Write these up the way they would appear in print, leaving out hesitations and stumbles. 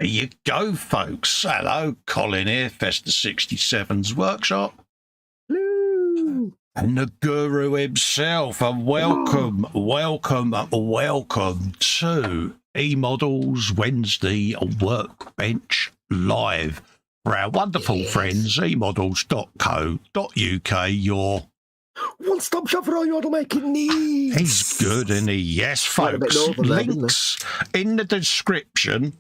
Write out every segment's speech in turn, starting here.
There you go, folks. Hello, Colin here, Festa 67's workshop. Hello. And the guru himself, and welcome to eModels Wednesday Workbench Live for our wonderful friends, eModels.co.uk, your one-stop shop for all your model making needs. He's good, isn't he? Yes, folks. Links in the description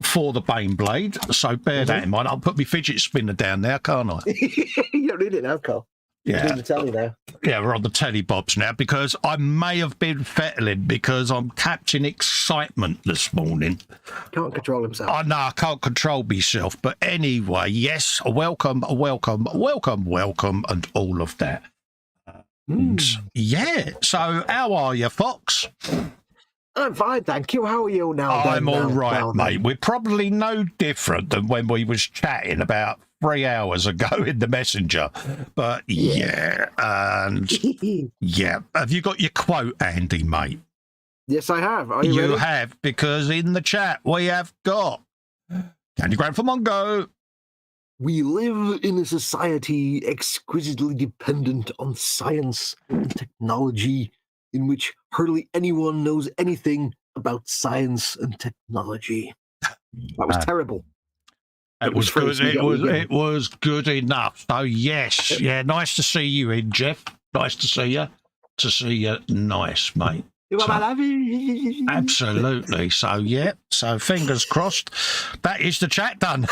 for the baneblade, so bear that in mind. I'll put my fidget spinner down there, can't I? You don't need it now, Carl. Yeah. The telly now. Yeah, we're on the telly bobs now because I may have been fettling because I'm catching excitement this morning. Can't control himself. I know, I can't control myself. But anyway, yes, welcome, and all of that. Yeah, so how are you, Fox? I'm fine, thank you. How are you now? I'm all right, mate. We're probably no different than when we was chatting about 3 hours ago in the messenger. But yeah, and yeah. Have you got your quote, Andy, mate? Yes, I have. Are you ready? Have, because in the chat we have got Candy Grant for Mongo. We live in a society exquisitely dependent on science and technology, in which hardly anyone knows anything about science and technology. That was terrible. It was good. It was good enough. So yes, yeah. Nice to see you in, Jeff. Nice to see you. Nice, mate. Absolutely. So yeah. So fingers crossed. That is the chat done.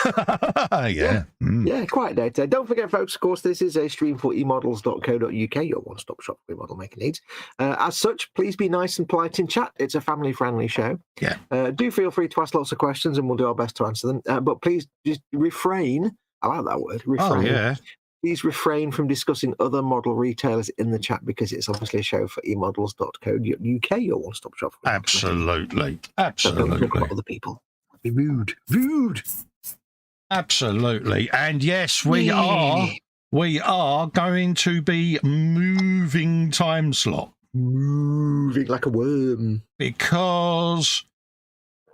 Yeah. Yeah, quite a day. Don't forget, folks, of course, this is a stream for eModels.co.uk, your one-stop shop for model making needs. As such, please be nice and polite in chat. It's a family-friendly show. Yeah. Do feel free to ask lots of questions and we'll do our best to answer them. But please just refrain. I like that word. Refrain. Oh, yeah. Please refrain from discussing other model retailers in the chat because it's obviously a show for eModels.co.uk, your one-stop shop. Absolutely. Don't talk about other people. Be rude. Absolutely. And yes, we are going to be moving time slot. Moving like a worm. Because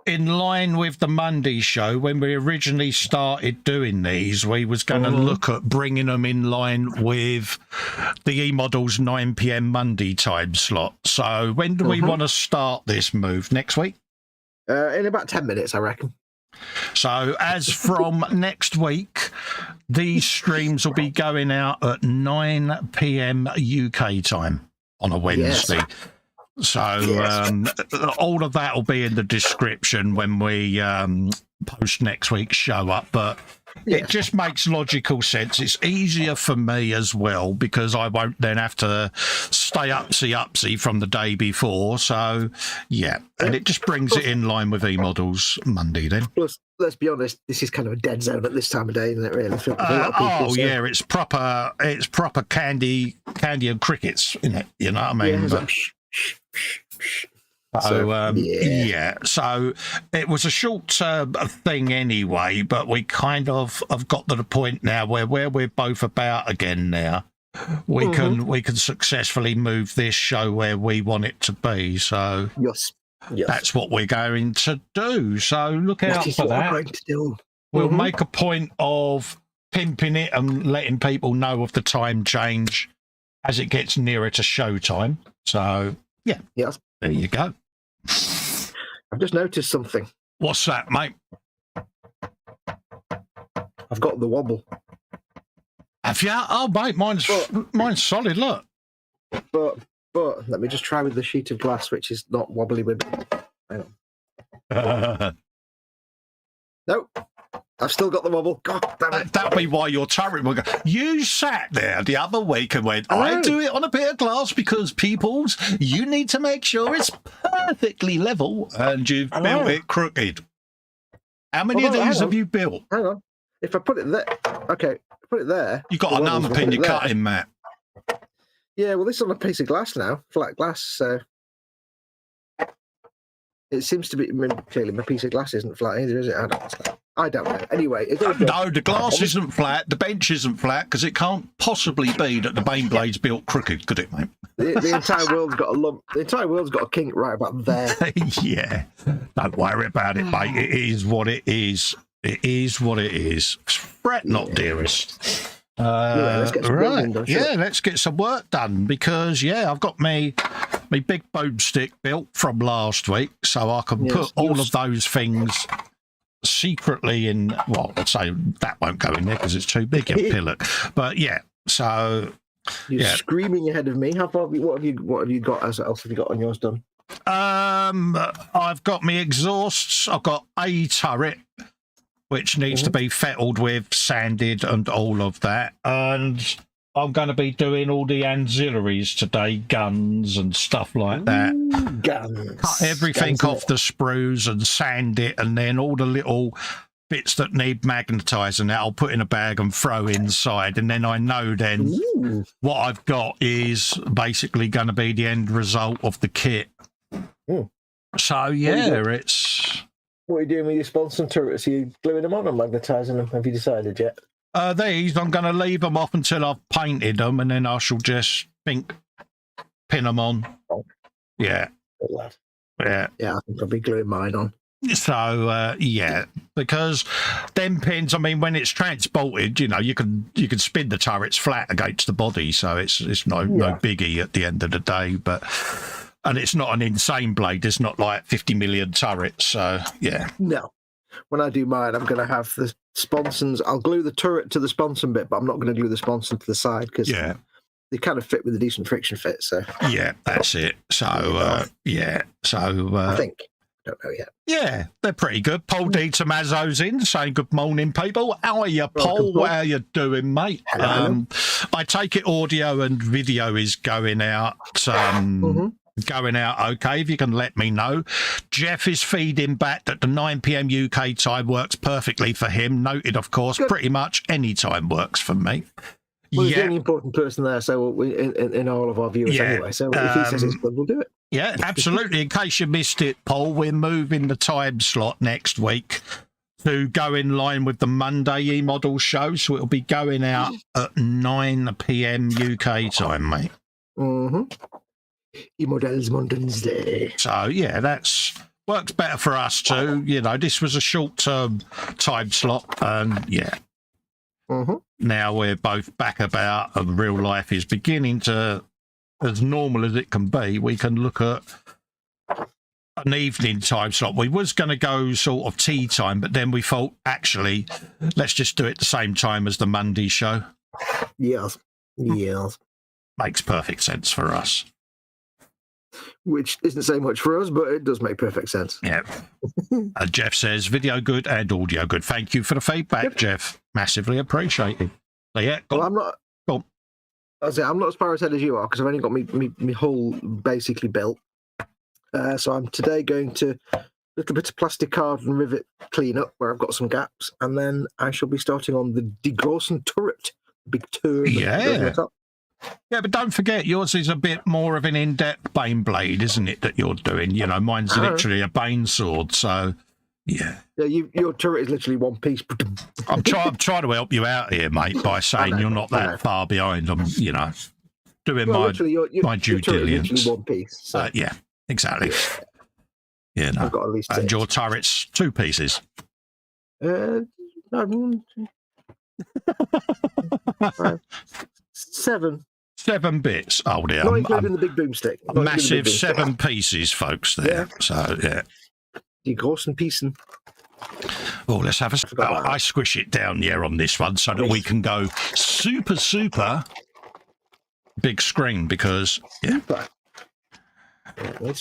in line with the Monday show, when we originally started doing these, we was going to look at bringing them in line with the eModels 9 p.m. Monday time slot. So when do we want to start this move? Next week? In about 10 minutes, I reckon. So as from next week, these streams will be going out at 9 p.m. UK time on a Wednesday. Yes. So all of that will be in the description when we post next week's show up. But it just makes logical sense. It's easier for me as well because I won't then have to stay upsy from the day before. So, yeah. And it just brings it in line with eModels Monday then. Plus, let's be honest, this is kind of a dead zone at this time of day, isn't it, really? Yeah, it's proper candy and crickets, isn't it? You know what I mean? Yeah, so it was a short thing anyway, but we kind of have got to the point now where we're both about again now. We can successfully move this show where we want it to be. So yes. That's what we're going to do. So look out for that. Going to do. We'll make a point of pimping it and letting people know of the time change as it gets nearer to showtime. So yeah, there you go. I've just noticed something. What's that, mate? I've got the wobble. Have you? Oh, mate, mine's solid. Look. But let me just try with the sheet of glass, which is not wobbly with. Hang on. Nope. I've still got the wobble. God damn it. That'll be why your turret will go. You sat there the other week and went, I do it on a bit of glass because peoples, you need to make sure it's perfectly level, and you've built it crooked. How many of these have you built? Hang on. If I put it there, okay, put it there. You got a nump in your cutting mat. Yeah, well, this is on a piece of glass now, flat glass, so it seems to be, clearly my piece of glass isn't flat either, is it? I don't know. Anyway, no, the glass isn't flat, the bench isn't flat, because it can't possibly be that the baneblade's built crooked, could it, mate? The entire world's got a lump. The entire world's got a kink right about there. Yeah, don't worry about it, mate. It is what it is. It is what it is. Fret not, dearest. Let's get some Right. done, Yeah, let's get some work done because I've got me big boomstick built from last week, so I can put all of those things secretly in. Well, I'd say that won't go in there because it's too big a pillock. But yeah, so you're screaming ahead of me. How far? What have you got? Else have you got on yours done? I've got me exhausts. I've got a turret, which needs to be fettled with, sanded, and all of that. And I'm going to be doing all the ancillaries today, guns and stuff like that. Guns. Cut everything off the sprues and sand it, and then all the little bits that need magnetising, I'll put in a bag and throw inside. And then I know then what I've got is basically going to be the end result of the kit. So, it's... What are you doing with your sponsor turrets? Are you gluing them on or magnetising them? Have you decided yet? These, I'm going to leave them off until I've painted them, and then I shall just pin them on. Oh. Yeah. Good lad. Yeah. Yeah, I think I'll be gluing mine on. So, because them pins, I mean, when it's transported, you can spin the turrets flat against the body, so it's no biggie at the end of the day, but... And it's not an insane blade. It's not like 50 million turrets. So, yeah. No. When I do mine, I'm going to have the sponsons. I'll glue the turret to the sponson bit, but I'm not going to glue the sponson to the side because they kind of fit with a decent friction fit. So yeah, that's it. So, I think. Don't know yet. Yeah, they're pretty good. Paul D. Tommaso's in, saying good morning, people. How are you, Paul? How are you doing, mate? I take it audio and video is going out. Going out okay, if you can let me know. Jeff is feeding back that the 9 p.m. UK time works perfectly for him. Noted, of course, pretty much any time works for me. Well, he's the only important person there, so in all of our viewers anyway. So if he says it's good, we'll do it. Yeah, absolutely. In case you missed it, Paul, we're moving the time slot next week to go in line with the Monday eModels show, so it'll be going out at 9 p.m. UK time, mate. eModels Monday. So that's works better for us too. This was a short-term time slot, and now we're both back about, and real life is beginning to, as normal as it can be. We can look at an evening time slot. We was going to go sort of tea time, but then we thought, actually, let's just do it the same time as the Monday show. Yes. Makes perfect sense for us. Which isn't so much for us, but it does make perfect sense. Yeah. Jeff says, video good and audio good. Thank you for the feedback, Jeff. Massively appreciated. So, I'm not as far ahead as you are, because I've only got me hull basically built. So I'm today going to a little bit of plastic card and rivet cleanup where I've got some gaps, and then I shall be starting on the degrossen turret, big turret. Yeah, but don't forget, yours is a bit more of an in-depth baneblade, isn't it, that you're doing? Mine's literally a bane sword, so, yeah. Your turret is literally one piece. I'm trying to help you out here, mate, by saying you're not that far behind. I'm, doing my due diligence. Literally one piece. So. Yeah, exactly. Yeah, no. I've got at least and your turret's 2 pieces. 7. 7 bits. Oh, dear. Not including the big boomstick. Massive 7 pieces, folks, there. Yeah. So, yeah. Die großen Piecen. Oh, let's have I squish it down, on this one so that we can go super big screen because, There's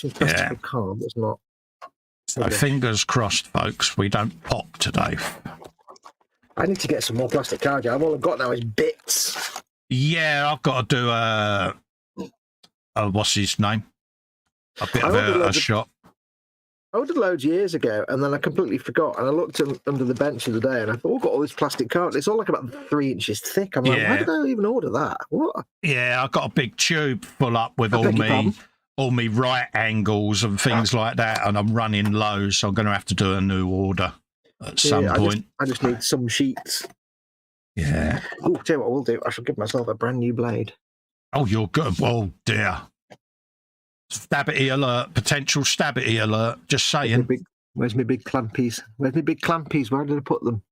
some plastic card that's not. So, fingers crossed, folks, we don't pop today. I need to get some more plastic card. All I've got now is bits. Yeah, I've got to do what's his name? A bit of a shot. I ordered loads years ago, and then I completely forgot. And I looked under the bench the other day, and I thought, I've got all this plastic card. It's all like about 3 inches thick. I'm like, why did I even order that? What? Yeah, I've got a big tube full up with all me right angles and things like that, and I'm running low, so I'm going to have to do a new order at some point. I just need some sheets. Yeah. Oh, tell you what we'll do. I shall give myself a brand new blade. Oh, you're good. Oh, dear. Stabity alert. Potential stabity alert. Just saying. Where's my big clampies? Where did I put them?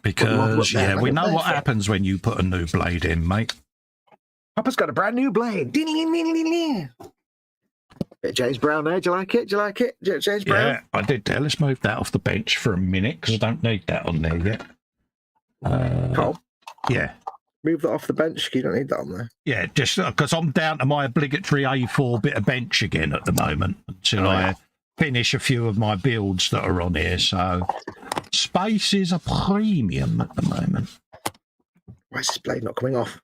Because, yeah, we know what happens when you put a new blade in, mate. Papa's got a brand new blade. Bit of James Brown there. Do you like it? James Brown? Yeah, I did there. Let's move that off the bench for a minute because I don't need that on there yet. Cole? Yeah. Move that off the bench. You don't need that on there. Yeah, just because I'm down to my obligatory A4 bit of bench again at the moment until I finish a few of my builds that are on here. So space is a premium at the moment. Why is this blade not coming off?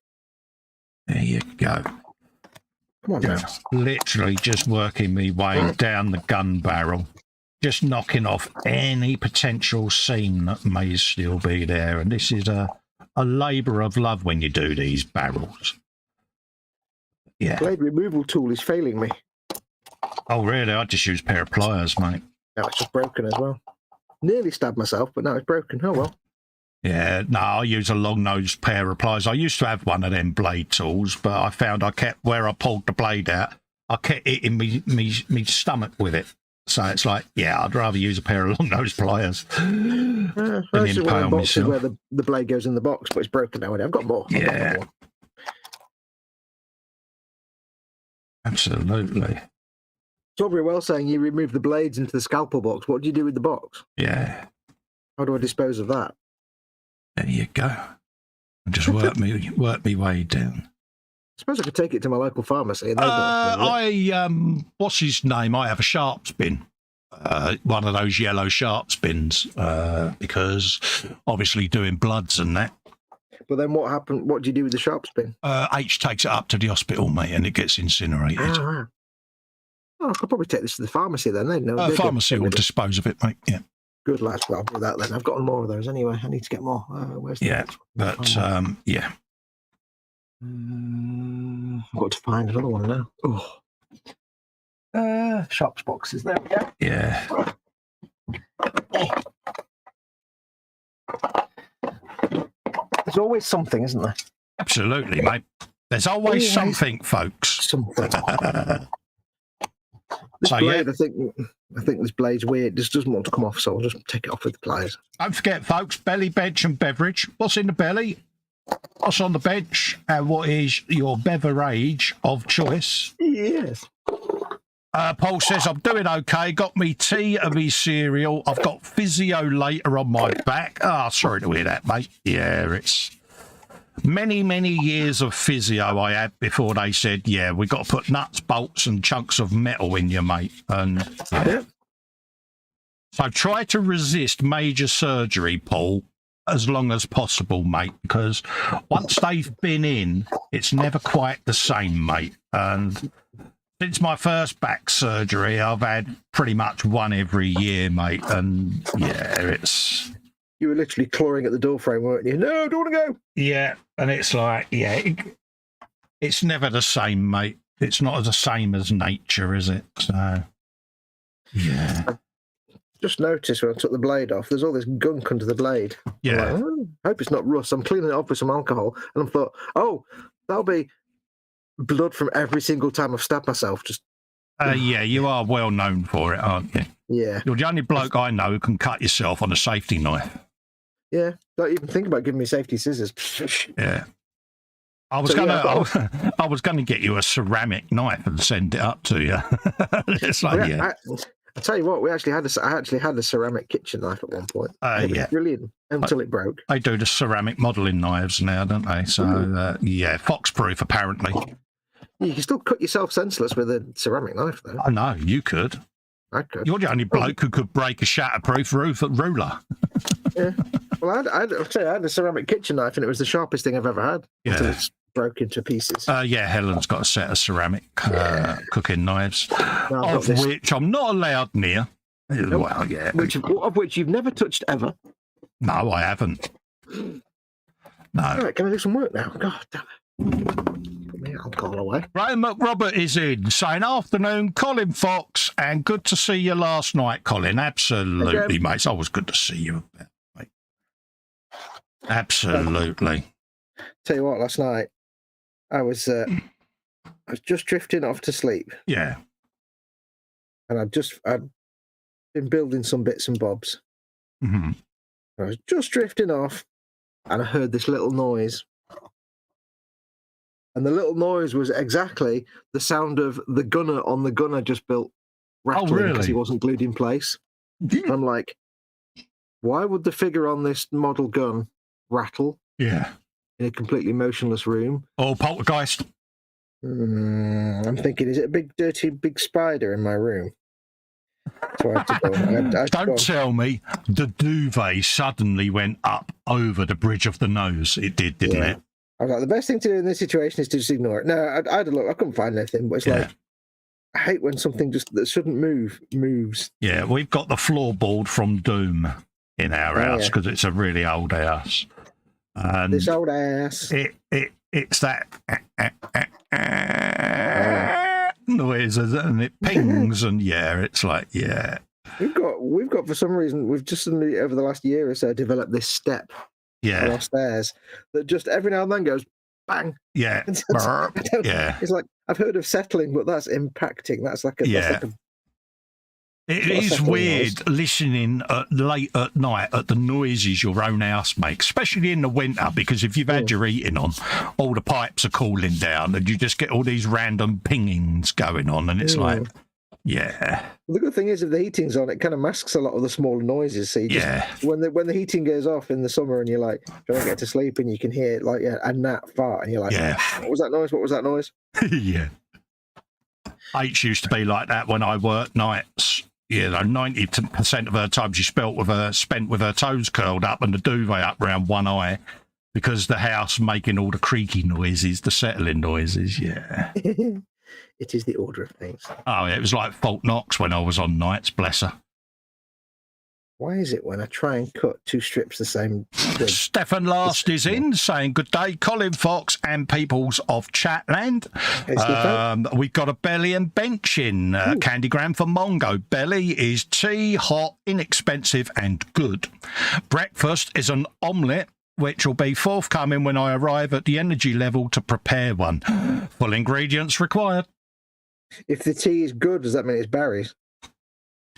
There you go. Come on now. Literally just working me way down the gun barrel. Just knocking off any potential seam that may still be there. And this is a labour of love when you do these barrels. Yeah. The blade removal tool is failing me. Oh, really? I just use a pair of pliers, mate. Now it's just broken as well. Nearly stabbed myself, but now it's broken. Oh, well. Yeah, no, I use a long-nosed pair of pliers. I used to have one of them blade tools, but I found where I pulled the blade out, I kept hitting me stomach with it. So it's like, yeah, I'd rather use a pair of long-nosed pliers than impale myself. Where the blade goes in the box, but it's broken now. I've got more. Yeah. Absolutely. It's all very well saying you remove the blades into the scalpel box. What do you do with the box? Yeah. How do I dispose of that? There you go. I just work me way down. I suppose I could take it to my local pharmacy. And what's his name? I have a sharps bin. One of those yellow sharps bins, because obviously doing bloods and that. But then what happened? What do you do with the sharps bin? H takes it up to the hospital, mate, and it gets incinerated. Oh, I could probably take this to the pharmacy then. Pharmacy will dispose of it, mate. Yeah. Good lads. Well, I'll do that then. I've gotten more of those anyway. I need to get more. Where's the next one? But yeah. I've got to find another one now. Oh. Shops boxes. There we go. Yeah. There's always something, isn't there? Absolutely, mate. There's always something, folks. Something. This blade, I think this blade's weird. This doesn't want to come off, so I'll just take it off with the pliers. Don't forget, folks, belly, bench and beverage. What's in the belly? What's on the bench? And what is your beverage of choice? Yes. Paul says, I'm doing okay. Got me tea and me cereal. I've got physio later on my back. Sorry to hear that, mate. Yeah, it's many, many years of physio I had before they said, yeah, we've got to put nuts, bolts and chunks of metal in you, mate. And yeah. So try to resist major surgery, Paul, as long as possible, mate, because once they've been in, it's never quite the same, mate. And since my first back surgery, I've had pretty much one every year, mate. And yeah, it's... You were literally clawing at the door frame, weren't you? No, I don't want to go. Yeah, and it's like, yeah, it's never the same, mate. It's not the same as nature, is it? So, yeah. I just noticed when I took the blade off, there's all this gunk under the blade. Yeah. Like, I hope it's not rust. I'm cleaning it off with some alcohol. And I thought, that'll be blood from every single time I've stabbed myself. Just yeah, you are well known for it, aren't you? Yeah. You're the only bloke I know who can cut yourself on a safety knife. Yeah, don't even think about giving me safety scissors. Yeah, I was gonna get you a ceramic knife and send it up to you. It's like, yeah. I tell you what, I actually had a ceramic kitchen knife at one point. It was brilliant until it broke. They do the ceramic modelling knives now, don't they? So yeah, Fox proof apparently. You can still cut yourself senseless with a ceramic knife, though. I know you could. I could. You're the only bloke who could break a shatterproof ruler. Yeah. Well, I had a ceramic kitchen knife, and it was the sharpest thing I've ever had. Yeah. Until it's broke into pieces. Yeah, Helen's got a set of ceramic cooking knives, of which I'm not allowed near. Nope. Well, yeah. Of which you've never touched ever. No, I haven't. No. All right, can I do some work now? God damn it. Put my alcohol away. Graham McRobert is in, saying, afternoon, Colin Fox, and good to see you last night, Colin. Absolutely, mate. It's always good to see you, mate. Absolutely. Tell you what, last night, I was I was just drifting off to sleep, Yeah. and I'd been building some bits and bobs. Mm-hmm. I was just drifting off, and I heard this little noise. And the little noise was exactly the sound of the gunner on the gun I just built rattling because he wasn't glued in place. I'm like, why would the figure on this model gun rattle? Yeah. In a completely motionless room. Oh, poltergeist. I'm thinking, is it a big, dirty, big spider in my room? So I had to go. Don't tell me the duvet suddenly went up over the bridge of the nose. It did, didn't it? I was like, the best thing to do in this situation is to just ignore it. No, I had a look. I couldn't find anything, but it's like, I hate when something just that shouldn't move moves. Yeah, we've got the floorboard from Doom in our house because it's a really old house. And this old ass. It's that noise, and it pings, and it's like We've got for some reason we've just suddenly over the last year or so developed this step on our stairs that just every now and then goes bang. Yeah. It's like I've heard of settling, but that's impacting. That's like a it is weird listening late at night at the noises your own house makes, especially in the winter, because if you've had your heating on, all the pipes are cooling down and you just get all these random pingings going on, and it's like, Well, the good thing is if the heating's on, it kind of masks a lot of the smaller noises. So you just, when the heating goes off in the summer and you're like trying to get to sleep and you can hear like a gnat fart and you're like, what was that noise? What was that noise? Yeah. H used to be like that when I worked nights. 90% of her time she spent with her toes curled up and the duvet up round one eye because the house making all the creaky noises, the settling noises. Yeah. It is the order of things. Oh, it was like Fort Knox when I was on nights, bless her. Why is it when I try and cut two strips the same? Stefan Last is in saying good day, Colin Fox and peoples of Chatland. We've got a Belly and Bench in. Candygram for Mongo. Belly is tea, hot, inexpensive and good. Breakfast is an omelette, which will be forthcoming when I arrive at the energy level to prepare one. Full ingredients required. If the tea is good, does that mean it's berries?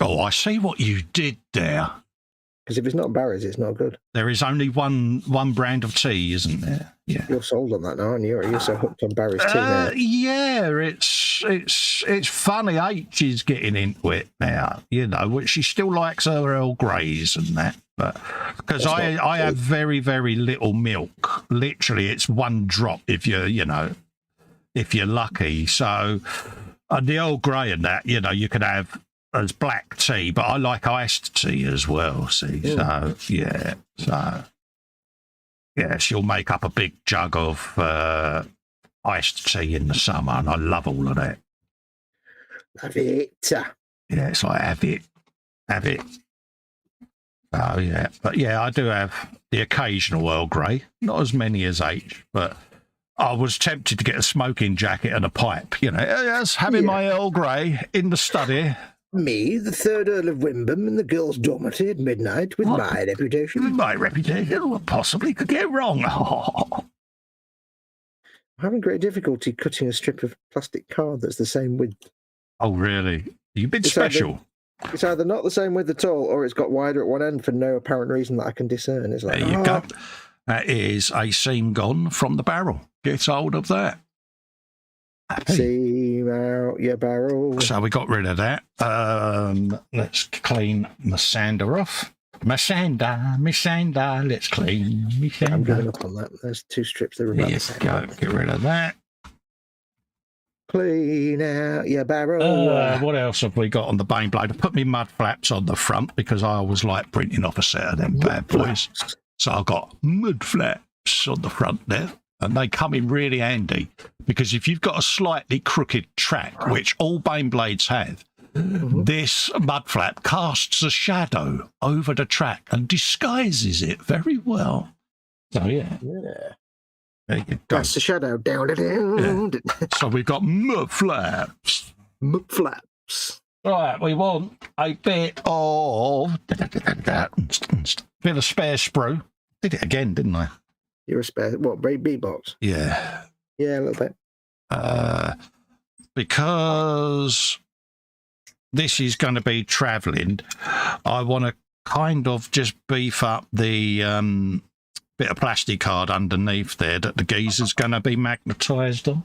Oh, I see what you did there. Because if it's not berries, it's not good. There is only one brand of tea, isn't there? Yeah. You're sold on that now, aren't you? You're so hooked on berries tea now. Yeah, it's funny. H is getting into it now, which she still likes her Earl Greys and that. But because I have very, very little milk. Literally, it's one drop if you're lucky. So the Earl Grey and that, you could have as black tea, but I like iced tea as well. See, she'll make up a big jug of iced tea in the summer, and I love all of that. Love it. Yeah, it's like have it. Oh yeah, but I do have the occasional Earl Grey, not as many as H, but I was tempted to get a smoking jacket and a pipe. Having my Earl Grey in the study. Me, the third Earl of Wimborne, in the girls' dormitory at midnight with my reputation. With my reputation, what possibly could get wrong? I'm having great difficulty cutting a strip of plastic card that's the same width. Oh, really? You've been special. It's either not the same width at all, or it's got wider at one end for no apparent reason that I can discern. It's like, there you go. That is a seam gone from the barrel. Get hold of that. Seam out your barrel. So we got rid of that. Let's clean my sander off. My sander, let's clean my sander. I'm giving up on that. There's two strips that are about the same. Go. Get rid of that. Clean out your barrel. What else have we got on the baneblade? I put my mud flaps on the front because I always like printing off a set of them bad boys. So I've got mud flaps on the front there. And they come in really handy because if you've got a slightly crooked track, which all baneblades have, this mud flap casts a shadow over the track and disguises it very well. So, yeah. There you go. That's the shadow. Down. So we've got mud flaps. Mud flaps. Right, we want a bit of spare sprue. Did it again, didn't I? You're a spare, what, B-box? Yeah. Yeah, a little bit. because this is going to be travelling, I want to kind of just beef up the bit of plastic card underneath there that the geezer's going to be magnetised on.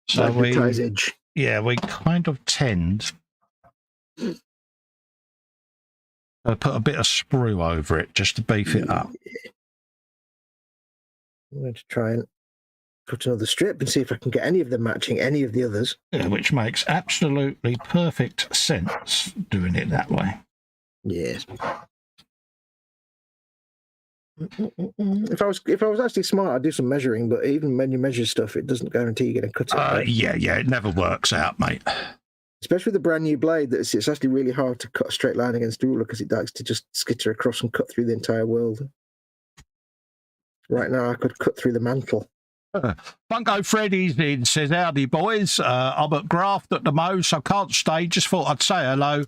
So Magnetise edge. Yeah, we kind of tend to put a bit of sprue over it just to beef it up. I'm going to try and put another strip and see if I can get any of them matching any of the others. Yeah, which makes absolutely perfect sense doing it that way. Yes. If I was actually smart, I'd do some measuring, but even when you measure stuff, it doesn't guarantee you're going to cut it. Right? Yeah, it never works out, mate. Especially with the brand new blade, it's actually really hard to cut a straight line against a ruler because it likes to just skitter across and cut through the entire world. Right now, I could cut through the mantle. Bunko Freddy's in, says, howdy, boys. I'm at Graft at the Mo, so can't stay. Just thought I'd say hello.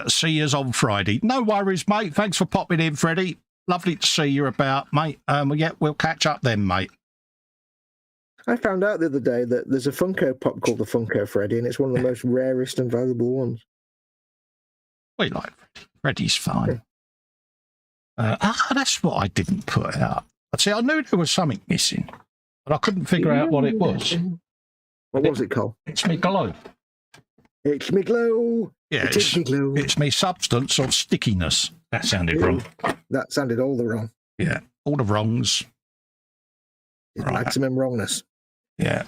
See yous on Friday. No worries, mate. Thanks for popping in, Freddy. Lovely to see you about, mate. Yeah, we'll catch up then, mate. I found out the other day that there's a Funko Pop called the Funko Freddy, and it's one of the most rarest and valuable ones. We like Freddy. Freddy's fine. That's what I didn't put out. I'd say I knew there was something missing, but I couldn't figure out what it was. What was it called? It's me glow. It's me glow. Yeah, it's me glow. It's me substance or stickiness. That sounded wrong. That sounded all the wrong. Yeah, all the wrongs. Right. Maximum wrongness. Yeah.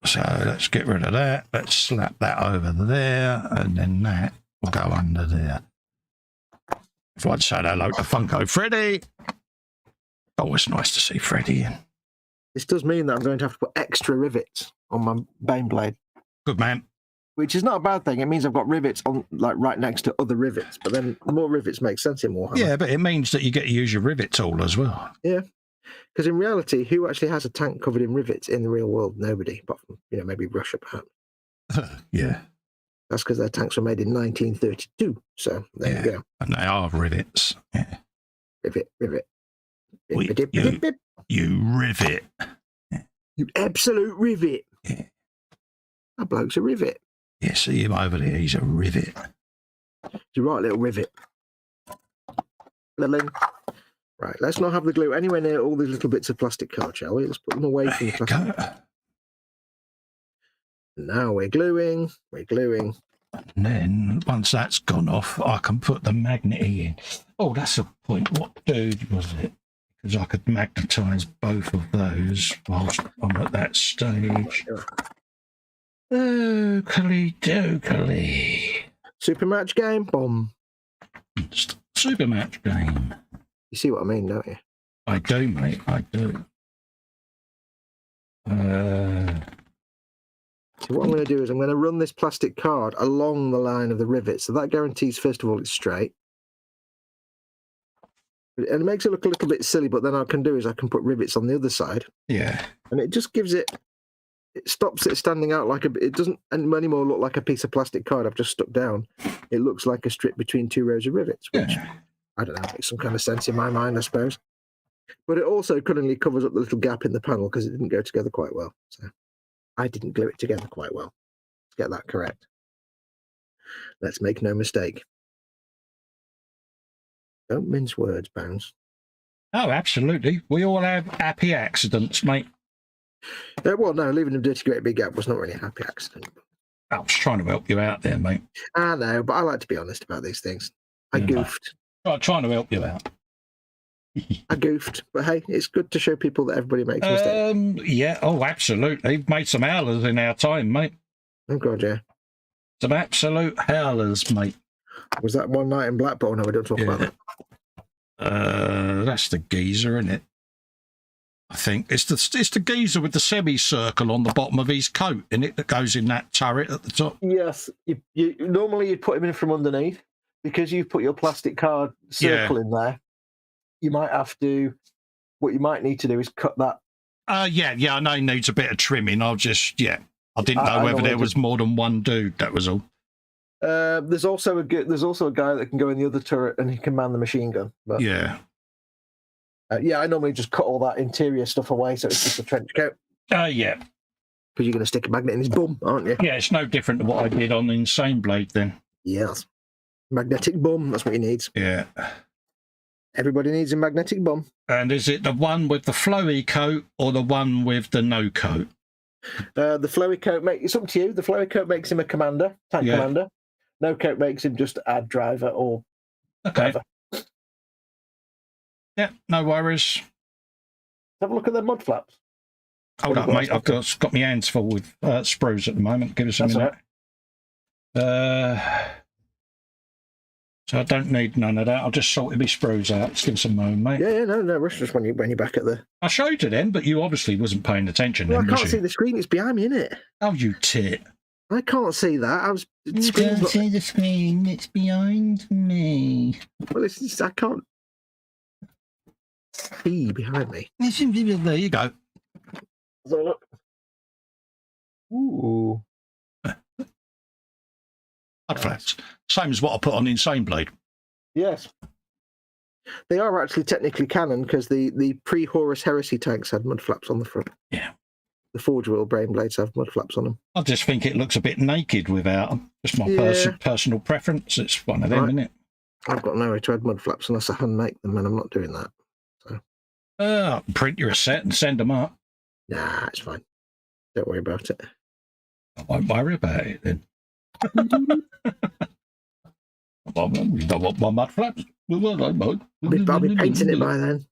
So let's get rid of that. Let's slap that over there, and then that will go under there. If I'd say hello to Funko Freddy. Always nice to see Freddy in. This does mean that I'm going to have to put extra rivets on my baneblade. Good man. Which is not a bad thing. It means I've got rivets on, like, right next to other rivets. But then more rivets make sense in Warhammer. Yeah, but it means that you get to use your rivet tool as well. Yeah. Because in reality, who actually has a tank covered in rivets in the real world? Nobody, apart from, maybe Russia, perhaps. Yeah. That's because their tanks were made in 1932. So there you go. And they are rivets. Yeah. Rivet. You rivet. You absolute rivet. Yeah. That bloke's a rivet. Yeah, see him over there. He's a rivet. He's a right little rivet. Right, let's not have the glue anywhere near all these little bits of plastic card, shall we? Let's put them away from the plastic. Now we're gluing. And then, once that's gone off, I can put the magnet in. Oh, that's a point. What dude was it? Because I could magnetise both of those whilst I'm at that stage. Dokey. Super match game? Bomb. Super match game. You see what I mean, don't you? I do, mate. I do. So what I'm going to do is I'm going to run this plastic card along the line of the rivet. So that guarantees, first of all, it's straight. And it makes it look a little bit silly, but then I can do is I can put rivets on the other side. Yeah. And it just gives it stops it standing out like it doesn't anymore look like a piece of plastic card I've just stuck down. It looks like a strip between two rows of rivets, which, I don't know, makes some kind of sense in my mind, I suppose. But it also currently covers up the little gap in the panel because it didn't go together quite well. So I didn't glue it together quite well. Let's get that correct. Let's make no mistake. Don't mince words, Bounce. Oh, absolutely. We all have happy accidents, mate. Well, no, leaving a dirty great big gap was not really a happy accident. I was trying to help you out there, mate. I know, but I like to be honest about these things. I goofed. I'm trying to help you out. I goofed, but hey, it's good to show people that everybody makes mistakes. Yeah, oh, absolutely. Made some howlers in our time, mate. Oh, God, yeah. Some absolute howlers, mate. Was that One Night in Blackpool? No, we don't talk about that. That's the geezer, isn't it? I think it's the geezer with the semicircle on the bottom of his coat, in it, that goes in that turret at the top. Yes, you normally you'd put him in from underneath because you've put your plastic card circle in there. You might have to. What you might need to do is cut that. Yeah. I know he needs a bit of trimming. I didn't know whether there was more than one dude. That was all. There's also a guy that can go in the other turret and he can man the machine gun. But, yeah. I normally just cut all that interior stuff away, so it's just a trench coat. Yeah. Because you're going to stick a magnet in his bum, aren't you? Yeah, it's no different to what I did on Insane Blade then. Yes. Magnetic bum, that's what he needs. Yeah. Everybody needs a magnetic bum. And is it the one with the flowy coat or the one with the no coat? The flowy coat, it's up to you. The flowy coat makes him a commander, tank commander. No coat makes him just ad driver or driver. Yeah, no worries. Have a look at the mud flaps. Hold up, mate. I've got my hands full with sprues at the moment. Give us a minute. Right. So I don't need none of that. I'll just sort my sprues out. Just give us a moment, mate. Yeah, no rush. Just when you're back at the... I showed you then, but you obviously wasn't paying attention. Well, then, I can't see the screen. It's behind me, innit? Oh, you tit. I can't see that. You don't see the screen. It's behind me. Well, it's just, I can't see behind me. There you go. So look. Ooh. Mud flaps. Same as what I put on Insane Blade. Yes. They are actually technically canon because the pre-Horus Heresy tanks had mud flaps on the front. Yeah. The Forge World Brain Blades have mud flaps on them. I just think it looks a bit naked without them. Just my personal preference. It's one of them, isn't it? I've got nowhere to add mud flaps unless I hand make them, and I'm not doing that. So. Print you a set and send them up. Nah, it's fine. Don't worry about it. I won't worry about it then. You don't want my mud flaps? I'll be painting it by then.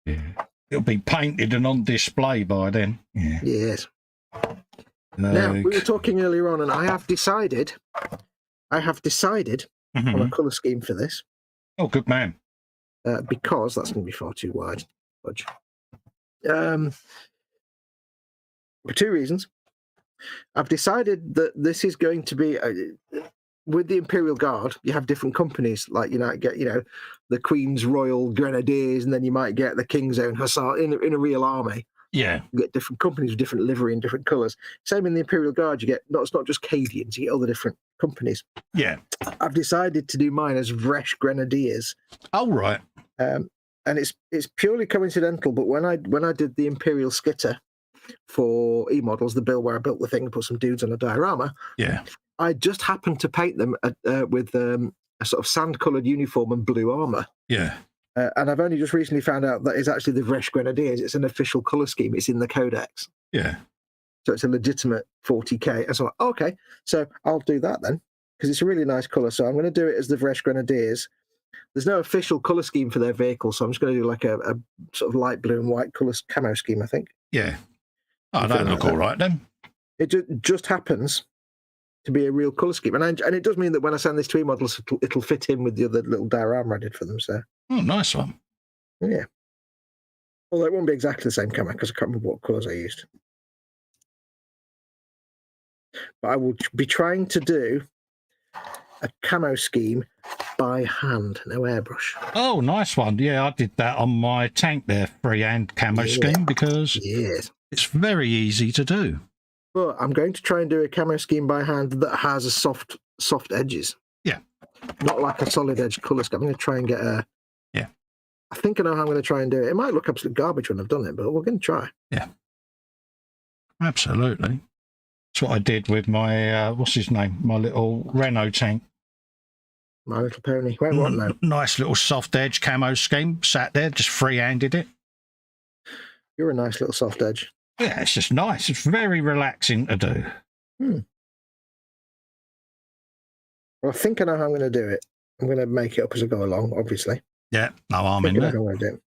Yeah. It'll be painted and on display by then. Yeah. Yes. Now, we were talking earlier on, and I have decided on a colour scheme for this. Oh, good man. Because that's going to be far too wide. For two reasons. I've decided that this is going to be with the Imperial Guard. You have different companies, like you might get, the Queen's Royal Grenadiers, and then you might get the King's Own Hussar in a real army. Yeah, you get different companies with different livery and different colours. Same in the Imperial Guard. You get it's not just Cadians. You get all the different companies. Yeah, I've decided to do mine as Vresh Grenadiers. Oh right. And it's purely coincidental, but when I did the Imperial Skitter for eModels, the bill where I built the thing and put some dudes on a diorama, I just happened to paint them with a sort of sand-coloured uniform and blue armour. Yeah. And I've only just recently found out that it's actually the Vresh Grenadiers. It's an official colour scheme. It's in the Codex. Yeah. So it's a legitimate 40k. And so I'm like, okay, so I'll do that then, because it's a really nice colour. So I'm going to do it as the Vresh Grenadiers. There's no official colour scheme for their vehicle, so I'm just going to do like a sort of light blue and white colour camo scheme, I think. Yeah. Oh, that'll look all right then. It just happens to be a real colour scheme. And it does mean that when I send this to eModels, it'll fit in with the other little diorama I did for them. So. Oh, nice one. Yeah. Although it won't be exactly the same camo because I can't remember what colours I used. But I will be trying to do a camo scheme by hand, no airbrush. Oh, nice one. Yeah, I did that on my tank there, freehand camo scheme, because it's very easy to do. But I'm going to try and do a camo scheme by hand that has a soft edges. Yeah. Not like a solid edge colour scheme. I'm going to try and get a... Yeah. I think I know how I'm going to try and do it. It might look absolute garbage when I've done it, but we're going to try. Yeah. Absolutely. That's what I did with my, what's his name? My little Renault tank. My Little Pony. Wait, what now? Nice little soft edge camo scheme. Sat there, just free-handed it. You're a nice little soft edge. Yeah, it's just nice. It's very relaxing to do. Well, I think I know how I'm going to do it. I'm going to make it up as I go along, obviously. Yeah, no harm in that.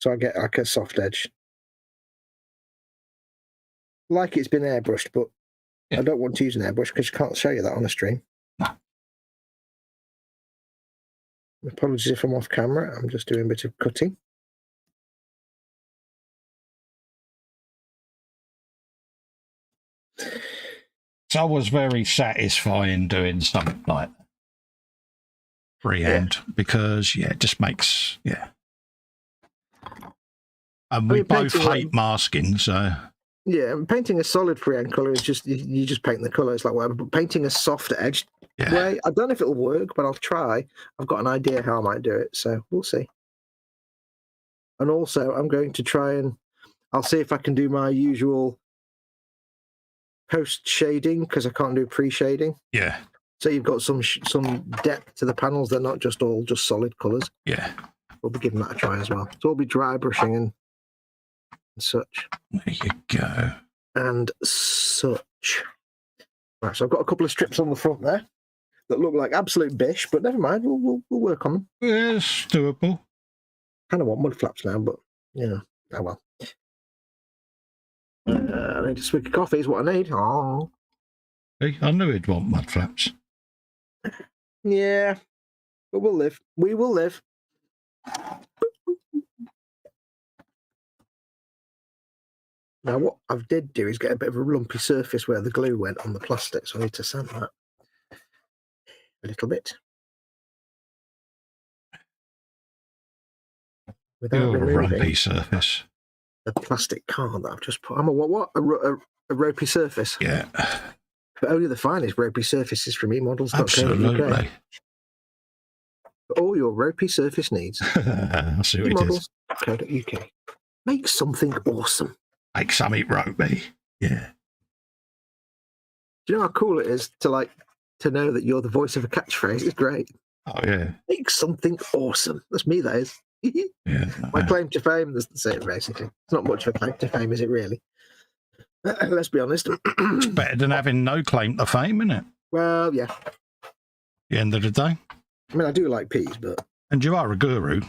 So I get like a soft edge. Like it's been airbrushed, but I don't want to use an airbrush because you can't show you that on a stream. No. Apologies if I'm off camera. I'm just doing a bit of cutting. So it was very satisfying doing something like freehand because, it just makes, And we both hate masking, so... Yeah, and painting a solid freehand colour is just, you just paint the colour. It's like whatever. But painting a soft edged way, I don't know if it'll work, but I'll try. I've got an idea how I might do it, so we'll see. And also, I'm going to try and... I'll see if I can do my usual post shading because I can't do pre shading. Yeah. So you've got some depth to the panels. They're not just all solid colours. Yeah. We'll be giving that a try as well. So we'll be dry brushing and such. There you go. And such. Right, so I've got a couple of strips on the front there that look like absolute bish, but never mind. We'll work on them. Yeah, it's doable. Kind of want mud flaps now, but yeah. Oh well. I need a swig of coffee is what I need. Oh. Hey, I knew he'd want mud flaps. Yeah, but we'll live. We will live. Now, what I did do is get a bit of a lumpy surface where the glue went on the plastic, so I need to sand that a little bit. Without Your removing ropey surface. the plastic card that I've just put. I'm a what? A ropey surface? Yeah. But only the finest ropey surfaces from eModels. Absolutely. For all your ropey surface needs. I see what it is. eModels.co.uk. Make something awesome. Make something ropey. Yeah. Do you know how cool it is to know that you're the voice of a catchphrase? It's great. Oh, yeah. Make something awesome. That's me, that is. Yeah. My claim to fame is the same, basically. It's not much of a claim to fame, is it really? Let's be honest. It's better than having no claim to fame, isn't it? Well, yeah. At the end of the day. I mean, I do like peas, but... And you are a guru.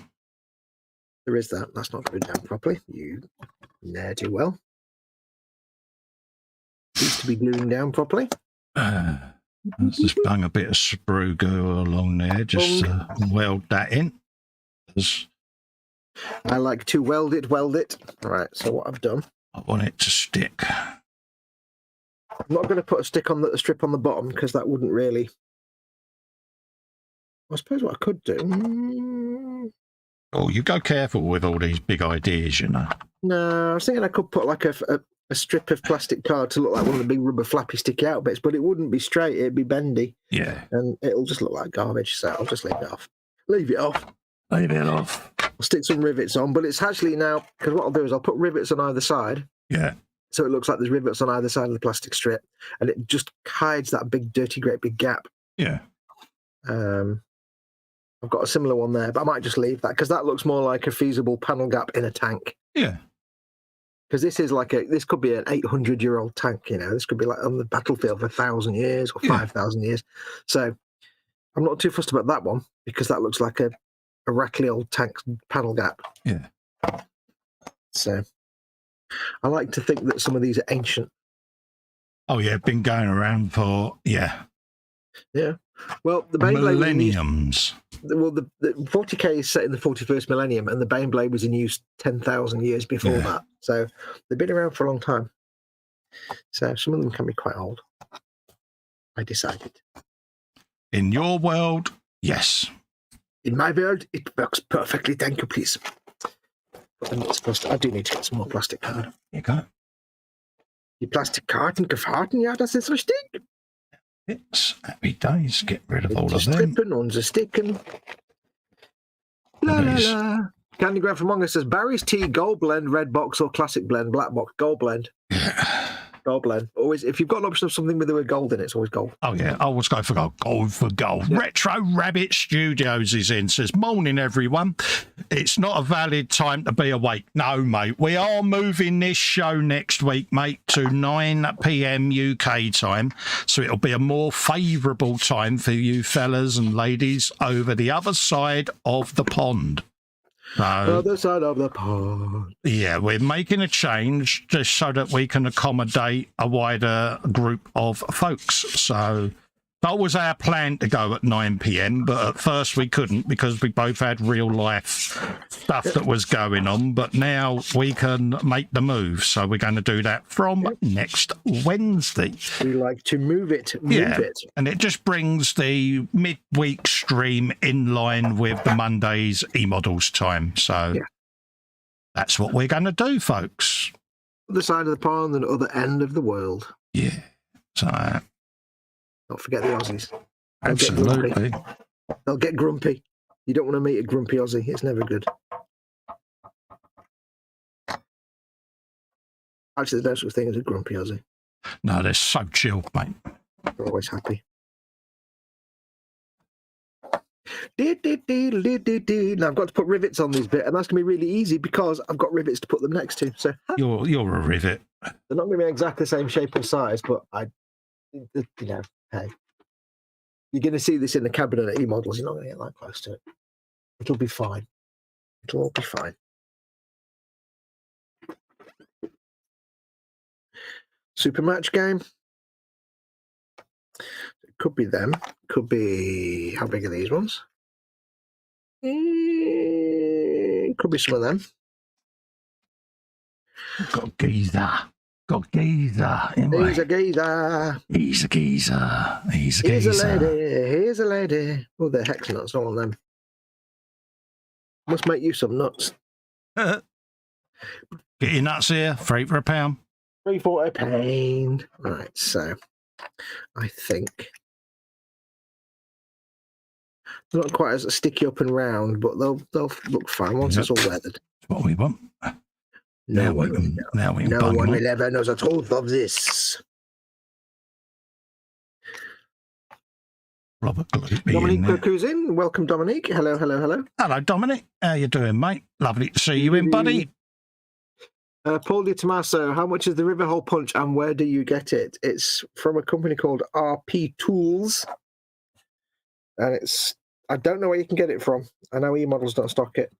There is that. That's not going down properly. You ne'er-do-well. Needs to be gluing down properly. Let's just bang a bit of sprue glue along there. Just weld that in. I like to weld it. All right, so what I've done... I want it to stick. I'm not going to put a strip on the bottom because that wouldn't really... I suppose what I could do... Oh, you go careful with all these big ideas, you know. No, I was thinking I could put like a strip of plastic card to look like one of the big rubber flappy sticky out bits, but it wouldn't be straight, it'd be bendy. Yeah. And it'll just look like garbage, so I'll just leave it off. Leave it off. I'll stick some rivets on, but it's actually now, because what I'll do is I'll put rivets on either side. Yeah. So it looks like there's rivets on either side of the plastic strip, and it just hides that big, dirty, great big gap. Yeah. I've got a similar one there, but I might just leave that because that looks more like a feasible panel gap in a tank. Yeah. Because this could be an 800-year-old tank, you know. This could be like on the battlefield for 1,000 years or 5,000 years. So I'm not too fussed about that one because that looks like a rattly old tank panel gap. Yeah. So I like to think that some of these are ancient. Oh, yeah, been going around for, Yeah. Well, the Baneblade millenniums. The 40K is set in the 41st millennium, and the Baneblade was in use 10,000 years before that. So they've been around for a long time. So some of them can be quite old. I decided. In your world, yes. In my world, it works perfectly. Thank you, please. I do need to get some more plastic card. You go. Die Plastikkarten gefahrten, ja, das ist richtig. It's happy days. Get rid of all of them. Strippen und sticken. La la la. Candy Grab from Mongo says Barry's Tea, Gold Blend, Red Box, or Classic Blend, Black Box, Gold Blend. Gold Blend. Always, if you've got an option of something with the word gold in it, it's always gold. Oh, yeah. I always go for gold. Gold for gold. Yeah. Retro Rabbit Studios is in. Says, morning, everyone. It's not a valid time to be awake. No, mate. We are moving this show next week, mate, to 9 p.m. UK time. So it'll be a more favourable time for you fellas and ladies over the other side of the pond. So, other side of the pond. Yeah, we're making a change just so that we can accommodate a wider group of folks. So that was our plan to go at 9 p.m, but at first we couldn't because we both had real life stuff that was going on. But now we can make the move. So we're going to do that from next Wednesday. We like to move it. And it just brings the midweek stream in line with the Monday's eModels time. So that's what we're going to do, folks. Other side of the pond and other end of the world. Yeah. So... Don't forget the Aussies. Absolutely. They'll get grumpy. You don't want to meet a grumpy Aussie. It's never good. Actually, there's no such thing as a grumpy Aussie. No, they're so chilled, mate. They're always happy. Now I've got to put rivets on these bits, and that's going to be really easy because I've got rivets to put them next to. So You're a rivet. they're not going to be exactly the same shape or size, but hey, you're going to see this in the cabinet at eModels. You're not going to get that close to it. It'll be fine. It'll all be fine. Super match game. It could be them. Could be, how big are these ones? Could be some of them. Got geezer. Got geezer. He's a geezer. He's a geezer. He's a Here's geezer. a lady. Here's a lady. Oh, they're hex nuts, all of them. Must make you some nuts. Get your nuts here. $3 for a pound. $3.40 a pound. Right, so I think they're not quite as sticky up and round, but they'll look fine once it's all weathered. That's what we want. No one will ever knows the truth of this. Robert Dominique Cook's in. Welcome, Dominique. Hello. Hello, Dominic. How you doing, mate? Lovely to see you in, buddy. Paul Di Tommaso, how much is the River Hole Punch and where do you get it? It's from a company called RP Tools. And I don't know where you can get it from. I know eModels don't stock it.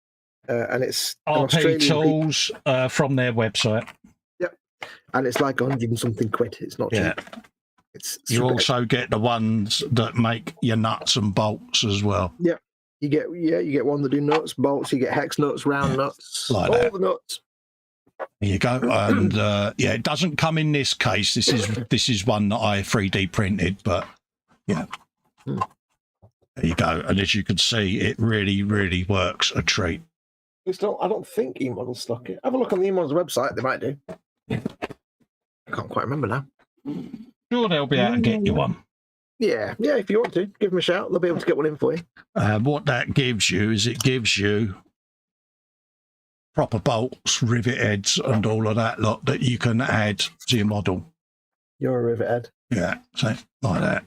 And it's RP Tools from their website. Yep. And it's like 100 and something quid. It's not cheap. You also get the ones that make your nuts and bolts as well. Yep. You get one that do nuts, bolts, you get hex nuts, round nuts, like all that. the nuts. There you go. And it doesn't come in this case. This is one that I 3D printed, but yeah. There you go. And as you can see, it really, really works a treat. I don't think eModels stock it. Have a look on the eModels website. They might do. I can't quite remember now. Sure, they'll be able to get you one. Yeah. If you want to, give them a shout. They'll be able to get one in for you. What that gives you is it gives you proper bolts, rivet heads, and all of that lot that you can add to your model. You're a rivet head. Yeah, so like that,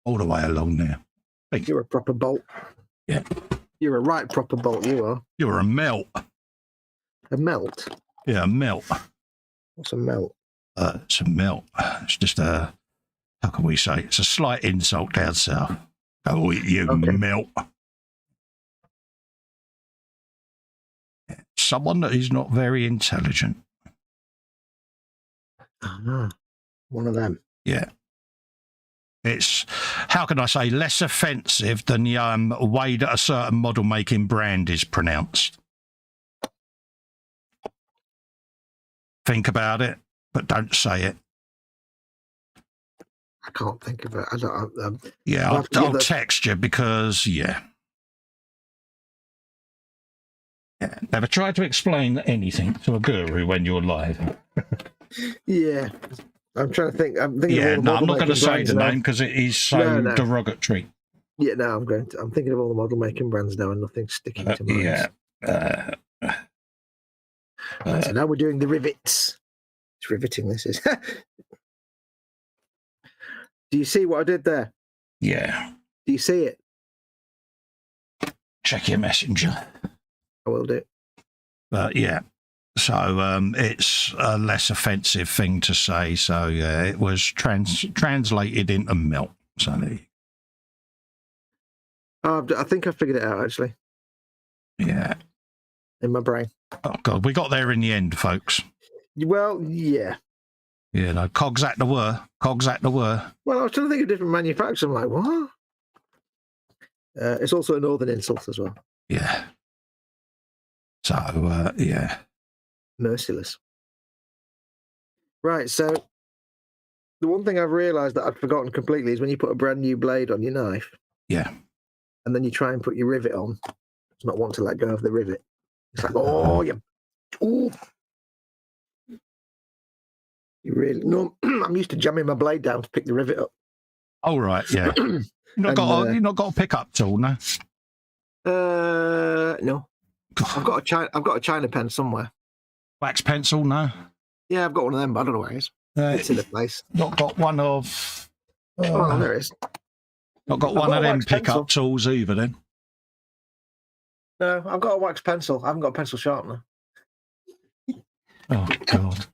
all the way along there. You're a proper bolt. Yeah. You're a right proper bolt, you are. You're a melt. A melt? Yeah, a melt. What's a melt? It's a melt. It's just how can we say? It's a slight insult down south. Oh, you melt. Someone that is not very intelligent. One of them. Yeah. It's, how can I say, less offensive than the way that a certain model making brand is pronounced. Think about it, but don't say it. I can't think of it. I don't. I'll text you because, yeah. Never try to explain anything to a guru when you're live. Yeah. I'm trying to think. I'm not going to say the name because it is so derogatory. Yeah, no, I'm thinking of all the model making brands now and nothing's sticking to mind. Yeah. So now we're doing the rivets. It's riveting, this is. Do you see what I did there? Yeah. Do you see it? Check your messenger. I will do. But yeah. So it's a less offensive thing to say. So yeah, it was translated into melt. So I think I figured it out actually. Yeah. In my brain. Oh God, we got there in the end, folks. Well, yeah. Yeah, no, cogs at the were. Well, I was trying to think of different manufacturers. I'm like, what? It's also a northern insult as well. Yeah. So yeah. Merciless. Right, so the one thing I've realised that I'd forgotten completely is when you put a brand new blade on your knife. Yeah. And then you try and put your rivet on. It's not want to let go of the rivet. It's like, you really no. I'm used to jamming my blade down to pick the rivet up. Oh right, yeah. You've not got a pickup tool, no. No. I've got a China pen somewhere. Wax pencil, no. Yeah, I've got one of them, but I don't know where it is. It's in a place. Not got one of. Oh, there it is. Not got one of them pickup tools either. Then. No, I've got a wax pencil. I haven't got a pencil sharpener. Oh God.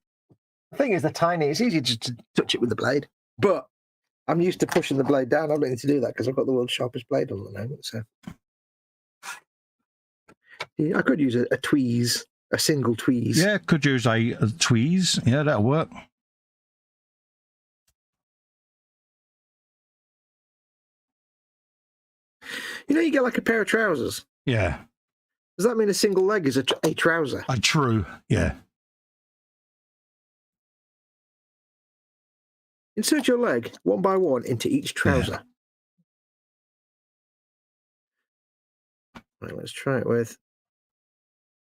The thing is, they're tiny. It's easy just to touch it with the blade, but I'm used to pushing the blade down. I'm ready to do that because I've got the world's sharpest blade on at the moment. So yeah, I could use a tweeze, a single tweeze. Yeah, could use a tweeze. Yeah, that'll work. You know, you get like a pair of trousers. Yeah. Does that mean a single leg is a trouser? True. Yeah. Insert your leg one by one into each trouser. Yeah. Right, let's try it with.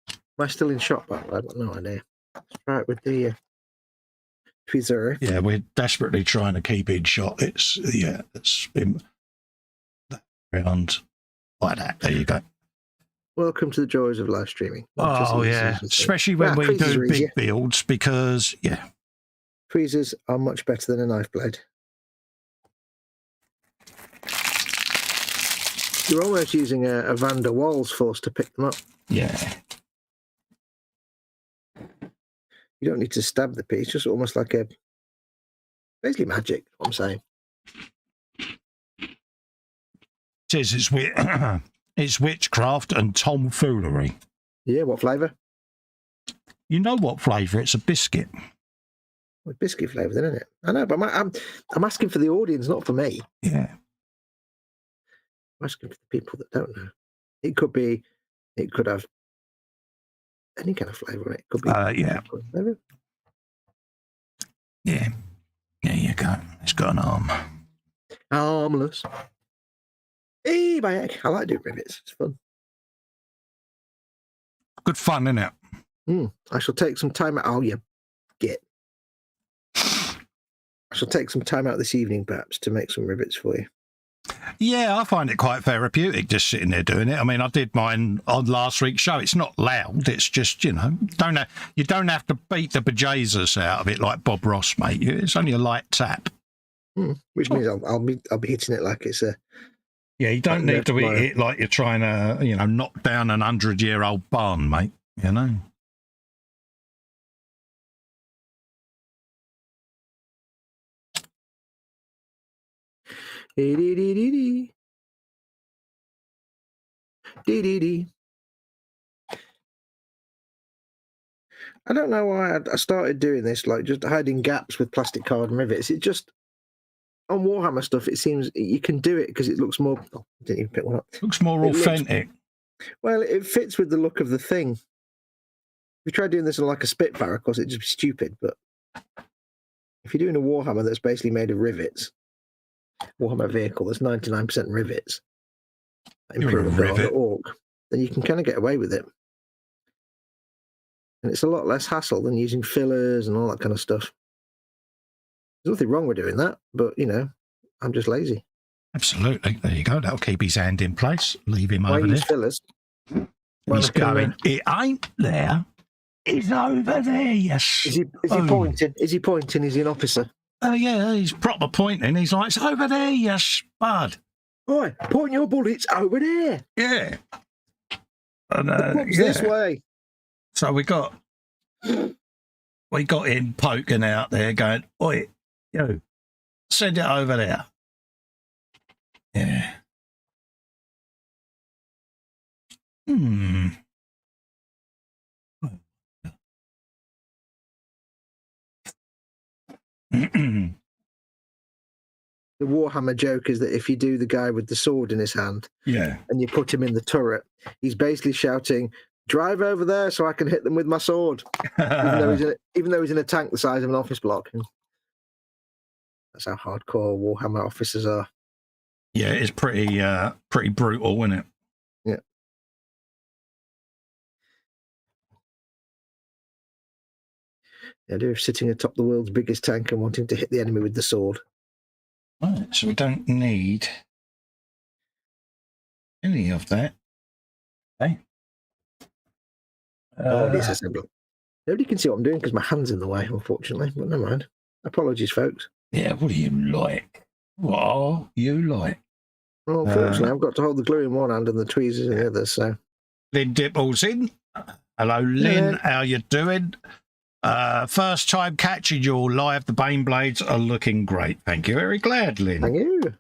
Am I still in shot? I've got no idea. Let's try it with the tweezer. Yeah, we're desperately trying to keep in shot. It's been around like that. There you go. Welcome to the joys of live streaming. Oh yeah, especially when we do big builds, because tweezers are much better than a knife blade. You're almost using a Van der Waals force to pick them up. Yeah. You don't need to stab the piece, just almost like basically magic, what I'm saying. It's witchcraft and tomfoolery. Yeah, what flavour? You know what flavour? It's a biscuit. Well, biscuit flavour, then, isn't it? I know, but I'm asking for the audience, not for me. Yeah. I'm asking for the people that don't know. It could have any kind of flavour in it. It could be flavour. Yeah. There you go. It's got an arm. Armless. Hey, by heck. I like doing rivets. It's fun. Good fun, isn't it? I shall take some time out. Oh, you git. I shall take some time out this evening, perhaps, to make some rivets for you. Yeah, I find it quite therapeutic just sitting there doing it. I mean, I did mine on last week's show. It's not loud. It's just, you don't have to beat the bejesus out of it like Bob Ross, mate. It's only a light tap. Which means I'll be hitting it like it's a. Yeah, you don't need to hit it like you're trying to, knock down an 100-year-old barn, mate. Dee. I don't know why I started doing this, like just hiding gaps with plastic card and rivets. It just, on Warhammer stuff, it seems you can do it because it looks more. Oh, I didn't even pick one up. Looks more authentic. Well, it fits with the look of the thing. If you try doing this on like a Spitfire, of course, it'd just be stupid. But if you're doing a Warhammer that's basically made of rivets, Warhammer vehicle that's 99% rivets, Orc, then you can kind of get away with it. And it's a lot less hassle than using fillers and all that kind of stuff. There's nothing wrong with doing that, but, I'm just lazy. Absolutely. There you go. That'll keep his hand in place. Leave him over there. Use fillers? He's going, it ain't there. It's over there, yes. Is he pointing? Is he pointing? Is he an officer? Oh, yeah, he's proper pointing. He's like, it's over there, you spud. Right, point your bullets over there. Yeah. And, this way. So we got him poking out there going, oi, yo, send it over there. Yeah. The Warhammer joke is that if you do the guy with the sword in his hand, and you put him in the turret, he's basically shouting, "Drive over there so I can hit them with my sword," even though he's in a tank the size of an office block. That's how hardcore Warhammer officers are. Yeah, it's pretty brutal, isn't it? Yeah. The idea of sitting atop the world's biggest tank and wanting to hit the enemy with the sword. Right, so we don't need any of that. Okay. Disassemble. Nobody can see what I'm doing because my hand's in the way, unfortunately. But never mind. Apologies, folks. Yeah, what do you like? What are you like? Well, unfortunately, I've got to hold the glue in one hand and the tweezers in the other, so... Lynn Dipple's in. Hello, Lynn. How you doing? First time catching you all live. The baneblades are looking great. Thank you. Very glad, Lynn. Thank you.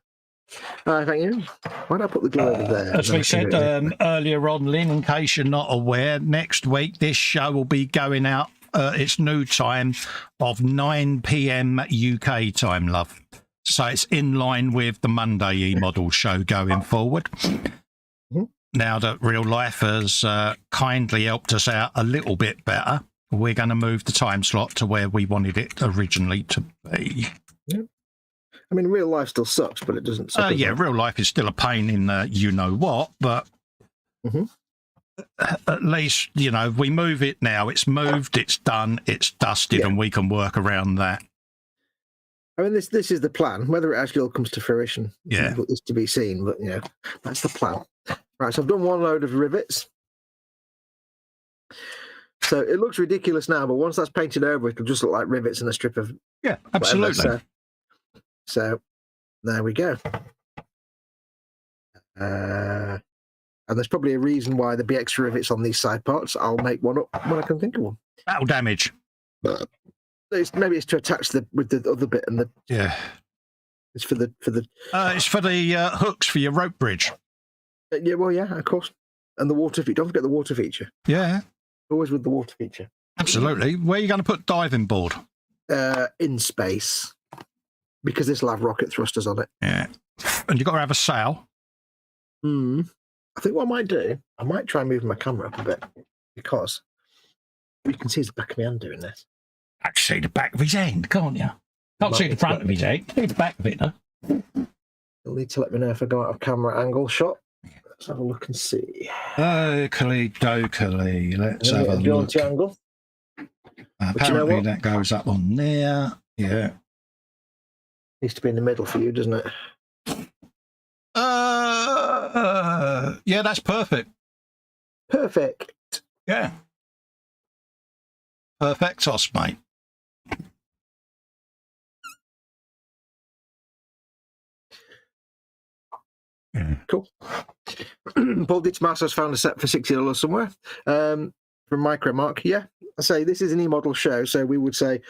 Thank you. Why don't I put the glue over there? As we said earlier on, Lynn, in case you're not aware, next week this show will be going out. It's new time of 9 p.m. UK time, love. So it's in line with the Monday eModels show going forward. Mm-hmm. Now that real life has kindly helped us out a little bit better, we're going to move the time slot to where we wanted it originally to be. Yep. I mean, real life still sucks, but it doesn't suck. Yeah, real life is still a pain in you-know-what, but at least, you know, we move it now. It's moved, it's done, it's dusted, and we can work around that. I mean, this is the plan. Whether it actually all comes to fruition is to be seen, but, you know, that's the plan. Right, so I've done one load of rivets. So it looks ridiculous now, but once that's painted over, it'll just look like rivets and a strip of... Yeah, absolutely. So there we go. And there's probably a reason why there'd be extra rivets on these side parts. I'll make one up when I can think of one. Battle damage. Maybe it's to attach with the other bit and the... Yeah. It's for the... it's for the hooks for your rope bridge. Yeah, well, yeah, of course. And the water feature. Don't forget the water feature. Yeah. Always with the water feature. Absolutely. Where are you going to put diving board? In space. Because this will have rocket thrusters on it. Yeah. And you've got to have a sail. I think what I might do, I might try and move my camera up a bit. Because you can see the back of my hand doing this. Actually, the back of his hand, can't you? Can't see the front of his head. See the back of it, though. You'll need to let me know if I go out of camera angle shot. Let's have a look and see. Oakley dokely. Let's have a look. Angle. Apparently that goes up on there. Yeah. Needs to be in the middle for you, doesn't it? Yeah, that's perfect. Perfect. Yeah. Perfectos, mate. Cool. Paul Ditzmasso's found a set for $60 somewhere. From Micromark. Yeah, I say this is an eModel show, so we would say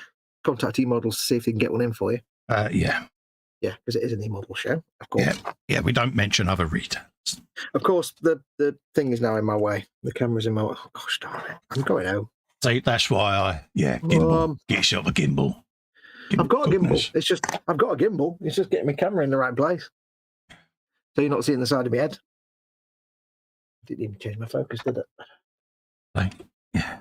contact eModels to see if they can get one in for you. Yeah. Yeah, because it is an eModel show, of course. Yeah, we don't mention other retailers. Of course, the thing is now in my way. The camera's in my way. Oh, gosh darn it. I'm going home. See, that's why gimbal. Get yourself a gimbal. I've got a gimbal. I've got a gimbal. It's just getting my camera in the right place. So you're not seeing the side of my head. Didn't even change my focus, did it? Yeah.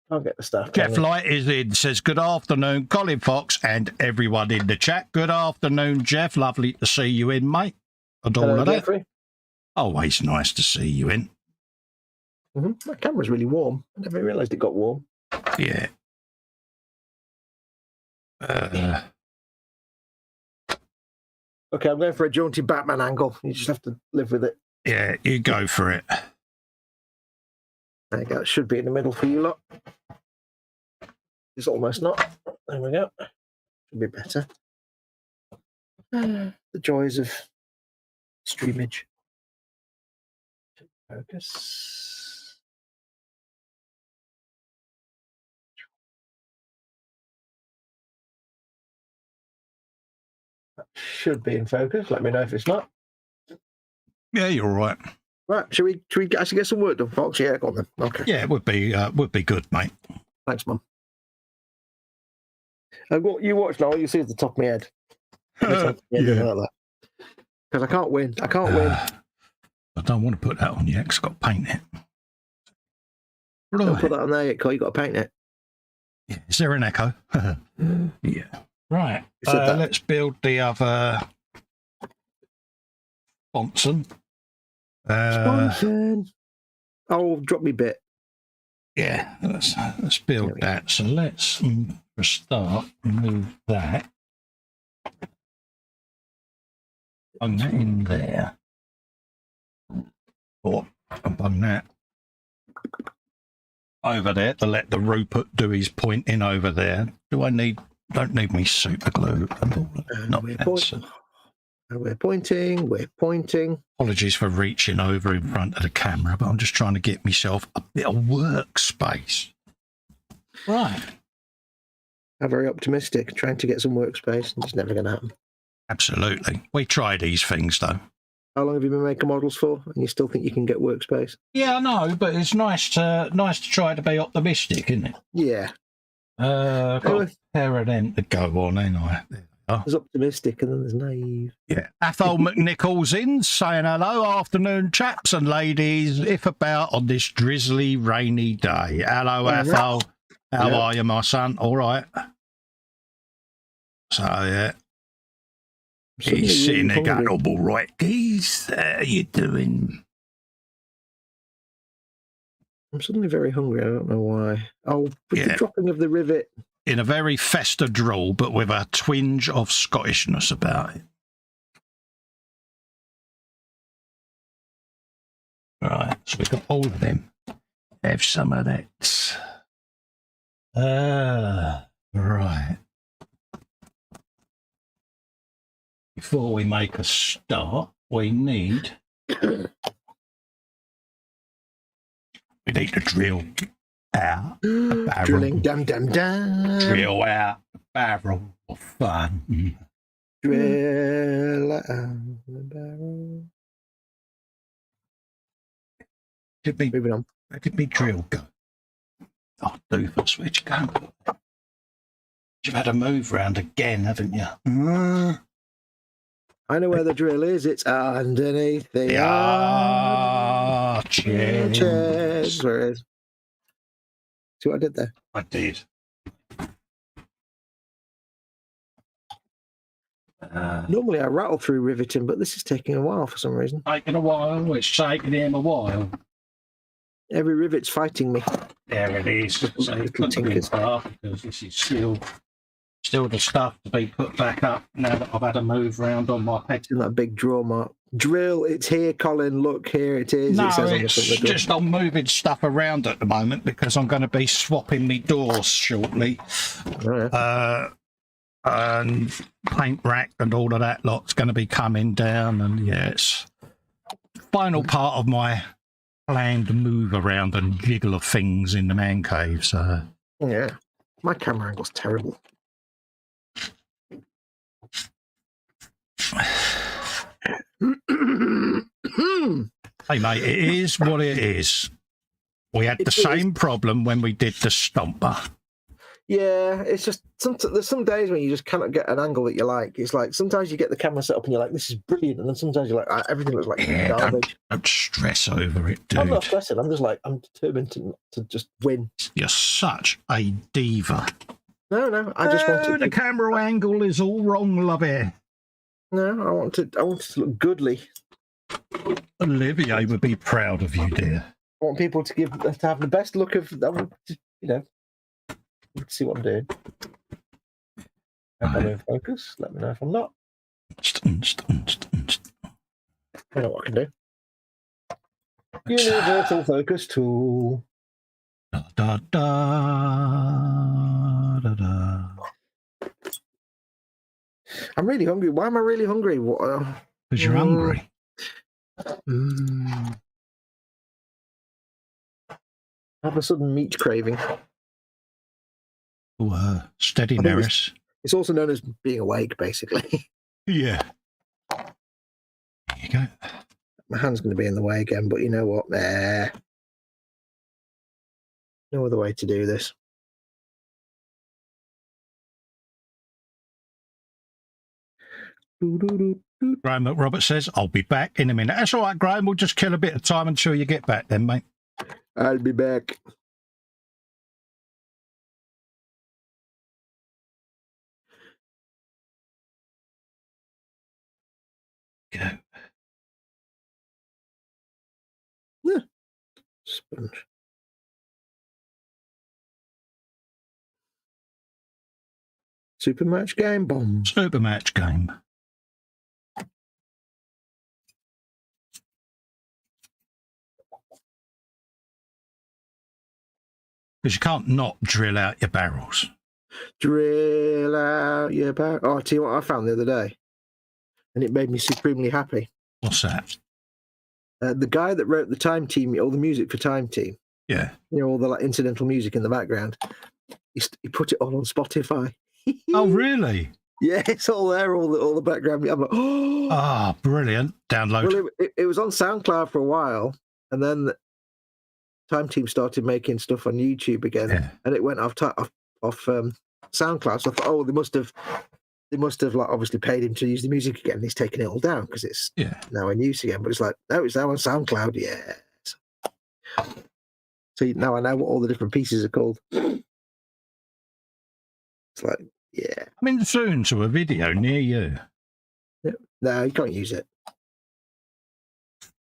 I'll get the stuff. Jeff Light is in, says, good afternoon, Colin Fox and everyone in the chat. Good afternoon, Jeff. Lovely to see you in, mate. And all of that. Jeffrey. Always nice to see you in. My camera's really warm. I never realised it got warm. Yeah. Okay, I'm going for a jaunty Batman angle. You just have to live with it. Yeah, you go for it. There you go. It should be in the middle for you lot. It's almost not. There we go. Should be better. The joys of streamage. Focus. That should be in focus. Let me know if it's not. Yeah, you're right. Right, should we actually get some work done, Fox? Yeah, go on then. Okay. Yeah, it would be good, mate. Thanks, Mum. And what you watch now, you see at the top of my head. Yeah. Because I can't win. I can't win. I don't want to put that on yet because I've got to paint it. Right. Don't put that on there yet, Cole. You've got to paint it. Yeah. Is there an echo? Yeah. Right. Let's build the other Sponson. Sponson. Oh, drop me bit. Yeah, let's build that. So let's, for a start, remove that. Bung that in there. Or bung that over there to let the Rupert do his pointing over there. Don't need me super glue and all that. Not necessary. We're pointing. Apologies for reaching over in front of the camera, but I'm just trying to get myself a bit of workspace. Right. I'm very optimistic, trying to get some workspace, and it's never going to happen. Absolutely. We try these things, though. How long have you been making models for, and you still think you can get workspace? Yeah, I know, but it's nice to try to be optimistic, isn't it? Yeah. Got a pair of them to go on, ain't I? There's optimistic and then there's naive. Yeah. Athol McNichols in saying hello, afternoon, chaps and ladies, if about on this drizzly, rainy day. Hello, Athol. How are you, my son? All right. So, yeah. He's sitting there going, oh, all right, geez, how you doing? I'm suddenly very hungry. I don't know why. Oh, with the dropping of the rivet. In a very Festa drawl, but with a twinge of Scottishness about it. Right, so we got all of them. Have some of that. Right. Before we make a start, we need to drill out a barrel. Drilling, dum, dum, dum. Drill out a barrel of fun. Drill out the barrel. Moving on. Where did me drill go? Oh, doofus, where'd you go? You've had a move round again, haven't you? I know where the drill is. It's underneath the arches. Where it is? See what I did there? I did. Normally I rattle through riveting, but this is taking a while for some reason. Taking a while. It's taking him a while. Every rivet's fighting me. There it is. So because this is still the stuff to be put back up now that I've had a move round on my head. In that big draw mark. Drill, it's here, Colin. Look, here it is. No, it says it's just I'm moving stuff around at the moment because I'm going to be swapping me doors shortly. And paint rack and all of that lot's going to be coming down. And yeah, it's final part of my planned move around and jiggle of things in the man cave. So yeah, my camera angle's terrible. Hey mate, it is what it is. We had the same problem when we did the stomper. Yeah, it's just there's some days when you just cannot get an angle that you like. It's like sometimes you get the camera set up and you're like, this is brilliant, and then sometimes you're like, everything looks like garbage. Don't stress over it, dude. I'm not stressing. I'm just like, I'm determined to just win. You're such a diva. No, I just want the camera angle is all wrong, lovey. No, I want it to look goodly. Olivier would be proud of you, dear. I want people to have the best look of, see what I'm doing. If I'm in focus, let me know if I'm not. I know what I can do. Universal focus tool. Da, da, da, da. I'm really hungry. Why am I really hungry? Because you're hungry. I have a sudden meat craving. Steady, Neris. It's also known as being awake, basically. Yeah. There you go. My hand's going to be in the way again, but you know what? There. No other way to do this. Graham McRobert says, I'll be back in a minute. That's all right, Graham. We'll just kill a bit of time until you get back then, mate. I'll be back. Go. Yeah. Sponge. Super match game bomb. Super match game. Because you can't not drill out your barrels. Drill out your barrel. Oh, I'll tell you what I found the other day, and it made me supremely happy. What's that? The guy that wrote the Time Team, all the music for Time Team, Yeah. all the incidental music in the background, he put it all on Spotify. Oh, really? Yeah, it's all there, all the background. I'm like, oh, Ah, brilliant. Download. well, it was on SoundCloud for a while, and then Time Team started making stuff on YouTube again, and it went off SoundCloud. So I thought, oh, they must have like obviously paid him to use the music again. He's taken it all down because it's now in use again. But it's like, no, it's now on SoundCloud. Yes. So now I know what all the different pieces are called. It's like, yeah. I'm in soon to a video near you. Yeah. No, you can't use it.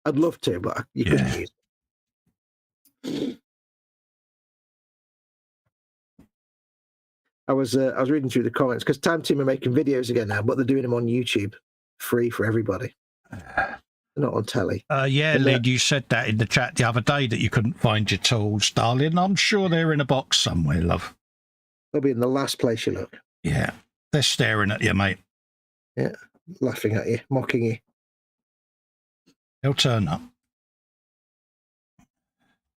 I'd love to, but you couldn't use it. I was reading through the comments because Time Team are making videos again now, but they're doing them on YouTube, free for everybody. They're not on telly. Lyd, you said that in the chat the other day that you couldn't find your tools, darling. I'm sure they're in a box somewhere, love. They'll be in the last place you look. Yeah, they're staring at you, mate. Yeah, laughing at you, mocking you. They'll turn up.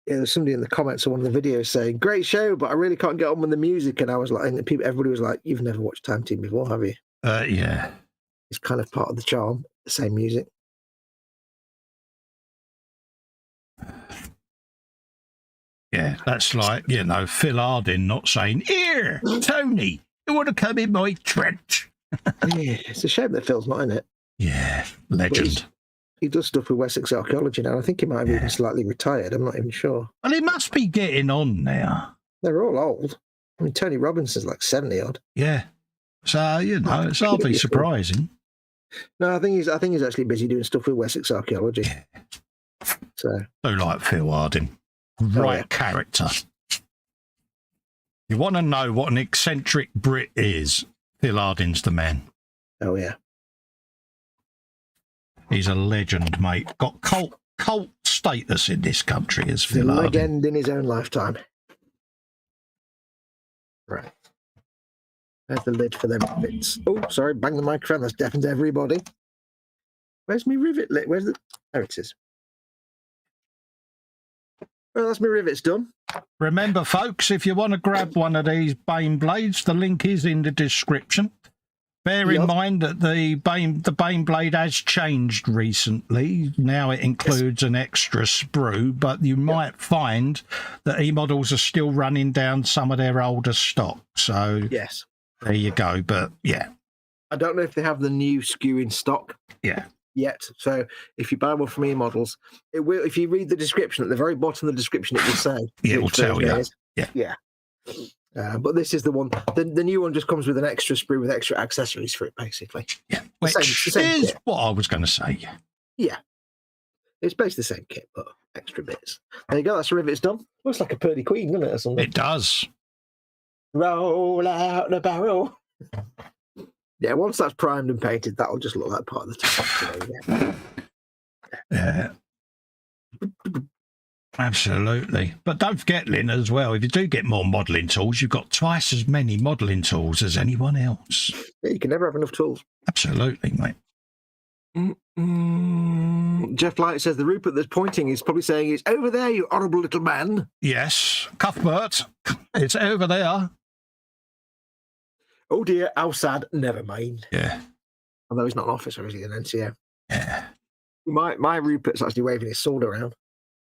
Yeah, there's somebody in the comments of one of the videos saying, "Great show, but I really can't get on with the music." And I was like, and everybody was like, "You've never watched Time Team before, have you?" Yeah. It's kind of part of the charm, the same music. Yeah, that's like, Phil Harding not saying, "Here, Tony, you want to come in my trench?" Yeah, it's a shame that Phil's not in it. Yeah, legend. He does stuff with Wessex archaeology now. I think he might have even slightly retired. I'm not even sure. Well, he must be getting on now. They're all old. I mean, Tony Robinson's like 70 odd. Yeah. So, it's hardly surprising. No, I think he's actually busy doing stuff with Wessex archaeology. Yeah. So like Phil Harding. Right character. You want to know what an eccentric Brit is? Phil Harding's the man. Oh, yeah. He's a legend, mate. Got cult status in this country as Phil Harding. Legend in his own lifetime. Right. There's the lid for them bits. Oh, sorry, bang the microphone. That's deafened everybody. Where's my rivet lit? There it is. Well, that's my rivets done. Remember, folks, if you want to grab one of these baneblades, the link is in the description. Bear in mind that the baneblade has changed recently. Now it includes an extra sprue, but you might find that eModels are still running down some of their older stock. So yes, there you go. But yeah, I don't know if they have the new SKU in stock. Yet. So if you buy one from eModels, it will. If you read the description at the very bottom of the description, it will say. It will tell you. Yeah. But this is the one. The new one just comes with an extra sprue with extra accessories for it, basically. Yeah, which is what I was going to say. Yeah, it's basically the same kit, but extra bits. There you go. That's the rivets done. Looks like a pearly queen, doesn't it? Or something? It does. Roll out the barrel. Yeah, once that's primed and painted, that'll just look like part of the top. Yeah. Absolutely. But don't forget, Lynn, as well, if you do get more modelling tools, you've got twice as many modelling tools as anyone else. Yeah, you can never have enough tools. Absolutely, mate. Jeff Light says the Rupert that's pointing is probably saying, "It's over there, you horrible little man." Yes. Cuthbert, it's over there. Oh dear, how sad. Never mind. Yeah. Although he's not an officer, is he, an NCO? Yeah. My Rupert's actually waving his sword around.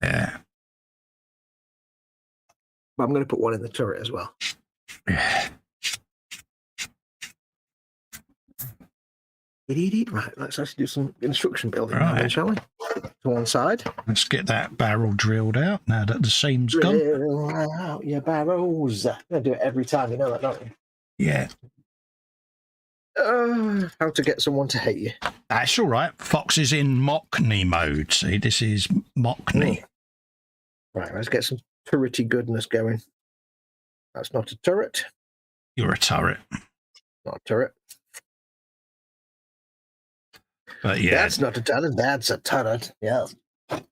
Yeah. But I'm going to put one in the turret as well. Yeah. Right, let's actually do some instruction building now, then, shall we? To one side. Let's get that barrel drilled out now that the seam's gone. Drill out your barrels. I'm going to do it every time, you know that, don't you? Yeah. How to get someone to hate you. That's all right. Fox is in Mockney mode. See, this is Mockney. Right, let's get some turrety goodness going. That's not a turret. You're a turret. Not a turret. But yeah. That's not a turret, that's a turret. Yeah.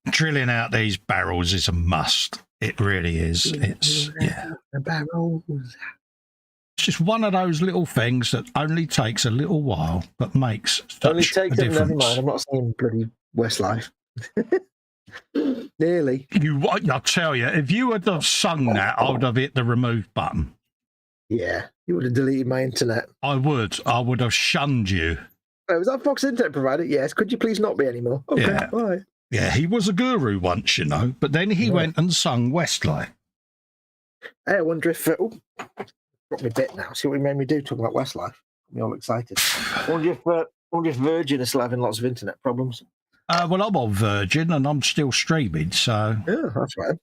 Drilling out these barrels is a must. It really is. It's barrels. It's just one of those little things that only takes a little while, but makes such Only a takes it. difference. Never mind. I'm not saying bloody Westlife. Nearly. I'll tell you, if you had have sung that, I would have hit the remove button. Yeah, you would have deleted my internet. I would. I would have shunned you. Oh, was that Fox internet provider? Yes. Could you please not be anymore? Okay, Yeah. bye. Yeah, he was a guru once, you know, but then he went and sung Westlife. Hey, I wonder if... got me bit now. See what he made me do, talking about Westlife. Got me all excited. I wonder if Virgin are still having lots of internet problems. Well, I'm on Virgin and I'm still streaming, so... Yeah, that's right.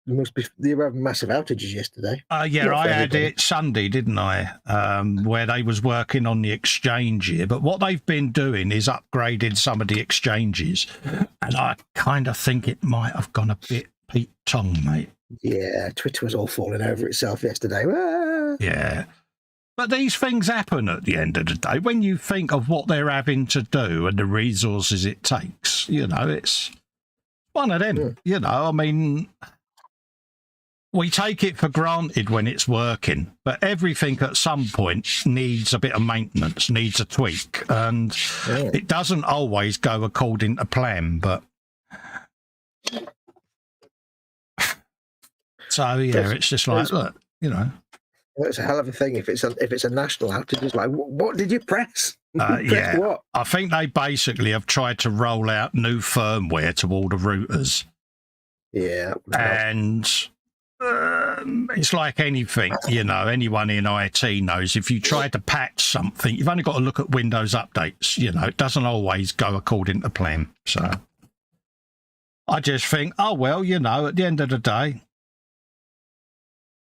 You were having massive outages yesterday. Yeah, I had it Sunday, didn't I? Where they was working on the exchange here. But what they've been doing is upgrading some of the exchanges. And I kind of think it might have gone a bit Pete Tong, mate. Yeah, Twitter was all falling over itself yesterday. Ah. Yeah. But these things happen at the end of the day. When you think of what they're having to do and the resources it takes, you know, it's one of them. Yeah. You know, I mean, we take it for granted when it's working, but everything at some point needs a bit of maintenance, needs a tweak, and it doesn't always go according to plan, but... So, yeah, it's just like, look, you know... Well, it's a hell of a thing if it's a national outage. It's like, what did you press? Yeah, what? I think they basically have tried to roll out new firmware to all the routers. Yeah, and it's like anything, you know. Anyone in IT knows if you try to patch something, you've only got to look at Windows updates. You know, it doesn't always go according to plan. So I just think, oh well, you know, at the end of the day,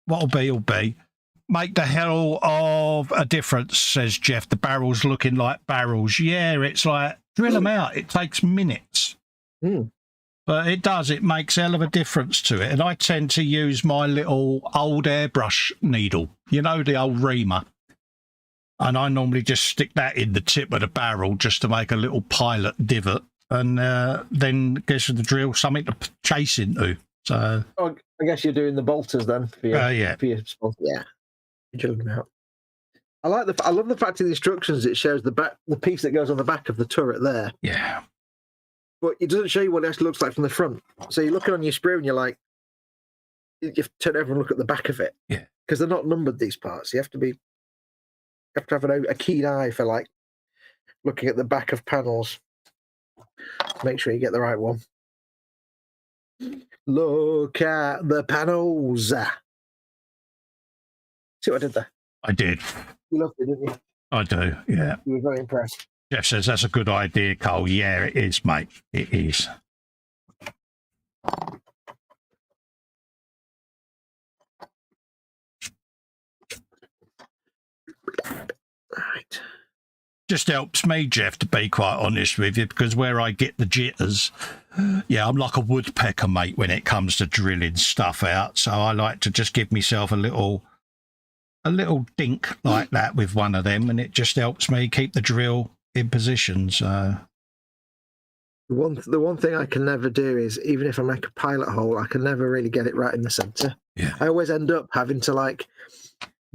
what'll be will be. Make the hell of a difference, says Jeff. The barrels looking like barrels. Yeah, it's like, drill them out. It takes minutes. But it does. It makes a hell of a difference to it. And I tend to use my little old airbrush needle, you know, the old reamer. And I normally just stick that in the tip of the barrel just to make a little pilot divot. And then gives the drill something to chase into. So I guess you're doing the bolters then for your, for your sponsor. Yeah. Them out. I love the fact in the instructions it shows the piece that goes on the back of the turret there. Yeah. But it doesn't show you what it actually looks like from the front. So you're looking on your sprue and you're like, you have to turn over and look at the back of it. Yeah. Because they're not numbered, these parts. You have to have a keen eye for like looking at the back of panels. Make sure you get the right one. Look at the panels. See what I did there? I did. You loved it, didn't you? I do, yeah. You were very impressed. Jeff says, that's a good idea, Cole. Yeah, it is, mate. It is. Right. Just helps me, Jeff, to be quite honest with you, because where I get the jitters, yeah, I'm like a woodpecker, mate, when it comes to drilling stuff out. So I like to just give myself a little dink like that with one of them, and it just helps me keep the drill in position. So the one thing I can never do is, even if I make a pilot hole, I can never really get it right in the center. Yeah. I always end up having to like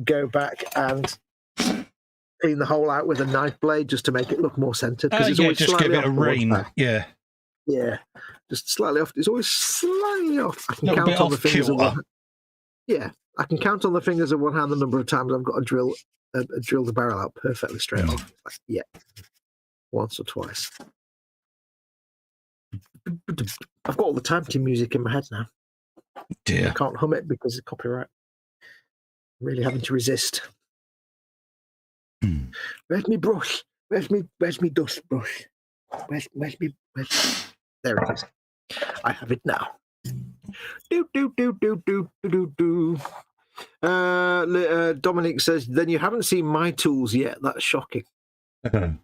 go back and clean the hole out with a knife blade just to make it look more centered. Because yeah, just give it a ream. Yeah. Yeah. Just slightly off. It's always slightly off. I can count on the fingers of one. Yeah. I can count on the fingers of one hand the number of times I've got to drill the barrel out perfectly straight off. Like, yeah. Once or twice. I've got all the time-to music in my head now. Dear. I can't hum it because of copyright. I'm really having to resist. Where's me brush? Where's me dust brush? Where's there it is. I have it now. Dominic says, then you haven't seen my tools yet. That's shocking. Mathol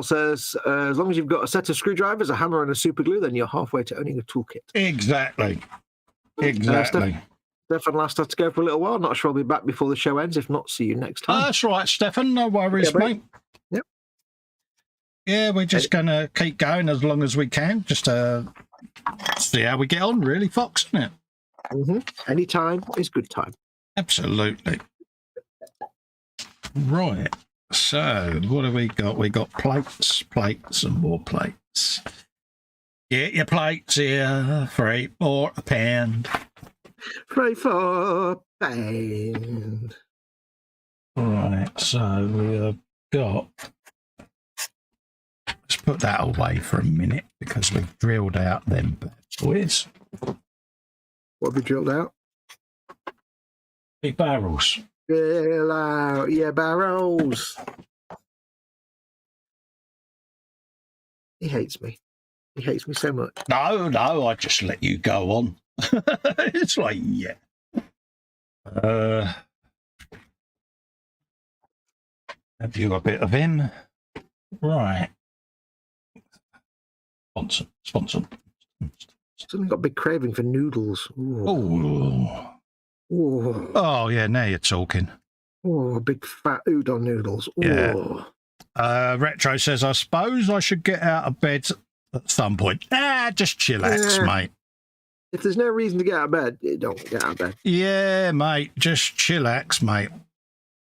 says, as long as you've got a set of screwdrivers, a hammer, and a super glue, then you're halfway to owning a toolkit. Exactly. Stefan last had to go for a little while. Not sure I'll be back before the show ends. If not, see you next time. That's right, Stefan. No worries, mate. Yep. Yeah, we're just going to keep going as long as we can. Just see how we get on, really, Fox, isn't it? Any time is good time. Absolutely. Right. So, what have we got? We got plates, and more plates. Get your plates here, 3 for a pound. 3 for a pound. Right, so we have got. Let's put that away for a minute because we've drilled out them bad boys. What have we drilled out? Big barrels. Drill out your barrels. He hates me. He hates me so much. No, I just let you go on. It's like, yeah. Have you a bit of him? Right. Sponsor. Suddenly got a big craving for noodles. Oh. Ooh. Oh, yeah, now you're talking. Oh, big fat udon noodles. Ooh. Yeah. Retro says, I suppose I should get out of bed at some point. Just chillax, mate. If there's no reason to get out of bed, don't get out of bed. Yeah, mate, just chillax, mate.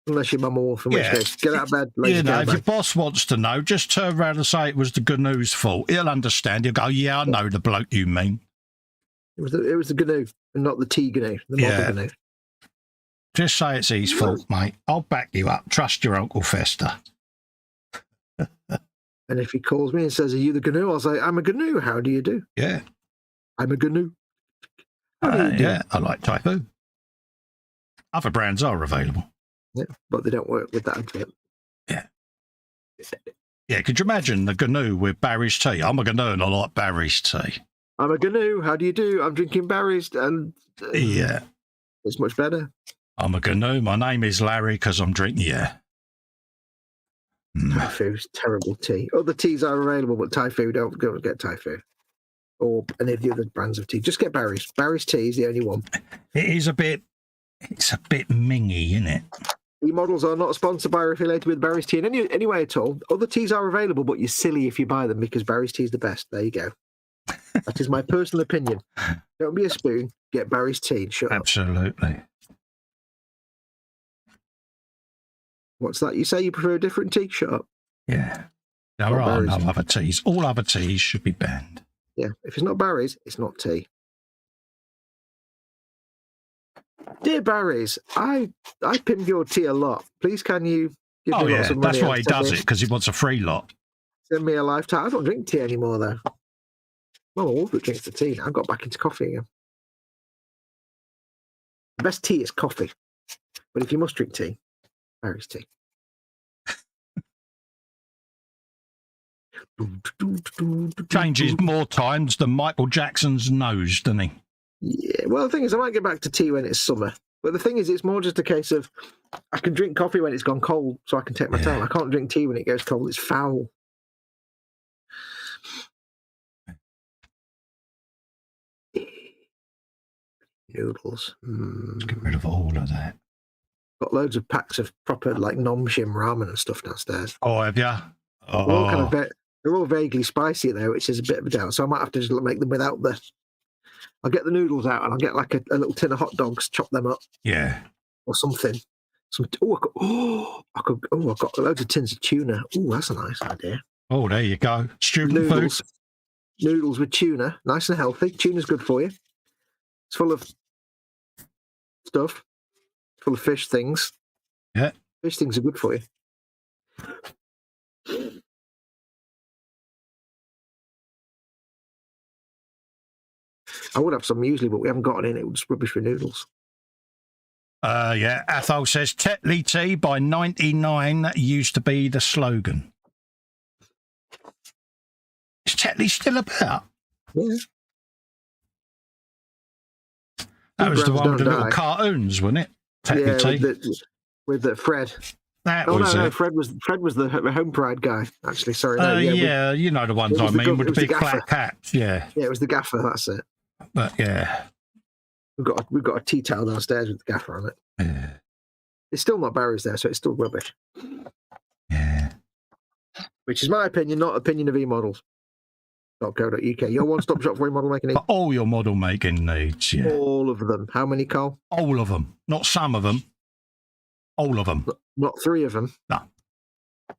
Unless you're Mum Wolf, in which case, get out of bed. If your boss wants to know, just turn around and say it was the GNU's fault. He'll understand. He'll go, yeah, I know the bloke you mean. It was the GNU, and not the T-GNU, the model GNU. Just say it's his fault, mate. I'll back you up. Trust your Uncle Festa. And if he calls me and says, are you the GNU? I'll say, I'm a GNU. How do you do? Yeah. I'm a GNU. How do you do? Yeah, I like Typhoon. Other brands are available. Yeah, but they don't work with that advert. Yeah. Yeah, could you imagine the GNU with Barry's tea? I'm a GNU and I like Barry's tea. I'm a GNU. How do you do? I'm drinking Barry's and... yeah. It's much better. I'm a GNU. My name is Larry because I'm drinking... Yeah. Typhoon's terrible tea. Other teas are available, but Typhoon, don't go and get Typhoon. Or any of the other brands of tea. Just get Barry's. Barry's tea is the only one. It's a bit mingy, isn't it? eModels are not sponsored by or affiliated with Barry's tea in any way at all. Other teas are available, but you're silly if you buy them because Barry's tea is the best. There you go. That is my personal opinion. Don't be a spoon. Get Barry's tea and shut up. Absolutely. What's that? You say you prefer a different tea? Shut up. Yeah. There are no other teas. All other teas should be banned. Yeah. If it's not Barry's, it's not tea. Dear Barry's, I pimp your tea a lot. Please can you give me lots of money? That's why he does it, because he wants a free lot. Send me a lifetime. I don't drink tea anymore, though. Well, all that drinks the tea now. I got back into coffee again. The best tea is coffee. But if you must drink tea, Barry's tea. Changes more times than Michael Jackson's nose, doesn't he? Yeah, well, the thing is, I might get back to tea when it's summer. But the thing is, it's more just a case of I can drink coffee when it's gone cold, so I can take my time. I can't drink tea when it goes cold. It's foul. Noodles. Let's get rid of all of that. Got loads of packs of proper, like, nom-shim ramen and stuff downstairs. Oh, have you? Oh. They're all vaguely spicy, though, which is a bit of a doubt. So I might have to just make them without the... I'll get the noodles out and I'll get, like, a little tin of hot dogs, chop them up. Yeah. Or something. I've got loads of tins of tuna. Oh, that's a nice idea. Oh, there you go. Student food. Noodles with tuna. Nice and healthy. Tuna's good for you. It's full of stuff. Full of fish things. Yeah. Fish things are good for you. I would have some muesli, but we haven't got it in. It was rubbish for noodles. Yeah. Athol says, Tetley tea by 99 used to be the slogan. Is Tetley still about? Yeah. That was the one with the little cartoons, wasn't it? Tetley tea. With the Fred. Fred was the Home Pride guy. Actually, sorry. Yeah, you know the ones I mean with the big flat hats. Yeah. Yeah, it was the gaffer. That's it. But yeah, we've got a tea towel downstairs with the gaffer on it. Yeah. It's still not Barry's there, so it's still rubbish. Yeah. Which is my opinion, not opinion of eModels. .co.uk. Your one-stop shop for your model making needs. For all your model making needs, yeah. All of them. How many, Carl? All of them. Not some of them. All of them. Not 3 of them. No.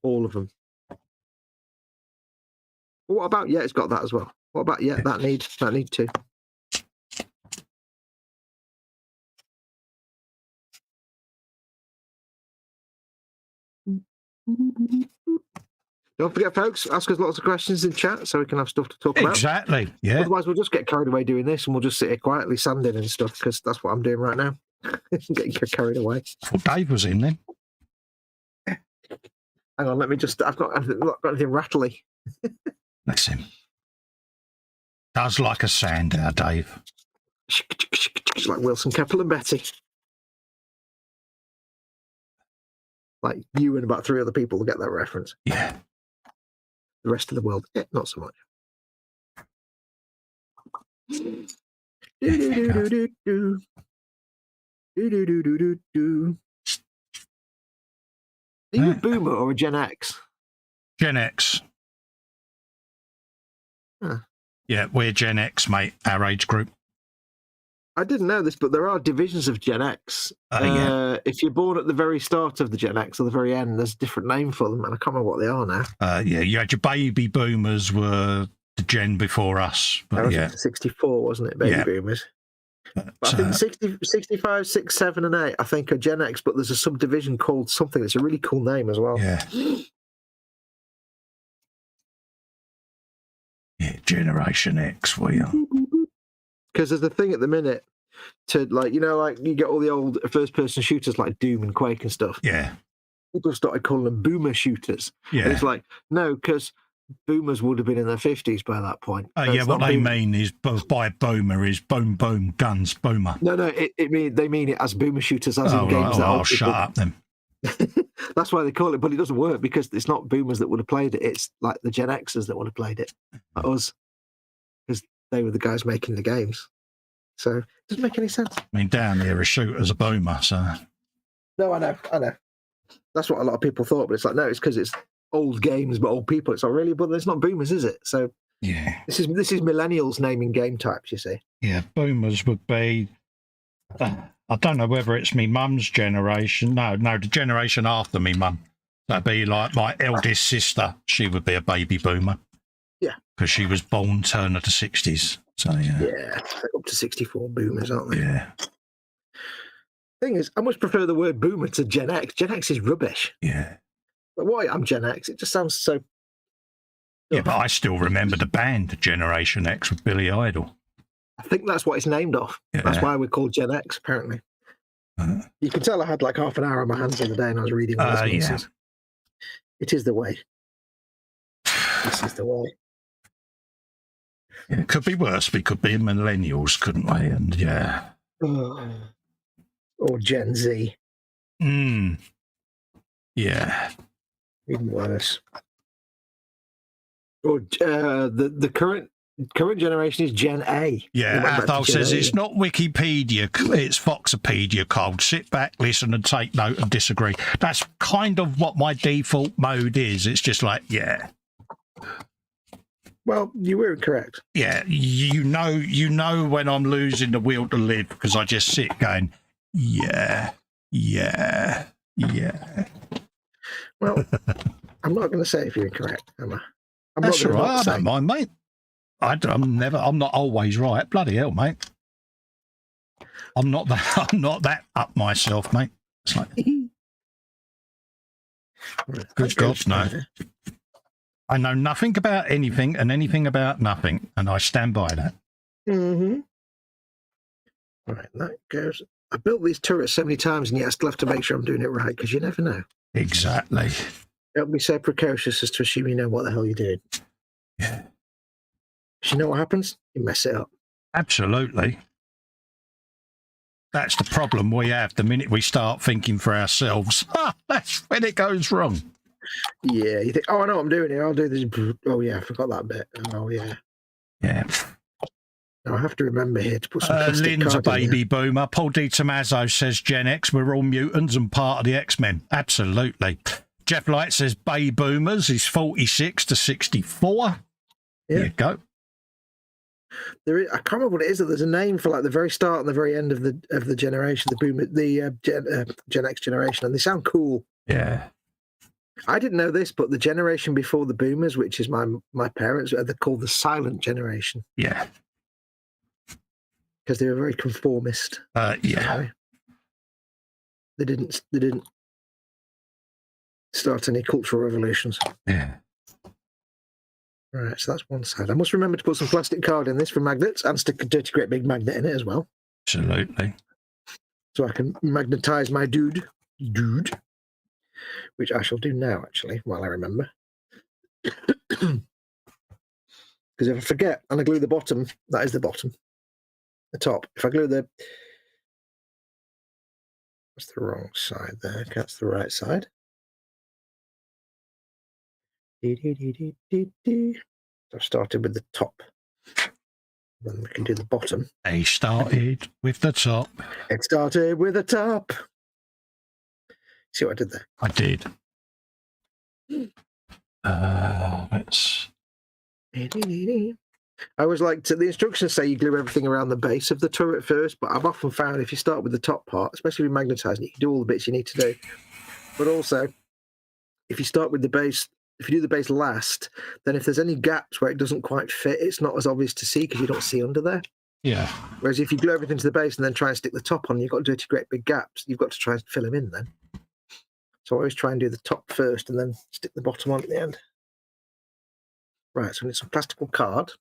All of them. What about it's got that as well. What about that need 2. Don't forget, folks, ask us lots of questions in chat so we can have stuff to talk about. Exactly, yeah. Otherwise, we'll just get carried away doing this and we'll just sit here quietly sanding and stuff, because that's what I'm doing right now. Getting carried away. Well, Dave was in then. Hang on, let me just... I've not got anything rattly. That's him. Does like a sandow, Dave. It's like Wilson, Keppel and Betty. Like you and about 3 other people will get that reference. Yeah. The rest of the world, not so much. Are you a boomer or a Gen X? Gen X. Huh. Yeah, we're Gen X, mate, our age group. I didn't know this, but there are divisions of Gen X. If you're born at the very start of the Gen X or the very end, there's a different name for them, and I can't remember what they are now. You had your baby boomers were the gen before us. But that was 64, wasn't it, baby boomers? But I think 65, 6, 7, and 8, I think, are Gen X, but there's a subdivision called something. It's a really cool name as well. Yeah. Yeah, Generation X, we are. Because there's a thing at the minute to, like, you get all the old first-person shooters like Doom and Quake and stuff. Yeah. People started calling them boomer shooters. Yeah. And it's like, no, because boomers would have been in their 50s by that point. What they mean is, by boomer is boom, boom, guns, boomer. No, they mean it as boomer shooters, as in games that shut up then. That's why they call it, but it doesn't work because it's not boomers that would have played it. It's like the Gen Xers that would have played it, like us, because they were the guys making the games. So it doesn't make any sense. I mean, down here, a shooter's a boomer, so... No, I know. That's what a lot of people thought, but it's like, no, it's because it's old games, but old people. It's not really, but it's not boomers, is it? So yeah, this is millennials naming game types, you see. Yeah, boomers would be... I don't know whether it's me mum's generation. No, the generation after me mum. That'd be like my eldest sister. She would be a baby boomer. Yeah. Because she was born turn of the 60s. So, yeah. Yeah, up to 64 boomers, aren't they? Yeah. Thing is, I much prefer the word boomer to Gen X. Gen X is rubbish. Yeah. But why I'm Gen X? It just sounds so... Yeah, but I still remember the band Generation X with Billy Idol. I think that's what it's named off. Yeah. That's why we're called Gen X, apparently. You can tell I had like half an hour on my hands the other day and I was reading all this nonsense. It is the way. This is the way. Yeah, it could be worse. We could be millennials, couldn't we? And yeah. Or Gen Z. Yeah. Even worse. Or the current generation is Gen A. Yeah, Athol says it's not Wikipedia, it's Foxopedia, Cold. Sit back, listen and take note and disagree. That's kind of what my default mode is. It's just like, yeah. Well, you were correct. Yeah, you know when I'm losing the will to live because I just sit going, yeah. Well, I'm not going to say if you're incorrect, am I? That's all right. I don't mind, mate. I'm not always right. Bloody hell, mate. I'm not that up myself, mate. It's like, good God, no. I know nothing about anything and anything about nothing, and I stand by that. Mm-hmm. All right, that goes. I built these turrets so many times, and yet I still have to make sure I'm doing it right, because you never know. Exactly. Don't be so precocious as to assume you know what the hell you're doing. Yeah. You know what happens? You mess it up. Absolutely. That's the problem we have the minute we start thinking for ourselves. That's when it goes wrong. Yeah, you think, oh, I know what I'm doing here. I'll do this. Oh, yeah, I forgot that bit. Oh, yeah. Yeah. Now I have to remember here to put some plastic Lynn's a card in baby boomer. Paul D. Tommaso says Gen X, we're all mutants and part of the X-Men. Absolutely. Jeff Light says Bay Boomers is 46 to 64. Yeah. There you go. There is, I can't remember what it is. There's a name for like the very start and the very end of the generation, the boom, the Gen X generation, and they sound cool. Yeah. I didn't know this, but the generation before the boomers, which is my parents, they're called the silent generation. Yeah. Because they were very conformist. Yeah. So they didn't start any cultural revolutions. Yeah. Right, so that's one side. I must remember to put some plastic card in this for magnets and stick a dirty great big magnet in it as well. Absolutely. So I can magnetize my dude, which I shall do now, actually, while I remember. Because if I forget and I glue the bottom, that is the bottom. The top. If I glue the... That's the wrong side there. Okay, that's the right side. So I've started with the top. Then we can do the bottom. They started with the top. It started with the top. See what I did there? I did. Let's... I always like to, the instructions say you glue everything around the base of the turret first, but I've often found if you start with the top part, especially with magnetizing, you can do all the bits you need to do. But also, if you start with the base, if you do the base last, then if there's any gaps where it doesn't quite fit, it's not as obvious to see because you don't see under there. Yeah. Whereas if you glue everything to the base and then try and stick the top on, you've got dirty great big gaps. You've got to try and fill them in then. So I always try and do the top first and then stick the bottom on at the end. Right, so we need some plastical card.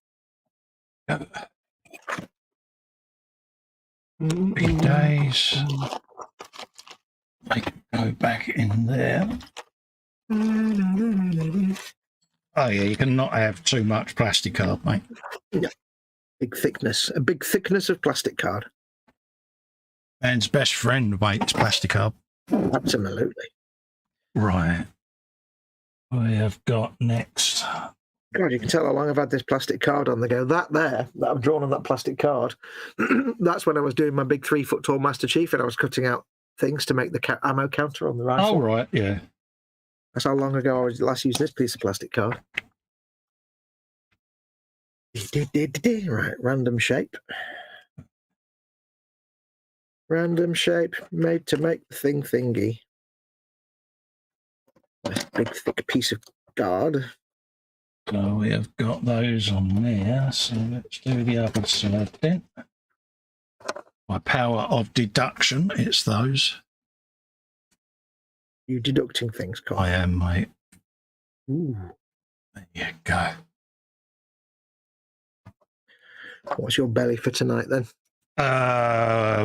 Big days. I can go back in there. Oh yeah, you cannot have too much plastic card, mate. Yeah. Big thickness. A big thickness of plastic card. Man's best friend, mate, is plastic card. Absolutely. Right. We have got next. God, you can tell how long I've had this plastic card on the go. That there, that I've drawn on that plastic card, that's when I was doing my big 3-foot tall Master Chief and I was cutting out things to make the ammo counter on the rifle. Oh, right, yeah. That's how long ago I was last using this piece of plastic card. Right, random shape. Random shape made to make the thing thingy. Nice big thick piece of card. So we have got those on there. So let's do the other side then. By power of deduction, it's those. You deducting things, Colin? I am, mate. Ooh. There you go. What's your belly for tonight then?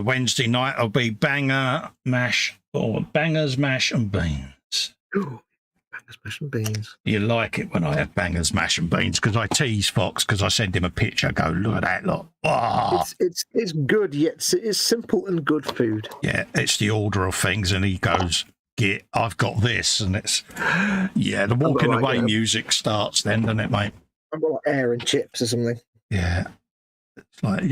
Wednesday night will be banger, mash, or bangers, mash and beans. Ooh, bangers, mash and beans. You like it when I have bangers, mash and beans because I tease Fox because I send him a picture. Go, look at that lot. Oh. It's good, yet it's simple and good food. Yeah, it's the order of things, and he goes, "Get, I've got this," and it's the walking away music starts then, doesn't it, mate? I've got like air and chips or something. Yeah, it's like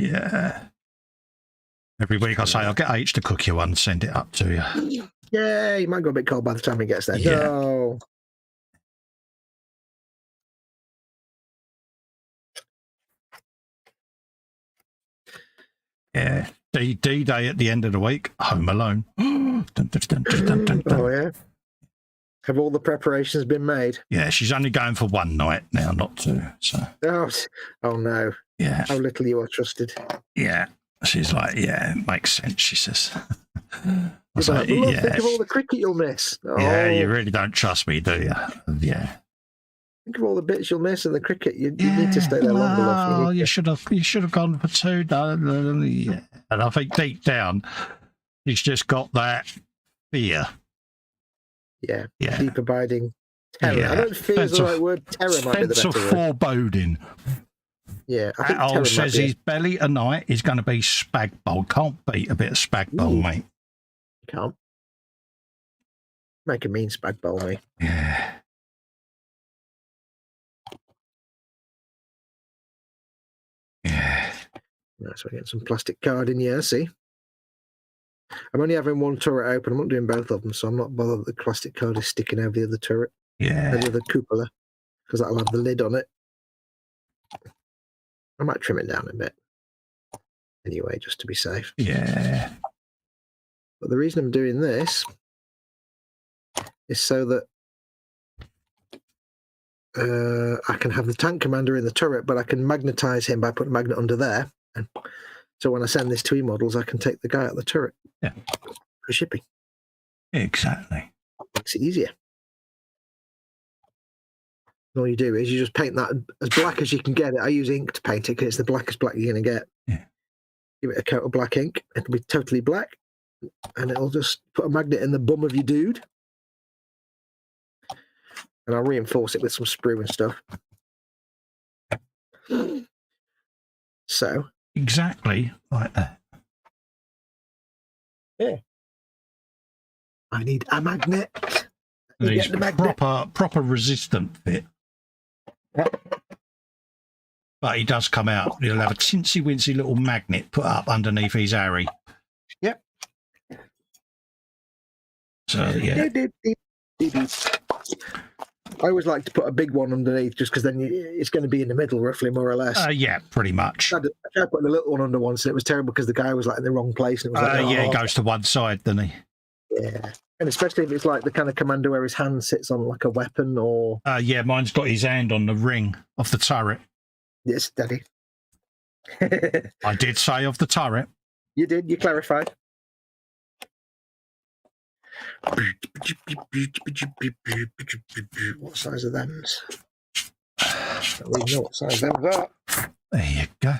Every week I say I'll get H to cook you one and send it up to you. Yeah, he might go a bit cold by the time he gets there. Yeah. No. Yeah. D-Day at the end of the week, Home Alone. Dun, dun, dun, dun, dun, dun, dun. Oh, yeah. Have all the preparations been made? Yeah, she's only going for one night now, not two. So. Oh no. Yeah. How little you are trusted. Yeah. She's like, yeah, it makes sense, she says. I was like, think yeah. of all the cricket you'll miss. Oh, Yeah, you really don't trust me, do you? Yeah. Think of all the bits you'll miss in the cricket. You need to stay there long enough. Oh, you should have gone for two. Yeah. And I think deep down, he's just got that fear. Yeah. Deep abiding terror. Yeah. I don't fear is the right word. Terror might be the better word. Foreboding. Yeah, I think Al says his belly tonight is going to be spag bowl. Can't beat a bit of spag bowl, mate. Can't. Make a mean spag bowl, mate. Yeah. Yeah. Right, so I get some plastic card in here, see? I'm only having one turret open. I'm not doing both of them, so I'm not bothered that the plastic card is sticking over the other turret. Yeah. The other cupola, because that'll have the lid on it. I might trim it down a bit. Anyway, just to be safe. Yeah. But the reason I'm doing this is so that I can have the tank commander in the turret, but I can magnetize him by putting a magnet under there. And so when I send this to eModels, I can take the guy out of the turret. Yeah. For shipping. Exactly. Makes it easier. And all you do is you just paint that as black as you can get it. I use ink to paint it because it's the blackest black you're going to get. Yeah. Give it a coat of black ink. It'll be totally black. And it'll just put a magnet in the bum of your dude. And I'll reinforce it with some sprue and stuff. So. Exactly like that. Yeah. I need a magnet. These proper resistant fit. But he does come out. He'll have a tinsy wincy little magnet put up underneath his Harry. Yep. So yeah. I always like to put a big one underneath, just because then it's going to be in the middle, roughly, more or less. Yeah, pretty much. I tried putting a little one under once, and it was terrible because the guy was like in the wrong place. And it was like, yeah, he goes to one side, doesn't he? Yeah, and especially if it's like the kind of commander where his hand sits on like a weapon, or yeah, mine's got his hand on the ring of the turret. Yes, Daddy. I did say of the turret. You did. You clarified. What size are them? I don't really know what size them are. There you go.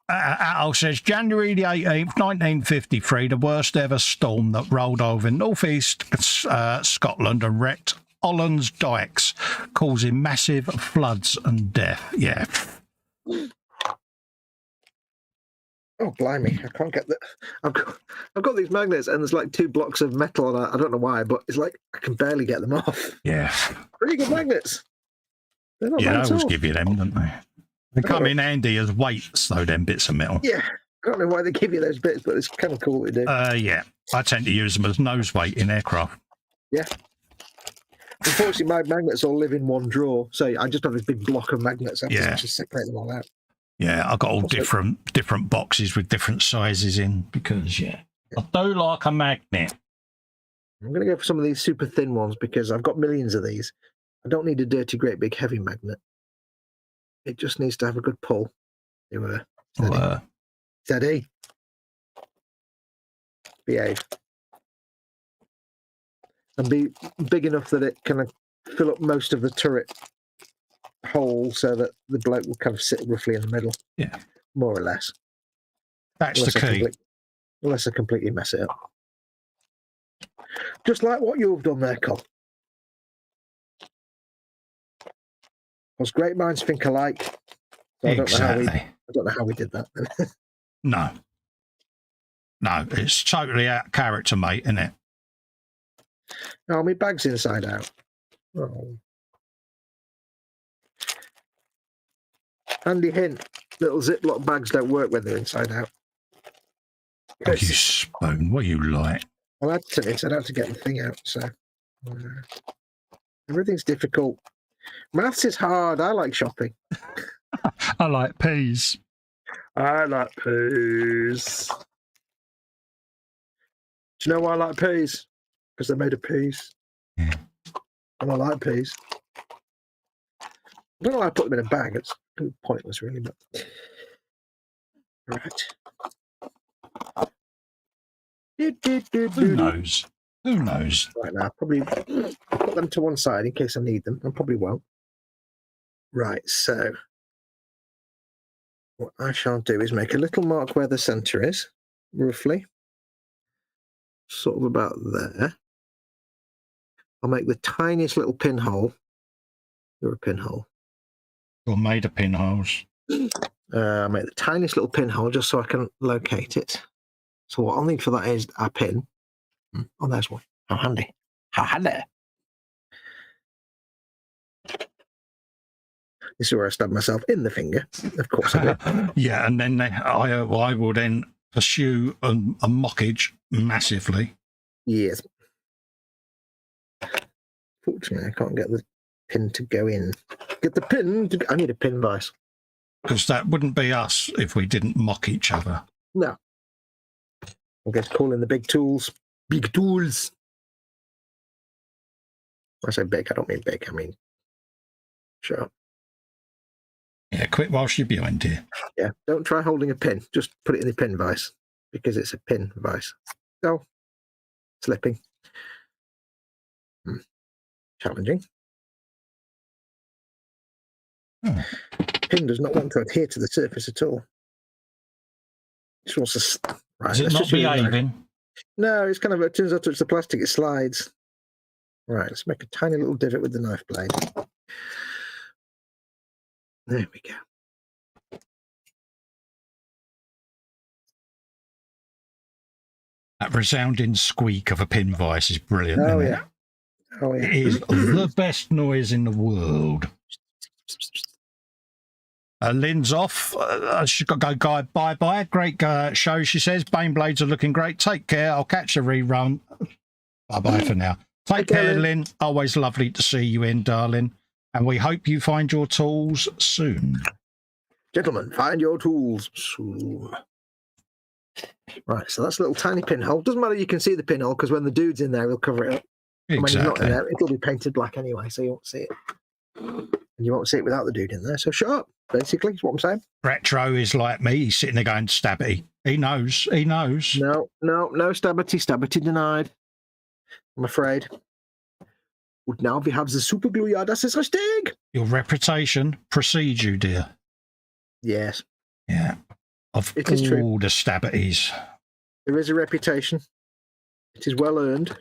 Al says, January the 18th, 1953, the worst ever storm that rolled over northeast Scotland and wrecked Holland's dikes, causing massive floods and death. Yeah. Oh, blimey. I can't get that. I've got these magnets, and there's like 2 blocks of metal on it. I don't know why, but it's like I can barely get them off. Yeah. Pretty good magnets. They're not yeah, bad they always give you them, don't they? They come in handy as weights, though, them bits of metal. Yeah. I don't know why they give you those bits, but it's kind of cool they do. Yeah. I tend to use them as nose weight in aircraft. Yeah. Unfortunately, my magnets all live in one drawer, so I just have this big block of magnets. I have to just separate them all out. Yeah, I've got all different boxes with different sizes in because, I do like a magnet. I'm going to go for some of these super thin ones because I've got millions of these. I don't need a dirty, great big heavy magnet. It just needs to have a good pull. Steady. Steady. Behave. And be big enough that it can fill up most of the turret hole so that the bloke will kind of sit roughly in the middle. Yeah. More or less. That's the key. Unless I completely mess it up. Just like what you've done there, Col. Because great minds think alike. So exactly. I don't know how we did that. No, it's totally out of character, mate, isn't it? Oh, my bag's inside out. Oh. Handy hint. Little Ziploc bags don't work when they're inside out. Oh, you spoon, what you like? I'd have to get the thing out, so everything's difficult. Maths is hard. I like shopping. I like peas. I like peas. Do you know why I like peas? Because they're made of peas. Yeah. And I like peas. I don't know why I put them in a bag. It's pointless, really. But right. Who knows? Who knows? Right now, probably put them to one side in case I need them. I probably won't. Right, so what I shall do is make a little mark where the centre is, roughly. Sort of about there. I'll make the tiniest little pinhole. You're a pinhole. Or made of pinholes. I'll make the tiniest little pinhole just so I can locate it. So what I'll need for that is a pin. Oh, there's one. How handy. How handy. This is where I stab myself in the finger. Of course I do. Yeah, and then I will then pursue a mockage massively. Yes. Fortunately, I can't get the pin to go in. Get the pin. I need a pin vise. Because that wouldn't be us if we didn't mock each other. No. I guess calling the big tools. Big tools. When I say big, I don't mean big. I mean, sure. Yeah, quit whilst you're behind here. Yeah, don't try holding a pin. Just put it in the pin vise because it's a pin vise. Oh, slipping. Challenging. Oh. Pin does not want to adhere to the surface at all. It just wants to. Right, Is it not behaving? No, it's kind of. As soon as I touch the plastic, it slides. Right, let's make a tiny little divot with the knife blade. There we go. That resounding squeak of a pin vise is brilliant. Oh, isn't yeah. it? Oh, yeah. It is the best noise in the world. Lynn's off. She's got to go bye-bye. Great show, she says. Baneblades are looking great. Take care. I'll catch a rerun. Bye-bye for now. Take care, Lynn. Always lovely to see you in, darling. And we hope you find your tools soon. Gentlemen, find your tools soon. Right, so that's a little tiny pinhole. Doesn't matter, you can see the pinhole because when the dude's in there, he'll cover it up. Exactly. And when he's not in there, it'll be painted black anyway, so you won't see it. And you won't see it without the dude in there. So shut up, basically, is what I'm saying. Retro is like me. He's sitting there going, Stabby. He knows. He knows. No, Stabity. Stabity denied. I'm afraid. Und now we have the super glue. Ja, das ist richtig. Your reputation precedes you, dear. Yes. Yeah. Of it is all true. the Stabbities. There is a reputation. It is well earned.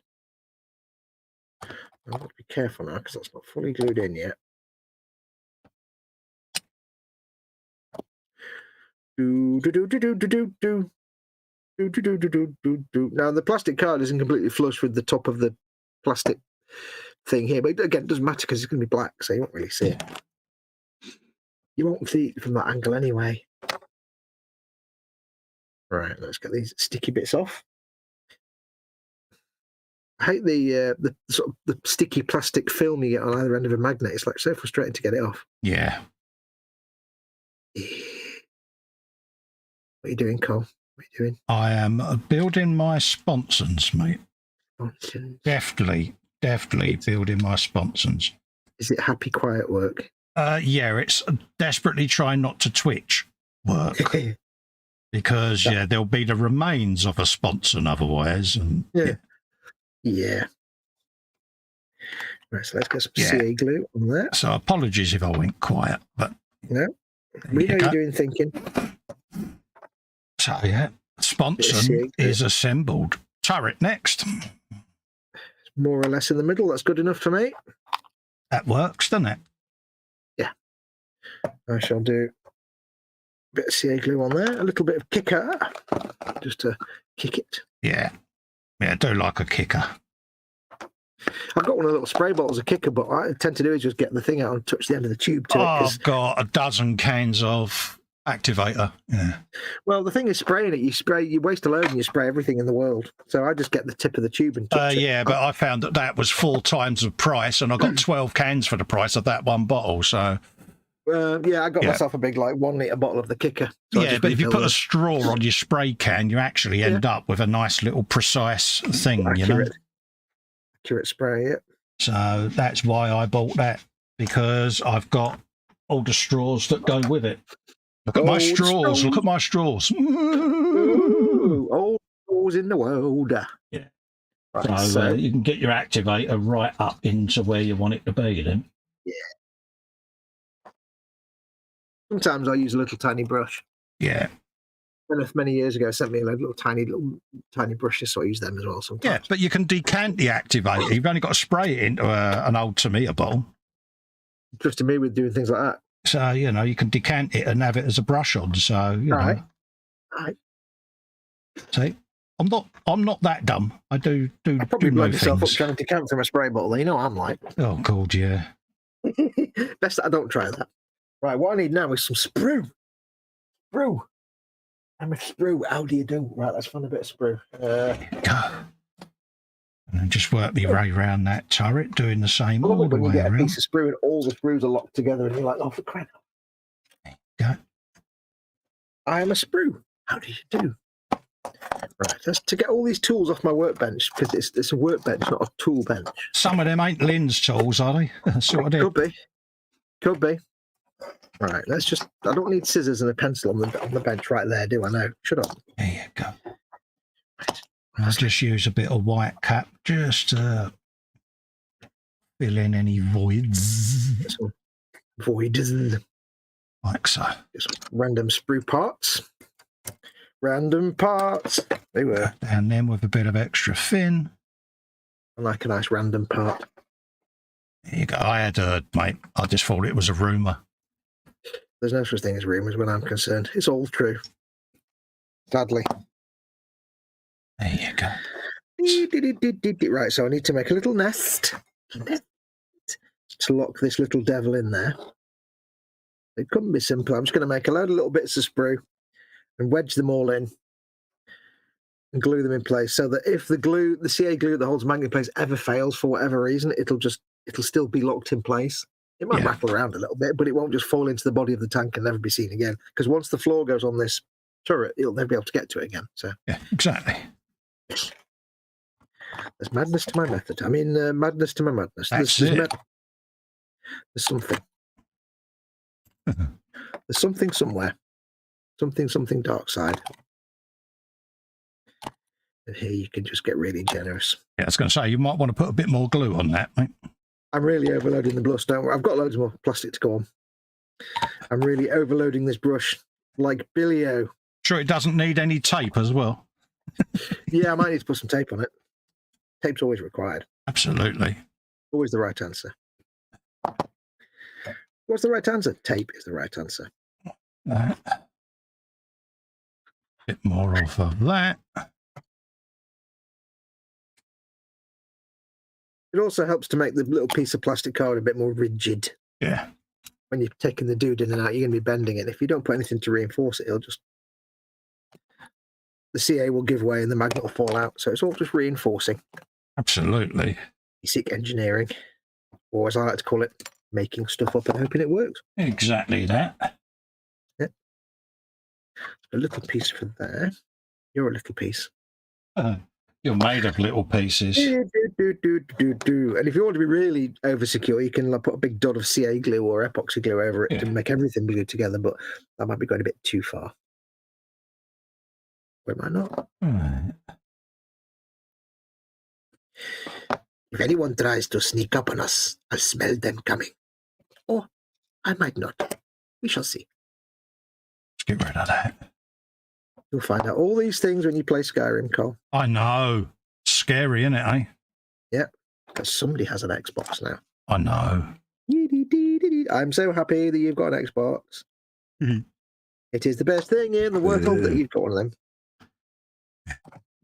I want to be careful now because that's not fully glued in yet. Now the plastic card isn't completely flush with the top of the plastic thing here, but again, it doesn't matter because it's going to be black, so you won't really see it. You won't see it from that angle anyway. Right, let's get these sticky bits off. I hate the sort of the sticky plastic film you get on either end of a magnet. It's like so frustrating to get it off. Yeah. What are you doing, Cole? What are you doing? I am building my sponsons, mate. Sponsons. Definitely building my sponsons. Is it happy, quiet work? Yeah, it's desperately trying not to twitch work. Because, there'll be the remains of a sponson otherwise. And Yeah. Right, so let's get some CA glue on there. So apologies if I went quiet, but... No, we know you're doing thinking. So, sponson is assembled. Turret next. More or less in the middle. That's good enough for me. That works, doesn't it? Yeah. I shall do a bit of CA glue on there. A little bit of kicker. Just to kick it. Yeah. Yeah, I do like a kicker. I've got one of the little spray bottles of kicker, but what I tend to do is just get the thing out and touch the end of the tube to it. I've got a dozen cans of activator. Yeah. Well, the thing is spraying it. You waste a load and you spray everything in the world. So I just get the tip of the tube and touch it. Yeah, but I found that was 4 times the price, and I got 12 cans for the price of that one bottle. So. I got myself a big 1 litre bottle of the kicker. So but if you put a straw on your spray can, you actually end up with a nice little precise thing, Accurate spray, So that's why I bought that, because I've got all the straws that go with it. Look at my straws. Look at my straws. Ooh, all straws in the world. Yeah. Right, so you can get your activator right up into where you want it to be then. Yeah. Sometimes I use a little tiny brush. Yeah. Kenneth many years ago sent me a little tiny brushes, so I use them as well sometimes. Yeah, but you can decant the activator. You've only got to spray it into an old Tamiya bottle. Trusting me with doing things like that. So, you can decant it and have it as a brush on. So, you know. All right. See, I'm not that dumb. I do I probably blow myself up things. trying to decant from a spray bottle. You know what I'm like. Oh, God, yeah. Best that I don't try that. Right, what I need now is some sprue. Sprue. I'm a sprue. How do you do? Right, let's find a bit of sprue. And then just work my way around that turret, doing the same all the way you get around. a piece of sprue and all the sprues are locked together and you're like, oh, for crying out. Go. I am a sprue. How do you do? Right, that's to get all these tools off my workbench, because it's a workbench, not a tool bench. Some of them ain't Lynn's tools, are they? Sort of Could be. Could be. Right, let's just... I don't need scissors and a pencil on the bench right there, do I? No. Shut up. There you go. Right. I'll just use a bit of white cap just to fill in any voids. Some voids. Like so. Just random sprue parts. Random parts. They were. And then with a bit of extra fin. I like a nice random part. There you go. I had heard, mate. I just thought it was a rumour. There's no such thing as rumours when I'm concerned. It's all true. Sadly. There you go. Right, so I need to make a little nest to lock this little devil in there. It couldn't be simpler. I'm just going to make a load of little bits of sprue and wedge them all in and glue them in place, so that if the CA glue that holds magnet in place ever fails for whatever reason, it'll still be locked in place. It might rattle around a little bit, but it won't just fall into the body of the tank and never be seen again. Because once the floor goes on this turret, it'll never be able to get to it again. So yeah, exactly. There's madness to my method. I mean, madness to my madness. That's There's it. There's something. There's something somewhere. Something dark side. And here you can just get really generous. Yeah, I was going to say, you might want to put a bit more glue on that, mate. I'm really overloading the brush. Don't worry. I've got loads more plastic to go on. I'm really overloading this brush like Billy-O. Sure it doesn't need any tape as well? Yeah, I might need to put some tape on it. Tape's always required. Absolutely. Always the right answer. What's the right answer? Tape is the right answer. Bit more off of that. It also helps to make the little piece of plastic card a bit more rigid. Yeah. When you're taking the dude in and out, you're going to be bending it. If you don't put anything to reinforce it, the CA will give way and the magnet will fall out. So it's all just reinforcing. Absolutely. Basic engineering, or as I like to call it, making stuff up and hoping it works. Exactly that. Yep. A little piece for there. You're a little piece. You're made of little pieces. And if you want to be really over secure, you can put a big dot of CA glue or epoxy glue over it to make everything glued together, but that might be going a bit too far. Or it might not. Right. If anyone tries to sneak up on us, I'll smell them coming. Or I might not. We shall see. Let's get rid of that. You'll find out all these things when you play Skyrim, Cole. I know. Scary, isn't it, eh? Yep. Because somebody has an Xbox now. I know. I'm so happy that you've got an Xbox. It is the best thing in the world that you've got one of them.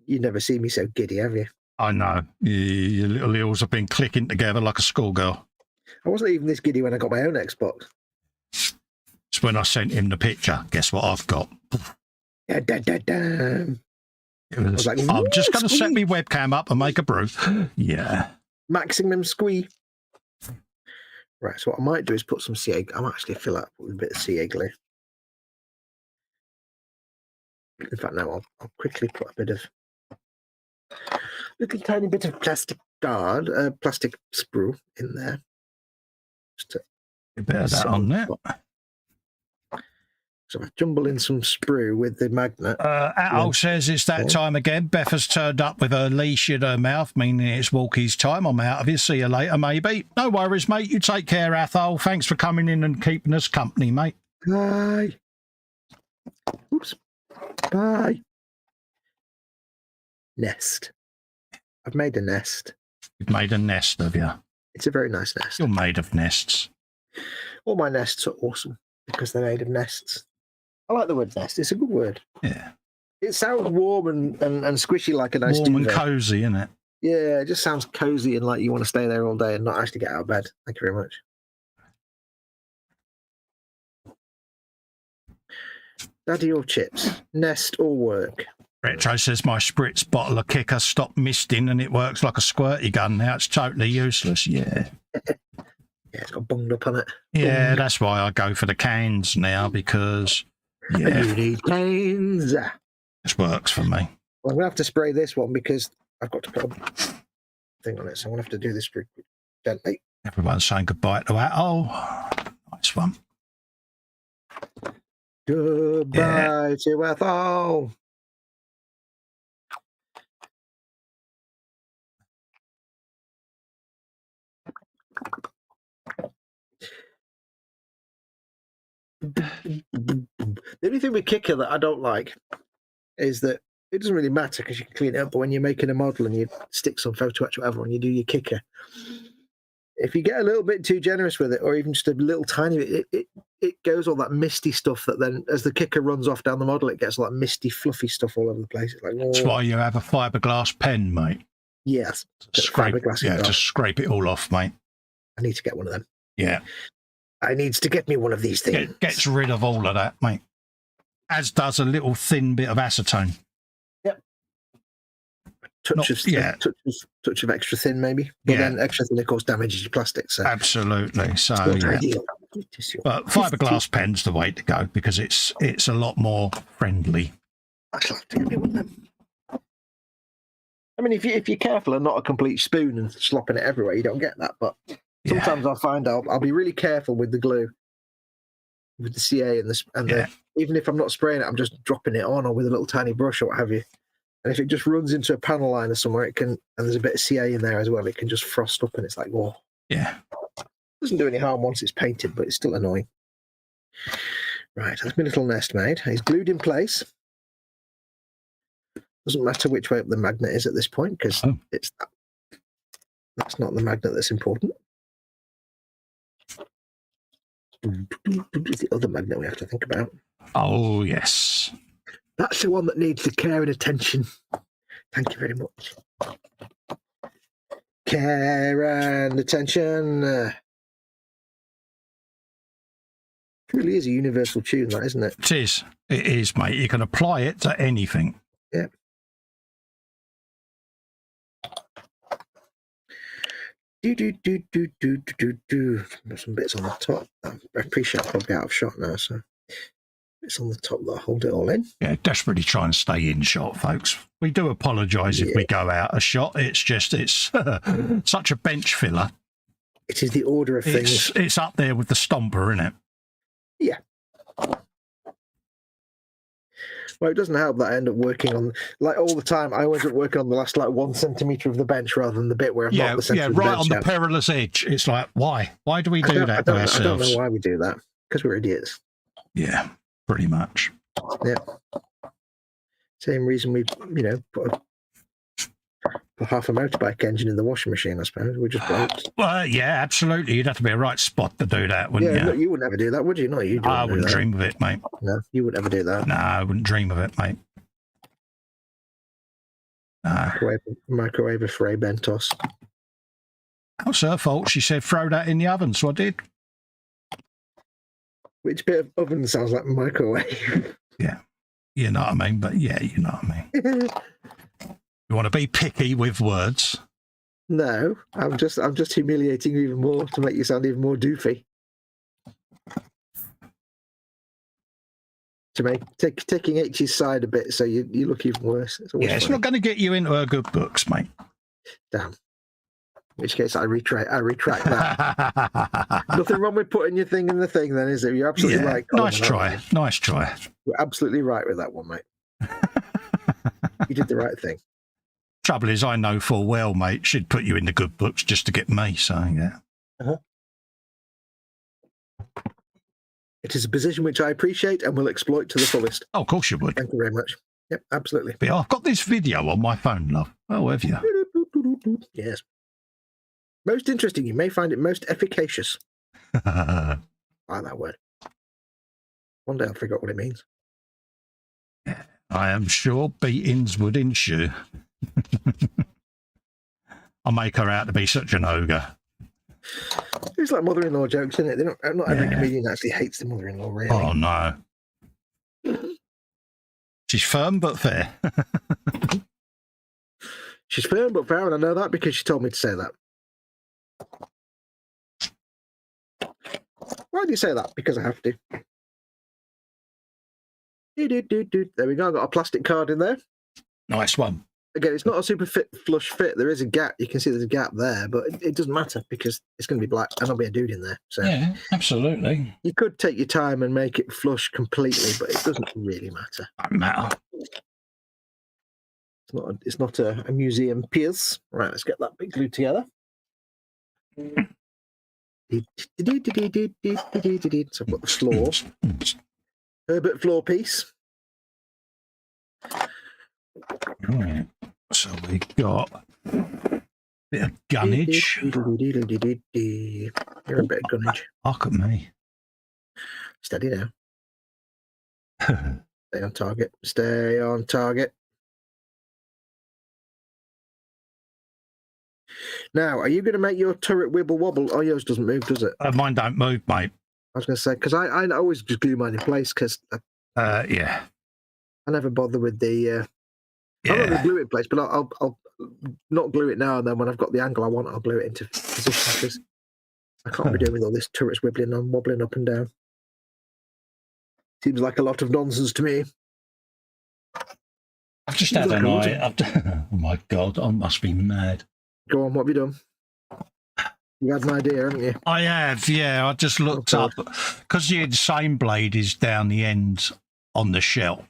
You've never seen me so giddy, have you? I know. Your little heels have been clicking together like a schoolgirl. I wasn't even this giddy when I got my own Xbox. It's when I sent him the picture. Guess what I've got? It was like, I'm just going to set my webcam up and make a brew. Yeah. Maximum squee. Right, so what I might do is put some CA. I might actually fill up with a bit of CA glue. In fact, now I'll quickly put a bit of little tiny bit of plastic plastic sprue in there. Just to a bit of that on there. So I jumble in some sprue with the magnet. Atol says it's that time again. Beth has turned up with her leash in her mouth, meaning it's Walkie's time. I'm out of here. See you later, maybe. No worries, mate. You take care, Atol. Thanks for coming in and keeping us company, mate. Bye. Oops. Bye. Nest. I've made a nest. You've made a nest, have you? It's a very nice nest. You're made of nests. All my nests are awesome because they're made of nests. I like the word nest. It's a good word. Yeah. It sounds warm and squishy like a nice warm and duvet. cosy, isn't it? Yeah, it just sounds cozy and like you want to stay there all day and not actually get out of bed. Thank you very much. Daddy or chips? Nest or work? Retro says my spritz bottle of kicker stopped misting and it works like a squirty gun. Now it's totally useless. Yeah. Yeah, it's got bunged up on it. Yeah, that's why I go for the cans now, because Yeah. And you need canes. This works for me. Well, I'm going to have to spray this one because I've got to put a thing on it. So I'm going to have to do this pretty gently. Everyone's saying goodbye to Atoll. Nice one. Goodbye to Ethel. The only thing with Kicker that I don't like is that it doesn't really matter because you can clean it up, but when you're making a model and you stick some photo etch or whatever and you do your Kicker, if you get a little bit too generous with it, or even just a little tiny bit, it goes all that misty stuff that then, as the Kicker runs off down the model, it gets all that misty, fluffy stuff all over the place. It's like, oh. That's why you have a fiberglass pen, mate. Yes. Just scrape it all off, mate. I need to get one of them. Yeah. I needs to get me one of these things. It gets rid of all of that, mate. As does a little thin bit of acetone. Yep. Touch of extra thin, maybe. But then extra thin, of course, damages your plastic. So absolutely. So ideal. But fiberglass pen's the way to go because it's a lot more friendly. I shall have to get me one of them. I mean, if you're careful and not a complete spoon and slopping it everywhere, you don't get that. But sometimes I'll find I'll be really careful with the glue, with the CA and the even if I'm not spraying it, I'm just dropping it on or with a little tiny brush or what have you. And if it just runs into a panel liner somewhere, it can, and there's a bit of CA in there as well, it can just frost up and it's like, whoa. Yeah. Doesn't do any harm once it's painted, but it's still annoying. Right, that's my little nest made. It's glued in place. Doesn't matter which way up the magnet is at this point because that's not the magnet that's important. It's the other magnet we have to think about. Oh, yes. That's the one that needs the care and attention. Thank you very much. Care and attention. It really is a universal tune, that, isn't it? It is. It is, mate. You can apply it to anything. Yeah. There's some bits on the top. I appreciate I'll probably out of shot now, so it's on the top that hold it all in. Yeah, desperately try and stay in shot, folks. We do apologise if we go out of shot. It's just, it's such a bench filler. It is the order of things. It's up there with the stomper, isn't it? Yeah. Well, it doesn't help that I end up working on, like all the time, I end up working on the last like 1 centimetre of the bench rather than the bit where I'm not the centre of the bench. Yeah, right on the perilous edge. It's like, why? Why do we do that to ourselves? I don't know why we do that. Because we're idiots. Yeah, pretty much. Yeah. Same reason we, put half a motorbike engine in the washing machine, I suppose. We just blokes. Well, yeah, absolutely. You'd have to be a right spot to do that, wouldn't you? No, you would never do that, would you? No, you do. I wouldn't dream of it, mate. No, you would never do that. No, I wouldn't dream of it, mate. Microwave a Frey Bentos. That was her fault. She said throw that in the oven, so I did. Which bit of oven sounds like microwave? Yeah. You know what I mean? But yeah, you know what I mean. You want to be picky with words? No, I'm just humiliating you even more to make you sound even more doofy. To make taking H's side a bit so you look even worse. It's not going to get you into her good books, mate. Damn. In which case, I retract that. Nothing wrong with putting your thing in the thing, then, is there? You're absolutely right. Nice try. Nice try. You're absolutely right with that one, mate. You did the right thing. Trouble is, I know full well, mate, she'd put you in the good books just to get me, so yeah. Uh-huh. It is a position which I appreciate and will exploit to the fullest. Oh, of course you would. Thank you very much. Yep, absolutely. But I've got this video on my phone, love. Oh, have you? Yes. Most interesting. You may find it most efficacious. I like that word. One day I'll figure out what it means. Yeah, I am sure beatings would ensue. I'll make her out to be such an ogre. It's like mother-in-law jokes, isn't it? Not every comedian actually hates the mother-in-law, really. Oh, no. She's firm but fair. She's firm but fair, and I know that because she told me to say that. Why do you say that? Because I have to. There we go. I've got a plastic card in there. Nice one. Again, it's not a super flush fit. There is a gap. You can see there's a gap there, but it doesn't matter because it's going to be black and there'll be a dude in there. So yeah, absolutely. You could take your time and make it flush completely, but it doesn't really matter. Don't matter. It's not a museum piece. Right, let's get that bit glued together. So I've got the floor. Herbert floor piece. Right. So we got a bit of gunnage. You're a bit of gunnage. Look at me. Steady now. Stay on target. Stay on target. Now, are you going to make your turret wibble wobble? Oh, yours doesn't move, does it? Mine don't move, mate. I was going to say, because I always just glue mine in place because yeah. I never bother with the... I'm not going to glue it in place, but I'll not glue it now, and then when I've got the angle I want, I'll glue it into position because I can't be doing with all this turrets wibbling and wobbling up and down. Seems like a lot of nonsense to me. I've just had an eye. Oh my God, I must be mad. Go on, what have you done? You had an idea, haven't you? I have, yeah. I just looked up because the insane blade is down the end on the shelf.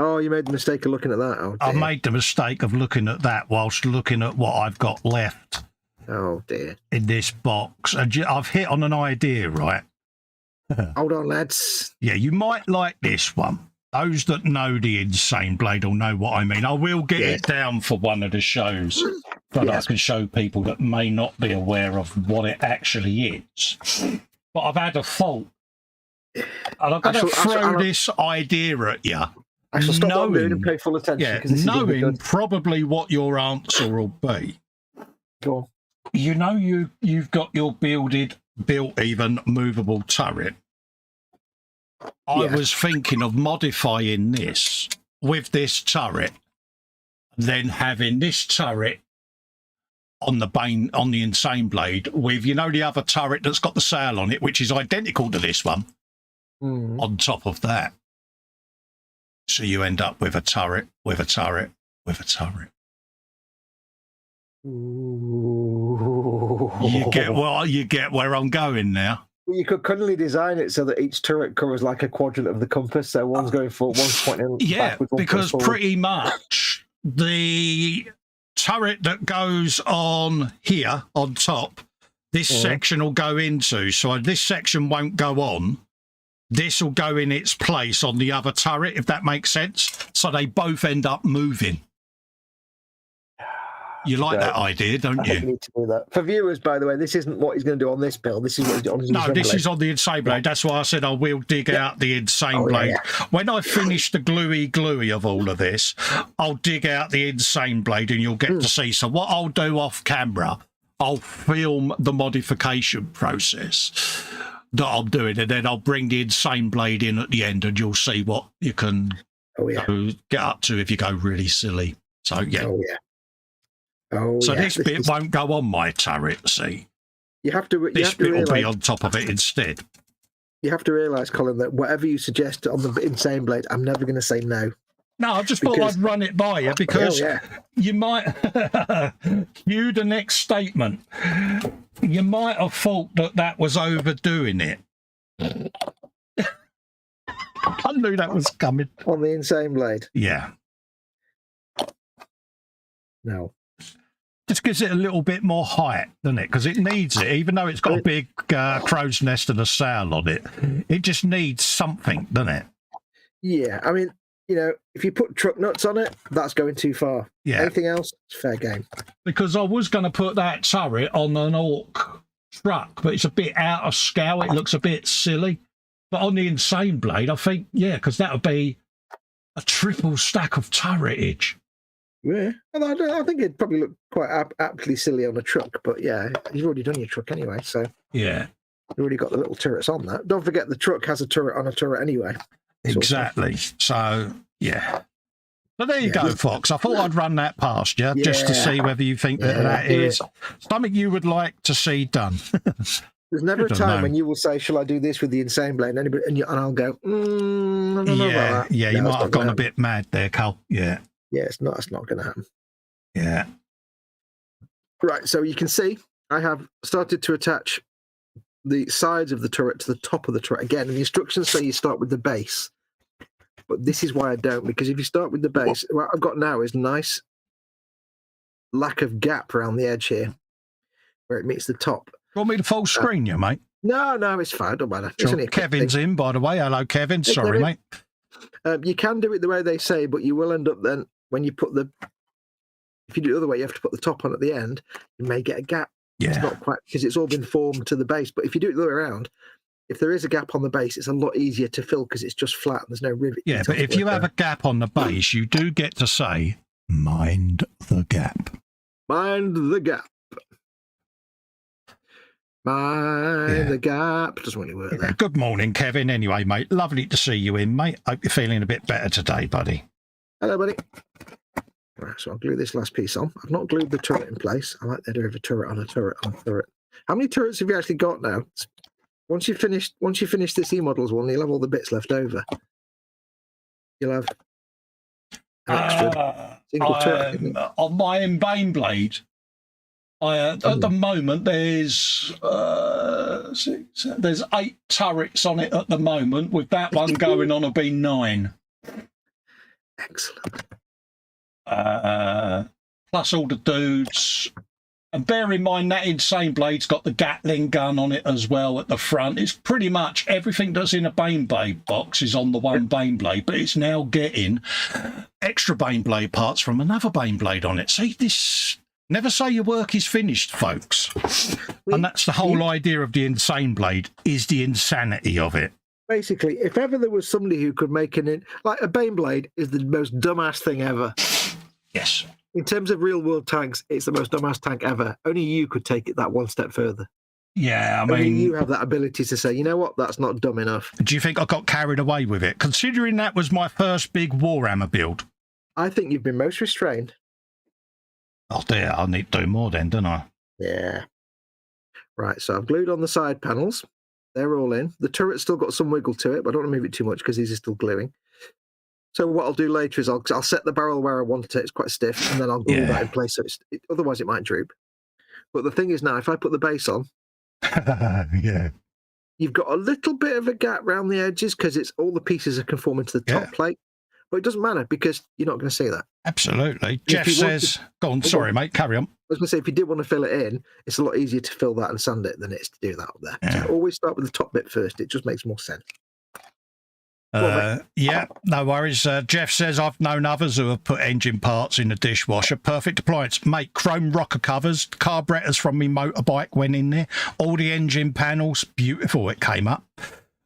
Oh, you made the mistake of looking at that. Oh, I made the mistake of looking at that whilst looking at what I've got left. Oh dear. In this box, and I've hit on an idea, right? Hold on, lads. Yeah, you might like this one. Those that know the insane blade will know what I mean. I will get it down for one of the shows, but I can show people that may not be aware of what it actually is. But I've had a thought, and I'm going to throw this idea at you. I shall stop what I'm doing and pay full attention. Yeah, knowing probably what your answer will be. Go on. You know, you've got your built even movable turret. I was thinking of modifying this with this turret, then having this turret on the insane blade with, you know, the other turret that's got the sail on it, which is identical to this one, on top of that. So you end up with a turret, with a turret, with a turret. Ooh. You get where I'm going now. You could cunningly design it so that each turret covers like a quadrant of the compass. So one's going forward, one's pointing backwards. Because pretty much the turret that goes on here on top, this section will go into. So this section won't go on. This will go in its place on the other turret, if that makes sense. So they both end up moving. You like that idea, don't you? I need to do that. For viewers, by the way, this isn't what he's going to do on this build. This is what he's on his No, this is on the insane blade. That's why I said I will dig out the insane blade. When I finish the gluey of all of this, I'll dig out the insane blade and you'll get to see. So what I'll do off camera, I'll film the modification process that I'm doing, and then I'll bring the insane blade in at the end and you'll see what you can get up to if you go really silly. So, yeah. So this bit won't go on my turret, see? You have to. This bit will be on top of it instead. You have to realise, Colin, that whatever you suggest on the insane blade, I'm never going to say no. No, I just thought I'd run it by you because you might... Cue the next statement. You might have thought that was overdoing it. I knew that was coming. On the insane blade? Yeah. No. Just gives it a little bit more height, doesn't it? Because it needs it, even though it's got a big crow's nest and a sail on it. It just needs something, doesn't it? Yeah, I mean, you know, if you put truck nuts on it, that's going too far. Yeah. Anything else, it's fair game. Because I was going to put that turret on an orc truck, but it's a bit out of scale. It looks a bit silly. But on the insane blade, I think, because that would be a triple stack of turretage. Yeah, I think it'd probably look quite aptly silly on a truck, but yeah, you've already done your truck anyway, so yeah, you've already got the little turrets on that. Don't forget the truck has a turret on a turret anyway. Exactly. So yeah. But there you go, Fox. I thought I'd run that past you just to see whether you think that is something you would like to see done. There's never a don't time know. when you will say, "Shall I do this with the insane blade?" And anybody, and I'll go, I don't know about that. Yeah, No, you it's might not have gone gonna a bit mad there, Cole. Yeah. Yeah, it's not going to happen. Yeah. Right, so you can see I have started to attach the sides of the turret to the top of the turret. Again, the instructions say you start with the base, but this is why I don't, because if you start with the base, what I've got now is nice lack of gap around the edge here where it meets the top. You want me to full screen you, mate? No, it's fine. Don't matter. Sure. Kevin's in, by the way. Hello, Kevin. Hey, Sorry, Kevin. mate. You can do it the way they say, but you will end up then when you put if you do it the other way, you have to put the top on at the end. You may get a gap. Yeah. It's not quite, because it's all been formed to the base. But if you do it the other way around, if there is a gap on the base, it's a lot easier to fill because it's just flat and there's no rivet. Yeah, but if you have a gap on the base, you do get to say, mind the gap. Mind the gap. Mind the gap. Doesn't really work there. Good morning, Kevin. Anyway, mate, lovely to see you in, mate. Hope you're feeling a bit better today, buddy. Hello, buddy. Right, so I'll glue this last piece on. I've not glued the turret in place. I like the idea of a turret on a turret on a turret. How many turrets have you actually got now? Once you finish this eModels one, you'll have all the bits left over. You'll have an extra single turret. On my baneblade, at the moment there's 8 turrets on it at the moment. With that one going on, it'll be 9. Excellent. Plus all the dudes. And bear in mind that insane blade's got the Gatling gun on it as well at the front. It's pretty much everything that's in a baneblade box is on the one baneblade, but it's now getting extra baneblade parts from another baneblade on it. See, this... Never say your work is finished, folks. And that's the whole idea of the insane blade, is the insanity of it. Basically, if ever there was somebody who could make like a baneblade is the most dumbass thing ever. Yes. In terms of real world tanks, it's the most dumbass tank ever. Only you could take it that one step further. Yeah, I mean... Only you have that ability to say, you know what, that's not dumb enough. Do you think I got carried away with it? Considering that was my first big Warhammer build. I think you've been most restrained. Oh dear, I'll need to do more then, don't I? Yeah. Right, so I've glued on the side panels. They're all in. The turret's still got some wiggle to it, but I don't want to move it too much because these are still gluing. So what I'll do later is I'll set the barrel where I want it. It's quite stiff, and then I'll glue that in place. So otherwise it might droop. But the thing is now, if I put the base on, yeah, you've got a little bit of a gap around the edges because it's all the pieces are conforming to the top plate. But it doesn't matter because you're not going to see that. Absolutely. Jeff says, go on, sorry, mate, carry on. I was going to say, if you did want to fill it in, it's a lot easier to fill that and sand it than it is to do that up there. Yeah. So always start with the top bit first. It just makes more sense. Yeah, no worries. Jeff says, I've known others who have put engine parts in the dishwasher. Perfect appliance. Mate, chrome rocker covers, carburetors from my motorbike went in there. All the engine panels, beautiful, it came up.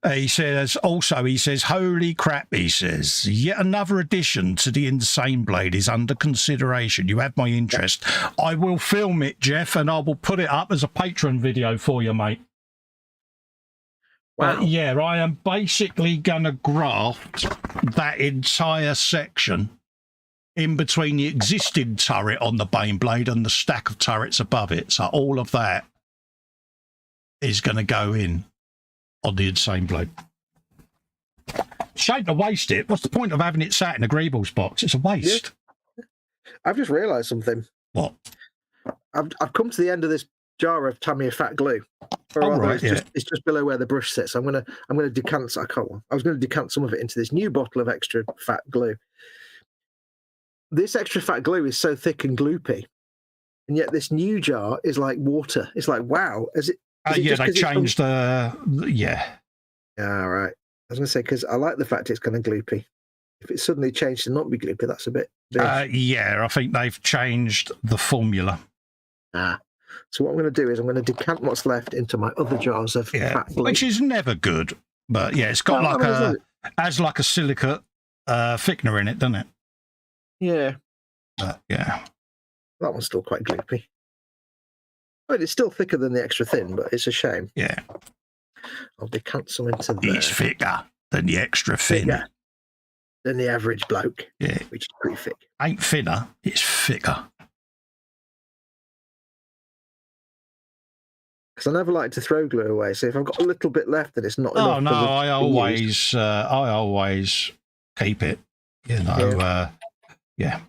He says, holy crap, he says, yet another addition to the insane blade is under consideration. You have my interest. I will film it, Jeff, and I will put it up as a Patreon video for you, mate. Wow. Yeah, I am basically going to graft that entire section in between the existing turret on the baneblade and the stack of turrets above it. So all of that is going to go in on the insane blade. Shame to waste it. What's the point of having it sat in a Greebles box? It's a waste. Yeah. I've just realised something. What? I've come to the end of this jar of Tamiya fat glue. It's just below where the brush sits. I'm gonna decant. I was going to decant some of it into this new bottle of extra fat glue. This extra fat glue is so thick and gloopy, and yet this new jar is like water. It's like, wow. They changed the... Yeah. All right. I was going to say, because I like the fact it's kind of gloopy. If it suddenly changed to not be gloopy, that's a bit... yeah, I think they've changed the formula. So what I'm going to do is I'm going to decant what's left into my other jars of fat glue. Which is never good. But yeah, it's got like a silicate thickener in it, doesn't it? Yeah. Yeah. That one's still quite gloopy. I mean, it's still thicker than the extra thin, but it's a shame. Yeah. I'll decant some into there. It's thicker than the extra thin. Thicker than the average bloke. Yeah. Which is pretty thick. Ain't thinner, it's thicker. because I never like to throw glue away. So if I've got a little bit left and it's not enough. Oh no, I always keep it. You know, yeah.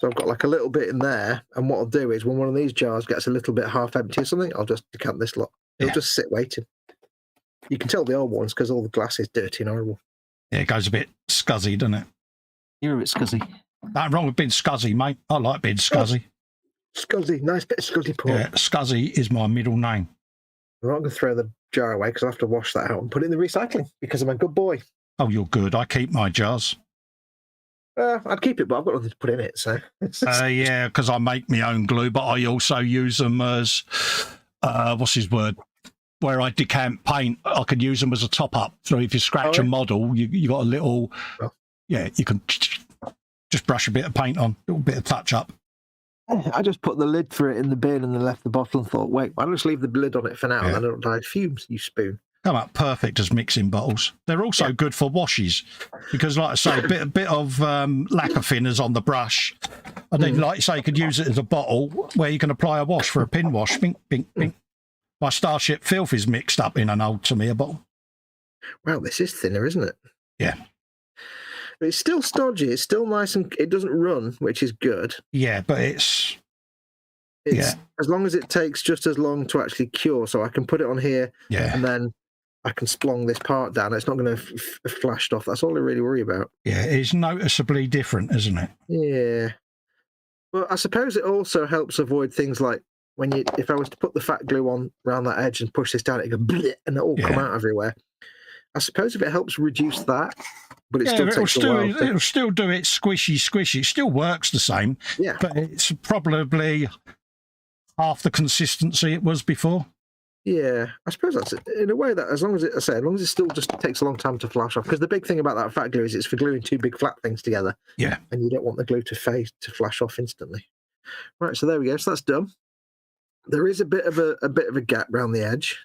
So I've got like a little bit in there, and what I'll do is when one of these jars gets a little bit half empty or something, I'll just decant this lot. It'll just sit waiting. You can tell the old ones because all the glass is dirty and horrible. Yeah, it goes a bit scuzzy, doesn't it? You're a bit scuzzy. Nothing wrong with being scuzzy, mate. I like being scuzzy. Scuzzy, nice bit of scuzzy pork. Yeah, scuzzy is my middle name. I'm not going to throw the jar away because I'll have to wash that out and put it in the recycling because I'm a good boy. Oh, you're good. I keep my jars. I'd keep it, but I've got nothing to put in it. So yeah, because I make my own glue, but I also use them as what's his word? Where I decant paint, I can use them as a top up. So if you scratch a model, you got a little, you can just brush a bit of paint on, a little bit of touch up. I just put the lid for it in the bin and then left the bottle and thought, wait, why don't I just leave the lid on it for now and then it'll die of fumes, you spoon. Come up perfect as mixing bottles. They're also good for washes because, like I say, a bit of lacquer thinners on the brush. And then, like you say, you could use it as a bottle where you can apply a wash for a pin wash. Bink, bink, bink. My Starship Filth is mixed up in an old Tamiya bottle. Wow, this is thinner, isn't it? Yeah. But it's still stodgy. It's still nice and it doesn't run, which is good. Yeah, but it's as long as it takes just as long to actually cure. So I can put it on here and then I can splong this part down. It's not going to flashed off. That's all I really worry about. Yeah, it's noticeably different, isn't it? Yeah. Well, I suppose it also helps avoid things like if I was to put the fat glue on around that edge and push this down, it go bleh, and it all come out everywhere. I suppose if it helps reduce that, but it still takes a while. It'll still do it squishy. It still works the same. Yeah. But it's probably half the consistency it was before. Yeah, I suppose that's it. In a way that as long as it still just takes a long time to flash off. Because the big thing about that fat glue is it's for gluing two big flat things together. Yeah. And you don't want the glue to flash off instantly. Right, so there we go. So that's done. There is a bit of a gap around the edge,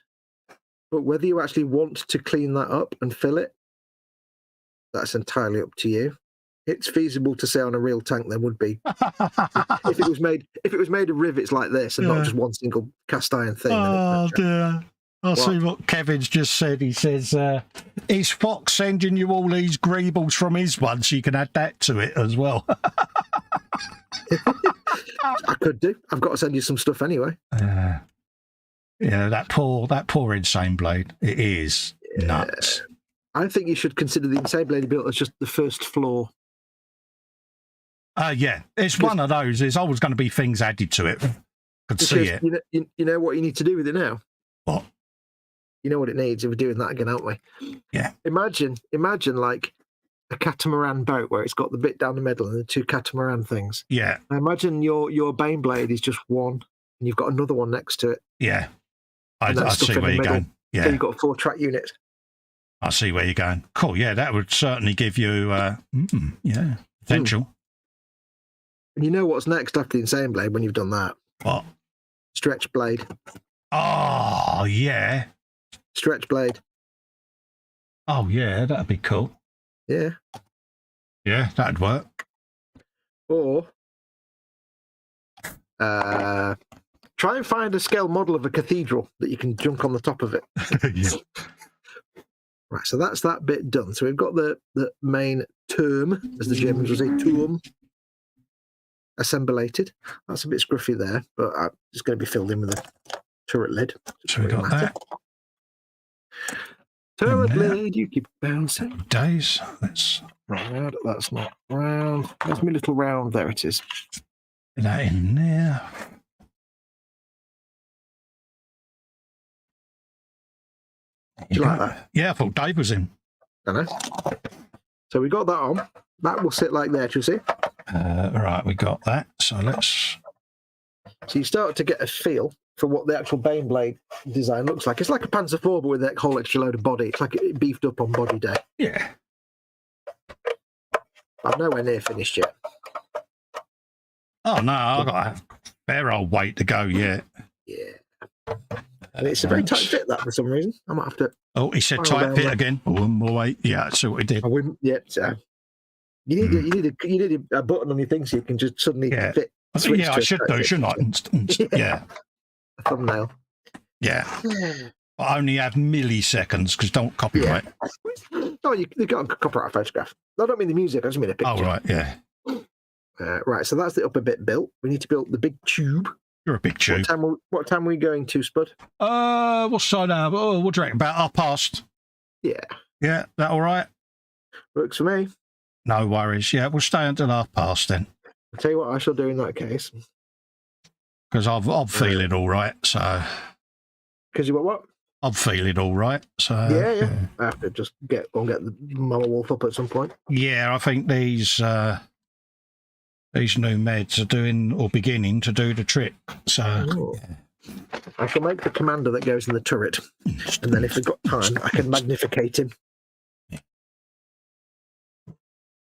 but whether you actually want to clean that up and fill it, that's entirely up to you. It's feasible to say on a real tank there would be. if it was made of rivets like this and not just one single cast iron thing. Oh dear. I'll see what Kevin's just said. He says, is Fox sending you all these greebles from his one so you can add that to it as well? I could do. I've got to send you some stuff anyway. Yeah, that poor Insane Blade. It is nuts. I think you should consider the Insane Blade built as just the first floor. Yeah, it's one of those. There's always going to be things added to it. Could see it. You know what you need to do with it now? What? You know what it needs if we're doing that again, aren't we? Yeah. Imagine like a catamaran boat where it's got the bit down the middle and the two catamaran things. Yeah. I imagine your baneblade is just one and you've got another one next to it. Yeah. I see where you're going. Yeah. So you've got 4-track units. I see where you're going. Cool. Yeah, that would certainly give you potential. And you know what's next after the Insane Blade when you've done that? What? Stretch blade. Oh, yeah. Stretch blade. Oh, yeah, that'd be cool. Yeah. Yeah, that'd work. Or try and find a scale model of a cathedral that you can junk on the top of it. Yeah. Right, so that's that bit done. So we've got the main term, as the Germans would say, turm, assemblated. That's a bit scruffy there, but it's going to be filled in with a turret lid. So we got that. Turret lid, you keep bouncing. Days. That's round. That's not round. There's my little round. There it is. Get that in there. Do you like that? Yeah, I thought Dave was in. I know. So we got that on. That will sit like there, do you see? Right, we got that. So let's... So you start to get a feel for what the actual Baneblade design looks like. It's like a Panzer IV, but with that whole extra load of body. It's like it beefed up on body day. Yeah. I'm nowhere near finished yet. Oh, no, I've got a fair old wait to go yet. Yeah. And it's a very tight fit, that, for some reason. I might have to... Oh, he said tight fit again. One more wait. Yeah, that's what he did. I wouldn't... Yeah, so... You need a button on your thing so you can just suddenly fit. Yeah, I should do, shouldn't I? Yeah. A thumbnail. Yeah. I only have milliseconds because don't copyright. Oh, you got a copyright photograph. No, I don't mean the music. I just mean a picture. Oh, right, yeah. Right, so that's the upper bit built. We need to build the big tube. You're a big tube. What time are we going to, Spud? What's the now? Oh, what do you reckon? About 1:30? Yeah. Yeah, that all right? Works for me. No worries. Yeah, we'll stay until 1:30 then. I'll tell you what I shall do in that case. Because I'm feeling all right, so... Because you what? I'm feeling all right, so... Yeah. I have to just get the Mama Wolf up at some point. Yeah, I think these new meds are doing, or beginning to do the trick, so... Yeah. I shall make the commander that goes in the turret, and then if we've got time, I can magnificate him.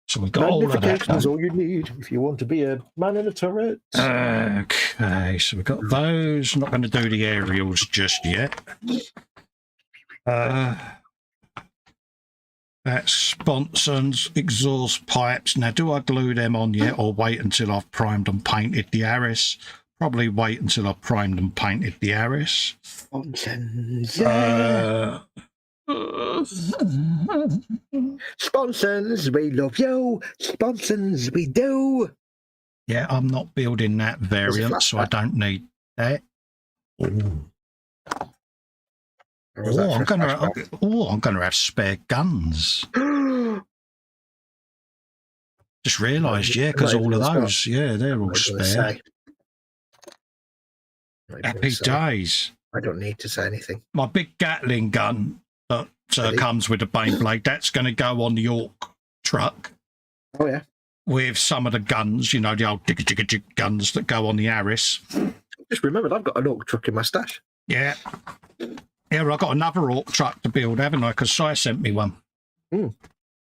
So we've got all of that. Magnification is all you need if you want to be a man in a turret. Okay, so we've got those. I'm not going to do the aerials just yet. That's sponsons, exhaust pipes. Now, do I glue them on yet or wait until I've primed and painted the Aris? Probably wait until I've primed and painted the Aris. Sponsons, yeah. Sponsons, we love you. Sponsons, we do. Yeah, I'm not building that variant, so I don't need that. I'm gonna have spare guns. Just realised, yeah, because all of those, yeah, they're all spare. Happy days. I don't need to say anything. My big Gatling gun that comes with the baneblade, that's going to go on the Orc truck. Oh, yeah. With some of the guns, you know, the old digga guns that go on the Aris. Just remembered, I've got an Orc truck in my stash. Yeah. Yeah, well, I've got another Orc truck to build, haven't I? Because Si sent me one.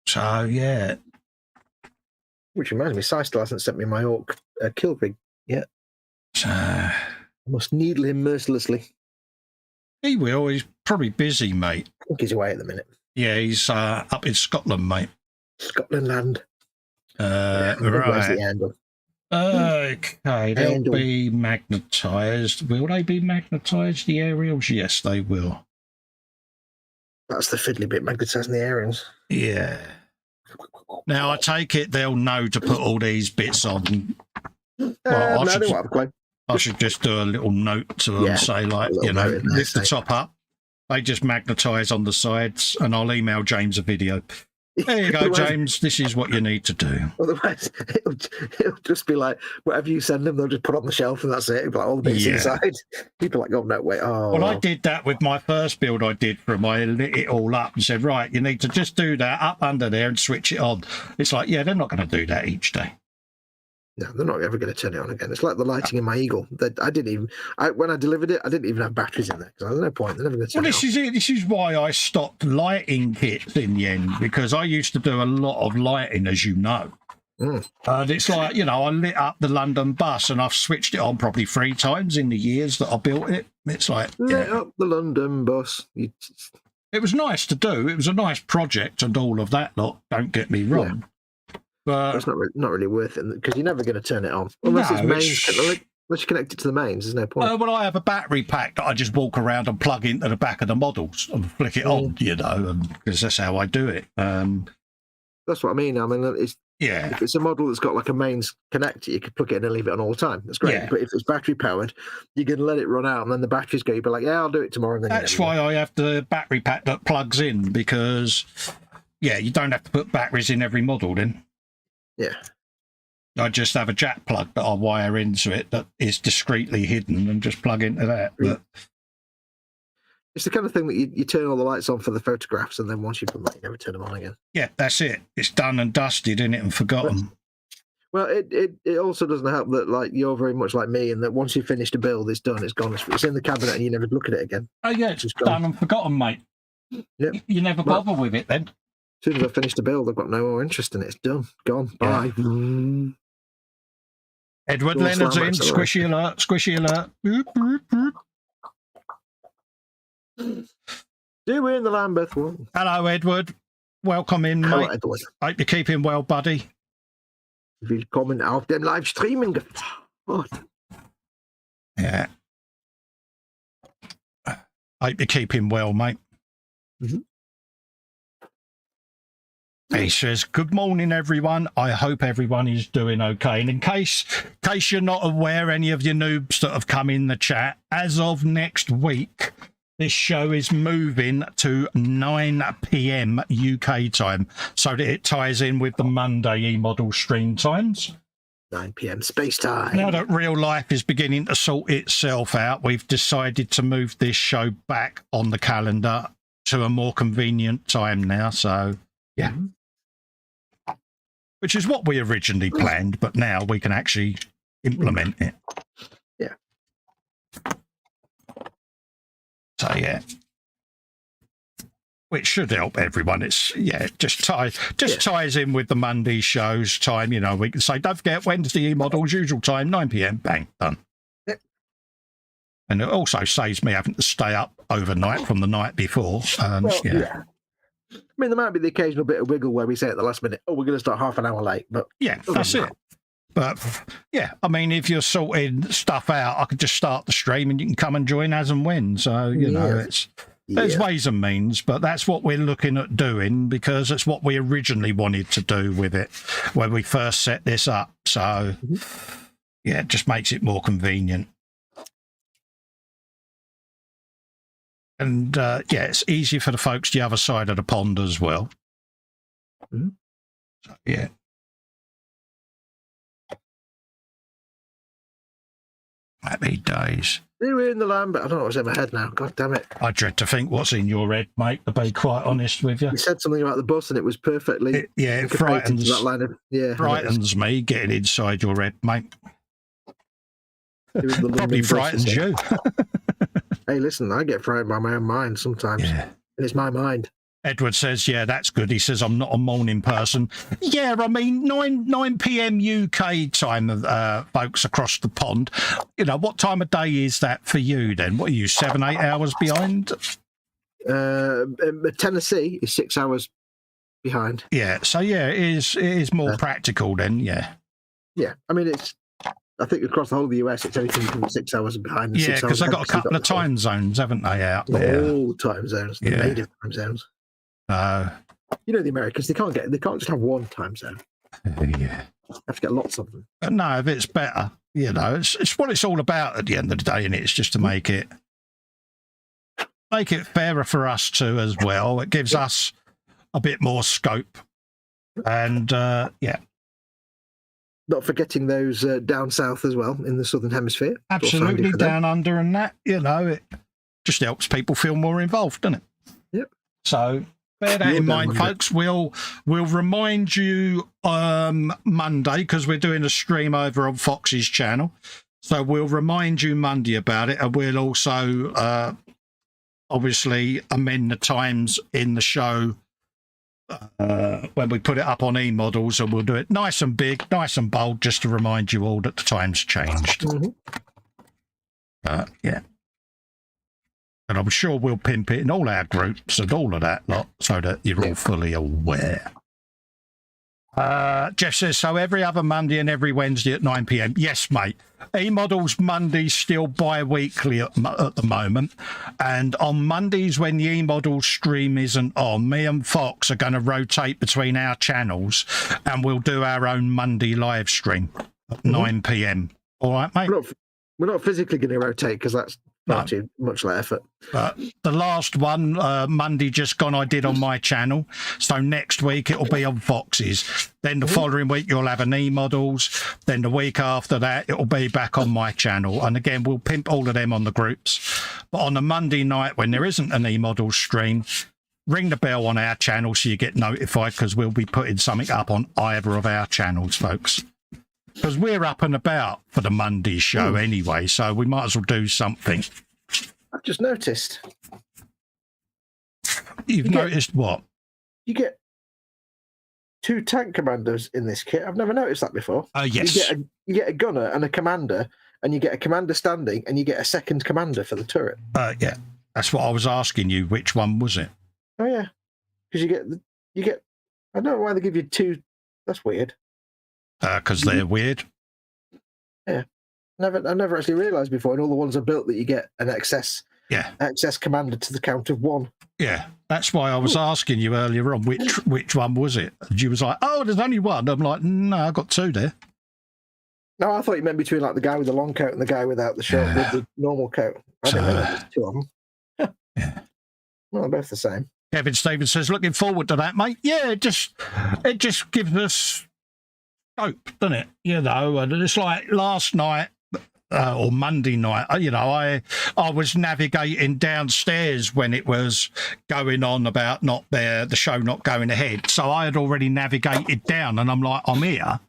So, yeah. Which reminds me, Si still hasn't sent me my Orc kill rig yet. So... I must needle him mercilessly. He will. He's probably busy, mate. I think he's away at the minute. Yeah, he's up in Scotland, mate. Scotland land. Right. The handle? Okay, they'll be magnetised. Will they be magnetised, the aerials? Yes, they will. That's the fiddly bit, magnetising the aerials. Yeah. Now, I take it they'll know to put all these bits on. Well, I should just do a little note to them, say, like, you know, lift the top up. They just magnetise on the sides, and I'll email James a video. There you go, James. This is what you need to do. Otherwise, it'll just be like, whatever you send them, they'll just put on the shelf, and that's it. It'll be like all the bits inside. People are like, oh, no, wait. Oh. Well, I did that with my first build I did for them. I lit it all up and said, right, you need to just do that up under there and switch it on. It's like, yeah, they're not going to do that each day. No, they're not ever going to turn it on again. It's like the lighting in my Eagle. When I delivered it, I didn't even have batteries in there because there's no point. They're never going to turn it on. This is it. This is why I stopped lighting kits in the end, because I used to do a lot of lighting, as you know. And it's like, you know, I lit up the London bus and I've switched it on probably 3 times in the years that I built it. It's like... Lit up the London bus. It was nice to do. It was a nice project and all of that lot, don't get me wrong. Yeah. But it's not really worth it because you're never going to turn it on unless it's mains. Unless you connect it to the mains, there's no point. Well, I have a battery pack that I just walk around and plug into the back of the models and flick it on, you know, because that's how I do it. That's what I mean. I mean, if it's a model that's got like a mains connector, you could plug it in and leave it on all the time. That's great. Yeah. But if it's battery powered, you're going to let it run out, and then the batteries go. You'll be like, yeah, I'll do it tomorrow. And then that's why I have the battery pack that plugs in because, you don't have to put batteries in every model then. Yeah. I just have a jack plug that I wire into it that is discreetly hidden and just plug into that. But it's the kind of thing that you turn all the lights on for the photographs, and then once you've done that, you never turn them on again. Yeah, that's it. It's done and dusted, isn't it, and forgotten. Well, it also doesn't help that like you're very much like me, and that once you've finished a build, it's done, it's gone, it's in the cabinet, and you never look at it again. Oh yeah, it's done and forgotten, mate. Yep. You never bother with it then. As soon as I've finished the build, I've got no more interest in it. It's done, gone, bye. Edward Leonard's in. Squishy alert. Squishy alert. Boop, boop, boop. Doing the Lambeth one. Hello, Edward. Welcome in, mate. Hello, Edward. Hope you're keeping well, buddy. Willkommen auf dem Livestreaming. Yeah. Hope you're keeping well, mate. Mm-hmm. He says, good morning, everyone. I hope everyone is doing okay. And in case you're not aware, any of you noobs that have come in the chat, as of next week, this show is moving to 9 p.m. UK time so that it ties in with the Monday eModel stream times. 9 p.m. space time. Now that real life is beginning to sort itself out, we've decided to move this show back on the calendar to a more convenient time now. So, yeah. Mm-hmm. Which is what we originally planned, but now we can actually implement it. Yeah. So, yeah. Which should help everyone. It's, just ties in with the Monday show's time. You know, we can say, don't forget, Wednesday eModels, usual time, 9 p.m. Bang, done. Yep. And it also saves me having to stay up overnight from the night before. Yeah. I mean, there might be the occasional bit of wiggle where we say at the last minute, oh, we're going to start half an hour late. But yeah, that's it. But, yeah, I mean, if you're sorting stuff out, I could just start the stream and you can come and join as and when. So, you know, there's ways and means, but that's what we're looking at doing because it's what we originally wanted to do with it when we first set this up. So, yeah, it just makes it more convenient. And, it's easy for the folks the other side of the pond as well. Mm-hmm. So, yeah. Happy days. They were in the land, but I don't know what's in my head now. God damn it. I dread to think what's in your head, mate, to be quite honest with you. You said something about the bus and it was perfectly... It frightens, that line of, frightens me getting inside your head, mate. It probably frightens you. Hey, listen, I get frightened by my own mind sometimes. Yeah. And it's my mind. Edward says, yeah, that's good. He says, I'm not a morning person. Yeah, I mean, 9 p.m. UK time, folks across the pond. You know, what time of day is that for you then? What are you, 7, 8 hours behind? Tennessee is 6 hours behind. Yeah, so yeah, it is more practical then, yeah. Yeah, I mean, I think across the whole of the US, it's anything from 6 hours behind. Yeah, because they've got a couple of time zones, haven't they, out there? All time zones, the native time zones. You know the Americans, they can't just have one time zone. Yeah. They have to get lots of them. But no, if it's better, you know, it's what it's all about at the end of the day, and it's just to make it fairer for us too as well. It gives us a bit more scope. And not forgetting those down south as well in the southern hemisphere. Absolutely, down under and that, you know, it just helps people feel more involved, doesn't it? Yep. So bear that in mind, folks. We'll remind you Monday because we're doing a stream over on Fox's channel. So we'll remind you Monday about it, and we'll also obviously amend the times in the show when we put it up on eModels, and we'll do it nice and big, nice and bold, just to remind you all that the time's changed. Yeah. And I'm sure we'll pimp it in all our groups and all of that lot so that you're all fully aware. Jeff says, so every other Monday and every Wednesday at 9 p.m. Yes, mate. eModels Monday's still bi-weekly at the moment. And on Mondays when the eModels stream isn't on, me and Fox are going to rotate between our channels and we'll do our own Monday live stream at 9 p.m. All right, mate? We're not physically going to rotate because that's not too much effort. But the last one, Monday just gone, I did on my channel. So next week it'll be on Fox's. Then the following week you'll have an eModels. Then the week after that it'll be back on my channel. And again, we'll pimp all of them on the groups. But on a Monday night when there isn't an eModels stream, ring the bell on our channel so you get notified because we'll be putting something up on either of our channels, folks. Because we're up and about for the Monday show anyway, so we might as well do something. I've just noticed. You've noticed what? You get 2 tank commandos in this kit. I've never noticed that before. Yes. You get a gunner and a commander, and you get a commander standing, and you get a second commander for the turret. Yeah, that's what I was asking you. Which one was it? Oh yeah, because you get. I don't know why they give you 2. That's weird. Because they're weird. Yeah, I never actually realised before. And all the ones are built that you get an excess Yeah. access commander to the count of 1. Yeah. That's why I was asking you earlier on which one was it? And you was like, oh, there's only one. I'm like, no, I got 2 there. No, I thought you meant between like the guy with the long coat and the guy without the short with the normal coat. I didn't know there was 2 of them. Yeah. Well, they're both the same. Kevin Stevens says, looking forward to that, mate. Yeah, it just gives us hope, doesn't it? You know, and it's like last night or Monday night, you know, I was navigating downstairs when it was going on about the show not going ahead. So I had already navigated down and I'm like, I'm here.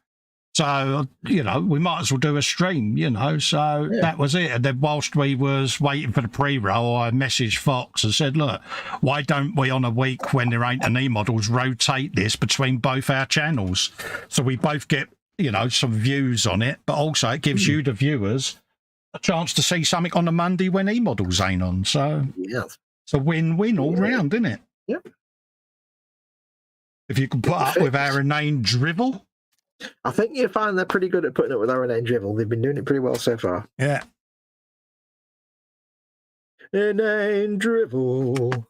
So, you know, we might as well do a stream, you know. So that was it. And then whilst we was waiting for the pre-roll, I messaged Fox and said, look, why don't we on a week when there ain't an eModels rotate this between both our channels? So we both get, you know, some views on it, but also it gives you, the viewers, a chance to see something on a Monday when eModels ain't on. So it's a win-win all round, isn't it? Yep. If you can put up with our inane drivel. I think you find they're pretty good at putting up with our inane drivel. They've been doing it pretty well so far. Yeah. Inane drivel.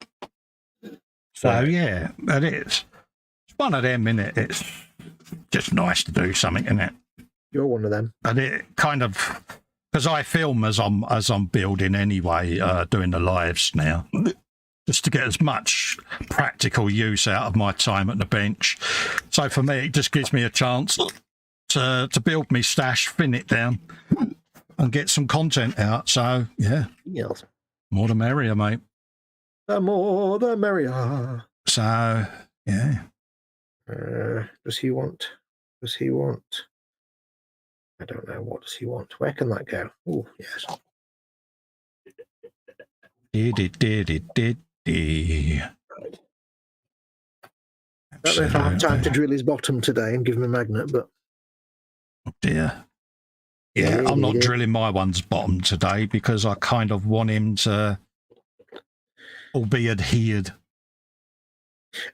So, yeah, it is. It's one of them, innit? It's just nice to do something, innit? You're one of them. And it kind of, because I film as I'm building anyway, doing the lives now, just to get as much practical use out of my time at the bench. So for me, it just gives me a chance to build me stash, thin it down, and get some content out. So, yeah. Yes. More the merrier, mate. The more the merrier. So, yeah. Does he want? I don't know. What does he want? Where can that go? Oh, yes. Right. I don't know if I have time to drill his bottom today and give him a magnet, but... Oh, dear. Yeah, I'm not drilling my one's bottom today because I kind of want him to all be adhered.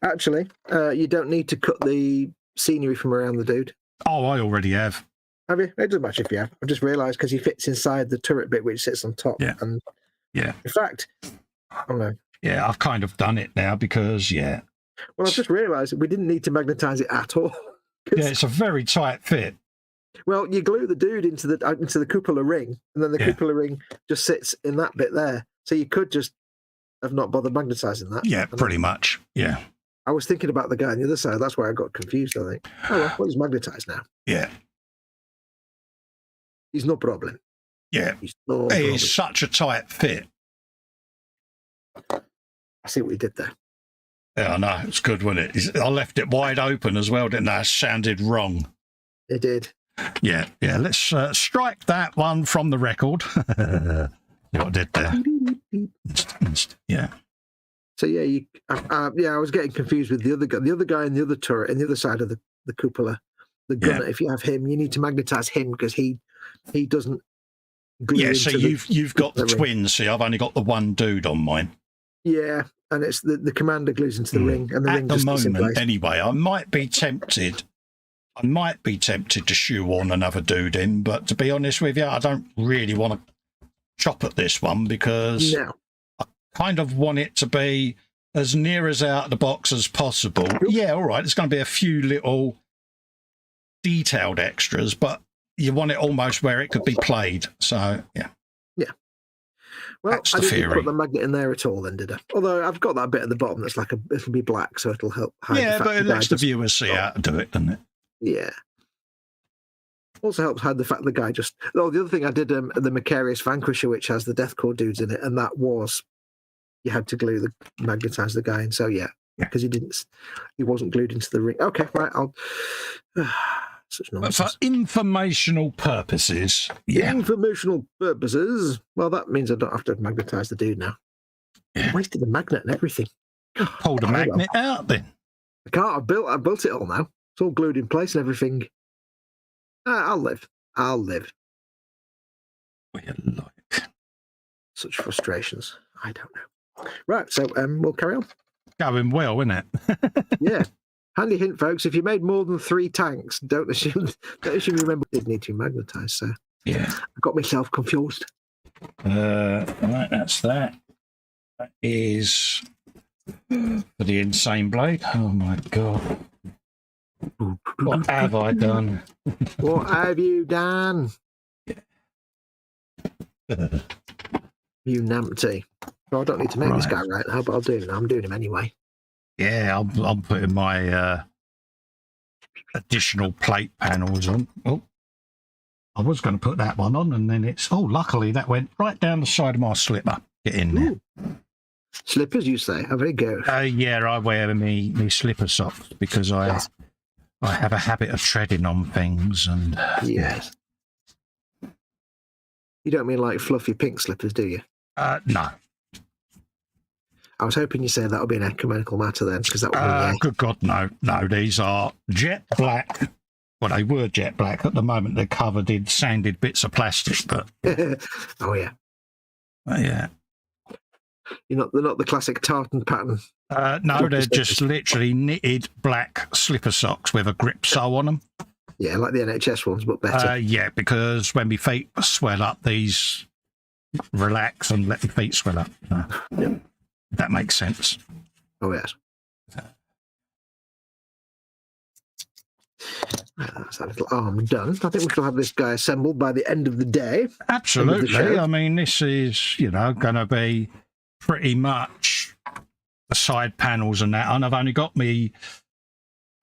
Actually, you don't need to cut the scenery from around the dude. Oh, I already have. Have you? It doesn't matter if you have. I've just realised because he fits inside the turret bit which sits on top. Yeah. And yeah. In fact, I don't know. Yeah, I've kind of done it now because, yeah. Well, I've just realised we didn't need to magnetise it at all. Yeah, it's a very tight fit. Well, you glue the dude into the cupola ring, and then the cupola ring just sits in that bit there. So you could just have not bothered magnetising that. Yeah, pretty much. Yeah. I was thinking about the guy on the other side. That's why I got confused, I think. Oh, well, he's magnetised now. Yeah. He's no problem. Yeah. It's such a tight fit. I see what he did there. Yeah, I know. It's good, wasn't it? I left it wide open as well, didn't I? It sounded wrong. It did. Yeah, yeah. Let's strike that one from the record. What I did there. Yeah. So yeah, I was getting confused with the other guy in the other turret, in the other side of the cupola, the gunner. Yeah. If you have him, you need to magnetize him because he doesn't. Yeah. So you've got the twins. See, I've only got the one dude on mine. Yeah, and it's the commander glues into the ring, and the ring at just the moment. Anyway, I might be tempted to shoehorn another dude in, but to be honest with you, I don't really want to chop at this one because I kind of want it to be as near as out of the box as possible. Yeah, all right, there's going to be a few little detailed extras, but you want it almost where it could be played. So, yeah. Yeah. Well, I didn't put the magnet in there at all then, did I? Although I've got that bit at the bottom that's like it'll be black, so it'll help hide yeah, the fact but it lets the viewers see how to do it, doesn't it? Yeah. Also helps hide the fact the guy just... Oh, the other thing I did, the Macarius Vanquisher, which has the Deathcore dudes in it, and that was... You had to magnetize the guy in, so yeah. Because he wasn't glued into the ring. Okay, right, I'll... Such nonsense. For informational purposes, yeah. Informational purposes? Well, that means I don't have to magnetize the dude now. Yeah. I wasted the magnet and everything. Pull the magnet out then. I can't. I built it all now. It's all glued in place and everything. I'll live. What you like? Such frustrations. I don't know. Right, so we'll carry on. Going well, isn't it? Yeah. Handy hint, folks. If you made more than 3 tanks, don't assume you remember it did need to be magnetized. So yeah, I got myself confused. Right, that's that. That is for the insane blade. Oh my god. What have I done? What have you done? You numpty. Well, I don't need to make this guy right now, but I'll do him. I'm doing him anyway. Yeah, I'm putting my additional plate panels on. Oh, I was going to put that one on, and then it's... Oh, luckily that went right down the side of my slipper. Get in there. Ooh. Slippers, you say? Have a go. Yeah, I wear me slipper socks because I have a habit of treading on things, and yes. You don't mean like fluffy pink slippers, do you? No. I was hoping you said that would be an ecumenical matter then, because that would be yay. Good God, no. No, these are jet black. Well, they were jet black. At the moment, they're covered in sanded bits of plastic, but... Oh, yeah. Yeah. They're not the classic tartan pattern. No, they're just literally knitted black slipper socks with a grip sole on them. Yeah, like the NHS ones, but better. Yeah, because when my feet swell up, these relax and let my feet swell up. Yep. That makes sense. Oh, yes. That's that little arm done. I think we shall have this guy assembled by the end of the day. Absolutely. I mean, this is, going to be pretty much the side panels and that. And I've only got me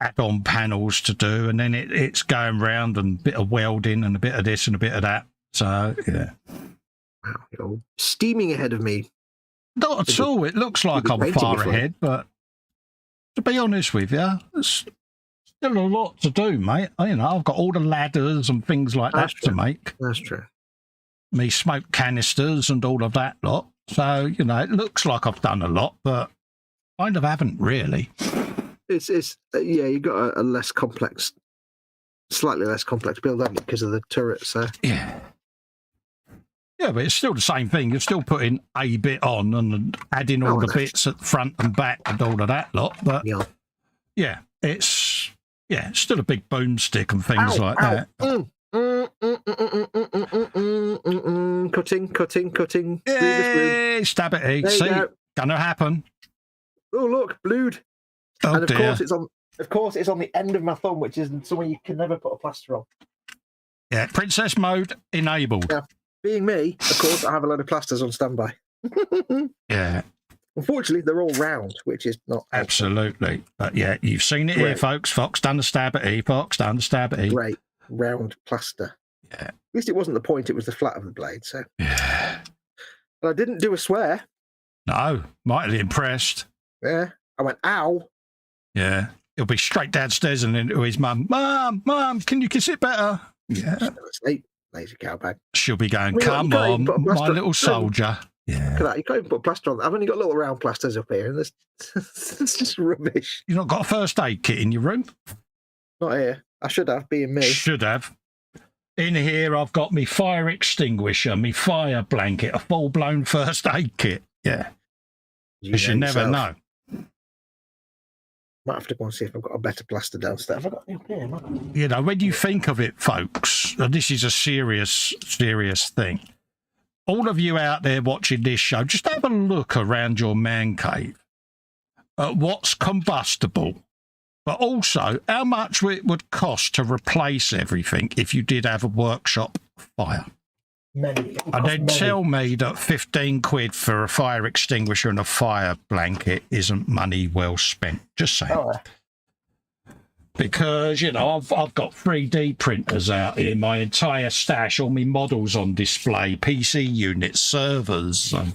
add-on panels to do, and then it's going round and a bit of welding and a bit of this and a bit of that. So, yeah. Wow, you're steaming ahead of me. Not at all. It looks like I'm far ahead, but to be honest with you, there's still a lot to do, mate. I've got all the ladders and things like that to make. That's true. Me smoke canisters and all of that lot. So, it looks like I've done a lot, but kind of haven't really. It's you've got a less complex, slightly less complex build, haven't you, because of the turrets. Yeah. Yeah, but it's still the same thing. You're still putting a bit on and adding all the bits at the front and back and all of that lot. But yeah, it's still a big boomstick and things like that. Cutting. Yay, stab it, E. See, gonna happen. Oh, look, blued. Oh, and of dear. course it's on the end of my thumb, which is somewhere you can never put a plaster on. Yeah, princess mode enabled. Yeah. Being me, of course, I have a load of plasters on standby. Yeah. Unfortunately, they're all round, which is not... Absolutely. But yeah, you've seen it here, folks. Fox done the stab at E. Fox done the stab at E. Great. Round plaster. Yeah. At least it wasn't the point, it was the flat of the blade, so... Yeah. But I didn't do a swear. No. Mightily impressed. Yeah. I went, ow. Yeah. He'll be straight downstairs and into his mum. Mum, can you kiss it better? Yeah. Still asleep. Lazy cowbag. She'll be going, come on, my little soldier. Yeah. Look at that. You can't even put a plaster on. I've only got little round plasters up here, and it's just rubbish. You've not got a first aid kit in your room? Not here. I should have, being me. Should have. In here, I've got me fire extinguisher, me fire blanket, a full-blown first aid kit. Yeah. Because you never know. Might have to go and see if I've got a better plaster downstairs. Have I got any up here? When you think of it, folks, and this is a serious thing. All of you out there watching this show, just have a look around your man cave at what's combustible, but also how much it would cost to replace everything if you did have a workshop fire. Many. And then tell me that 15 quid for a fire extinguisher and a fire blanket isn't money well spent. Just saying. Oh. Because, I've got 3D printers out here, my entire stash, all my models on display, PC units, servers. And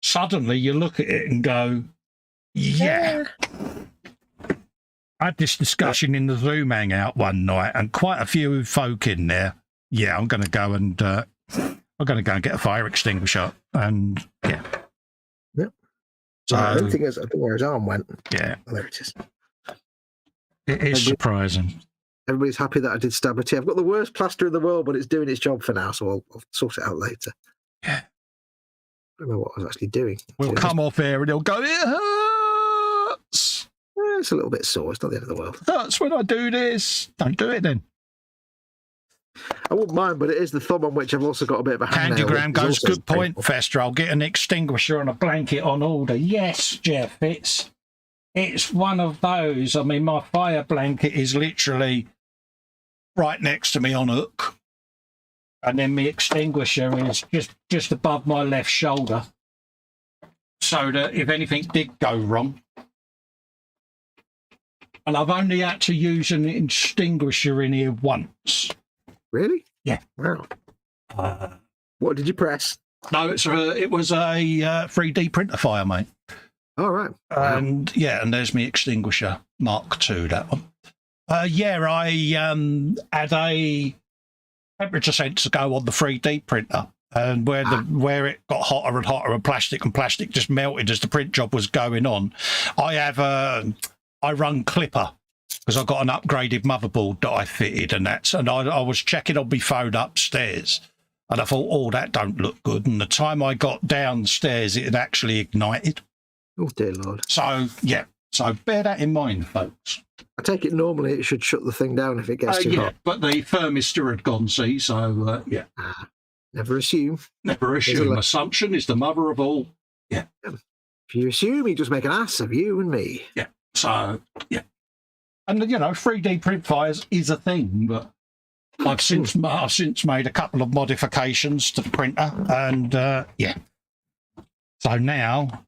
suddenly you look at it and go, yeah. I had this discussion in the Zoom hangout one night, and quite a few folk in there. Yeah, I'm going to go and get a fire extinguisher, and yeah. Yep. So I don't think where his arm went. Yeah, oh, there it is. It is surprising. Everybody's happy that I did stab a T. I've got the worst plaster in the world, but it's doing its job for now, so I'll sort it out later. Yeah. I don't know what I was actually doing. We'll come off here and he'll go, it hurts. It's a little bit sore. It's not the end of the world. Hurts when I do this. Don't do it then. I wouldn't mind, but it is the thumb on which I've also got a bit of a hangnail. Candygram goes, good point, Fester. I'll get an extinguisher and a blanket on order. Yes, Jeff, it's one of those. I mean, my fire blanket is literally right next to me on hook. And then my extinguisher is just above my left shoulder. So that if anything did go wrong. And I've only had to use an extinguisher in here once. Really? Yeah. Wow. What did you press? No, it was a 3D printer fire, mate. All right. And and there's my extinguisher Mark II, that one. I had a temperature sensor go on the 3D printer, and where it got hotter and hotter, and plastic just melted as the print job was going on. I run Clipper because I got an upgraded motherboard that I fitted, and I was checking on my phone upstairs, and I thought, oh, that don't look good. And the time I got downstairs, it had actually ignited. Oh dear Lord. So bear that in mind, folks. I take it normally it should shut the thing down if it gets too hot. But the thermistor had gone, see, so Never assume. Never assume. Assumption is the mother of all. Yeah. If you assume, you just make an ass of you and me. Yeah. So, yeah. And, 3D print fires is a thing, but I've since made a couple of modifications to the printer, and, So now,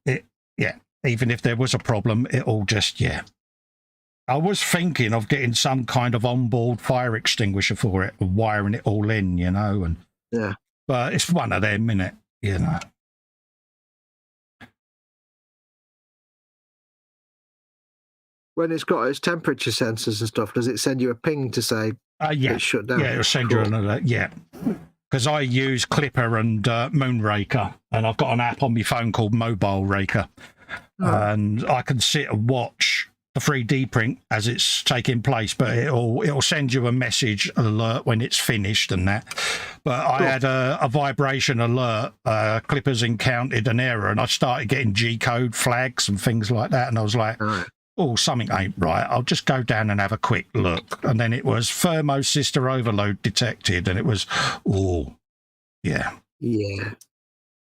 even if there was a problem, it'll just, I was thinking of getting some kind of onboard fire extinguisher for it, and wiring it all in, and but it's one of them, innit, When it's got its temperature sensors and stuff, does it send you a ping to say it's shut down? Yeah, it'll send you another, because I use Clipper and Moonraker, and I've got an app on my phone called Mobile Raker, and I can sit and watch the 3D print as it's taking place, but it'll send you a message alert when it's finished and that. But I had a vibration alert. Clippers encountered an error, and I started getting G-code flags and things like that, and I was like, oh, something ain't right. I'll just go down and have a quick look. And then it was thermosystem overload detected, and it was, Yeah.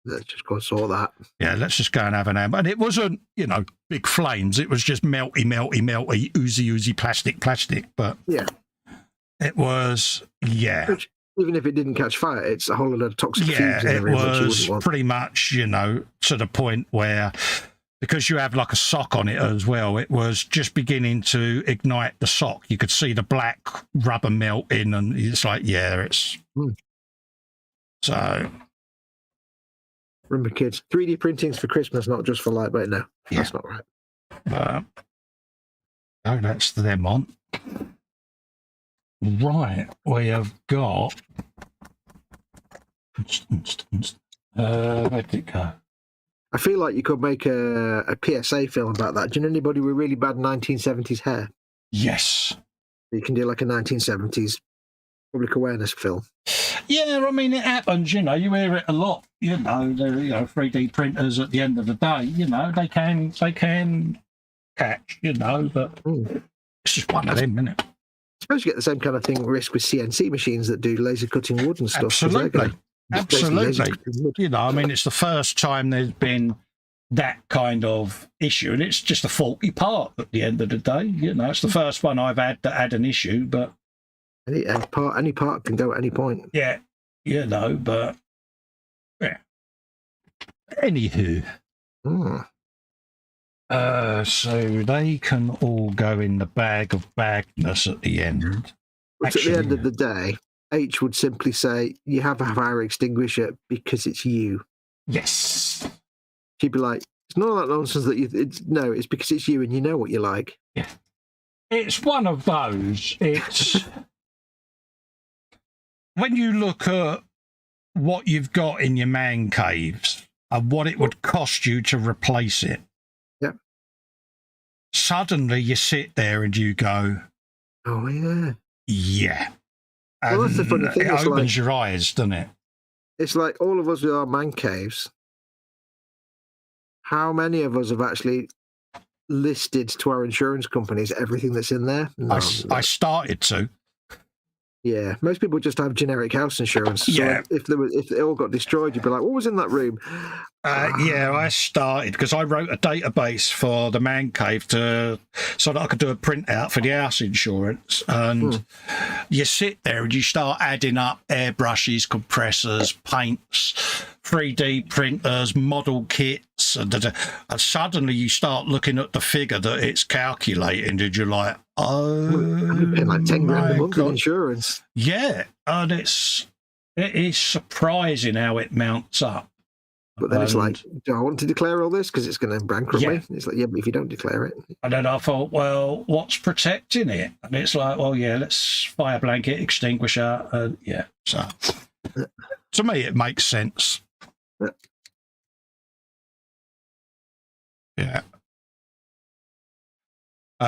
Let's just go sort that. Yeah, let's just go and have an amp. And it wasn't, big flames. It was just melty, oozy, plastic. But it was, Which, even if it didn't catch fire, it's a whole lot of toxic fumes. It was pretty much, to the point where, because you have like a sock on it as well, it was just beginning to ignite the sock. You could see the black rubber melting, and it's like, it's... So... Remember, kids, 3D printing's for Christmas, not just for light. But no, that's not right. That's them on. Right, we have got... Where did it go? I feel like you could make a PSA film about that. Do you know anybody with really bad 1970s hair? Yes. You can do like a 1970s public awareness film. Yeah, I mean, it happens, you hear it a lot, they're, 3D printers at the end of the day, they can catch, but it's just one of them, isn't it? I suppose you get the same kind of thing risk with CNC machines that do laser cutting wood and stuff. Absolutely. I mean, it's the first time there's been that kind of issue, and it's just a faulty part at the end of the day. It's the first one I've had that had an issue, but any part can go at any point. Yeah, but anywho. So they can all go in the bag of bagness at the end. But at the end of the day, H would simply say, you have a fire extinguisher because it's you. Yes. She'd be like, it's not that nonsense that it's because it's you and you know what you like. Yeah. It's one of those. It's when you look at what you've got in your man caves and what it would cost you to replace it. Yep. Suddenly you sit there and you go, oh, yeah. Yeah. Well, that's the funny thing. It opens your eyes, doesn't it? It's like all of us with our man caves. How many of us have actually listed to our insurance companies everything that's in there? I started to. Yeah, most people just have generic house insurance. Yeah. So if they all got destroyed, you'd be like, "What was in that room?" Yeah, I started because I wrote a database for the man cave so that I could do a printout for the house insurance. And you sit there and you start adding up airbrushes, compressors, paints, 3D printers, model kits, and suddenly you start looking at the figure that it's calculating, and you're like, I'm paying like 10 grand a month in insurance. Yeah, and it is surprising how it mounts up. But then it's like, do I want to declare all this because it's going to bankrupt me? It's like, yeah, but if you don't declare it. And then I thought, well, what's protecting it? And it's like, well, yeah, let's fire blanket, extinguisher. So to me, it makes sense. Yeah.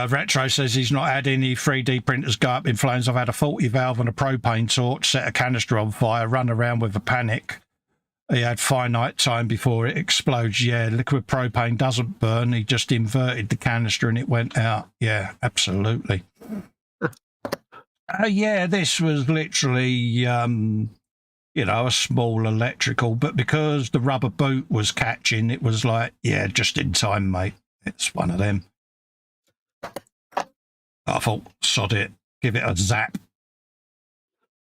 Retro says he's not had any 3D printers go up in flames. I've had a faulty valve and a propane torch, set a canister on fire, run around with a panic. He had finite time before it explodes. Yeah, liquid propane doesn't burn. He just inverted the canister and it went out. Yeah, absolutely. Yeah, this was literally, a small electrical, but because the rubber boot was catching, it was like, yeah, just in time, mate. It's one of them. I thought, sod it, give it a zap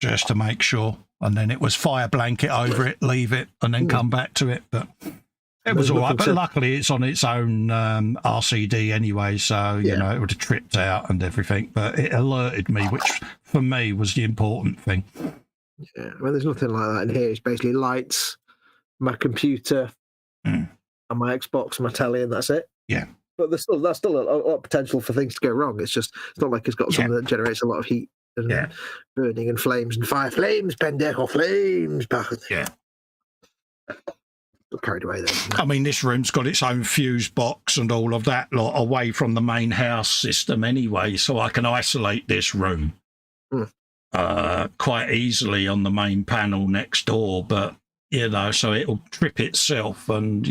just to make sure. And then it was fire blanket over it, leave it, and then come back to it. But it was all right. But luckily, it's on its own RCD anyway, so, you know, it would have tripped out and everything. But it alerted me, which for me was the important thing. Yeah, well, there's nothing like that in here. It's basically lights, my computer, and my Xbox, my telly, and that's it. Yeah. But that's still a lot of potential for things to go wrong. It's not like it's got something that generates a lot of heat and burning and flames and fire. Flames, pendejo, flames. Yeah. Got carried away there. I mean, this room's got its own fuse box and all of that lot away from the main house system anyway, so I can isolate this room quite easily on the main panel next door. But, so it'll trip itself and,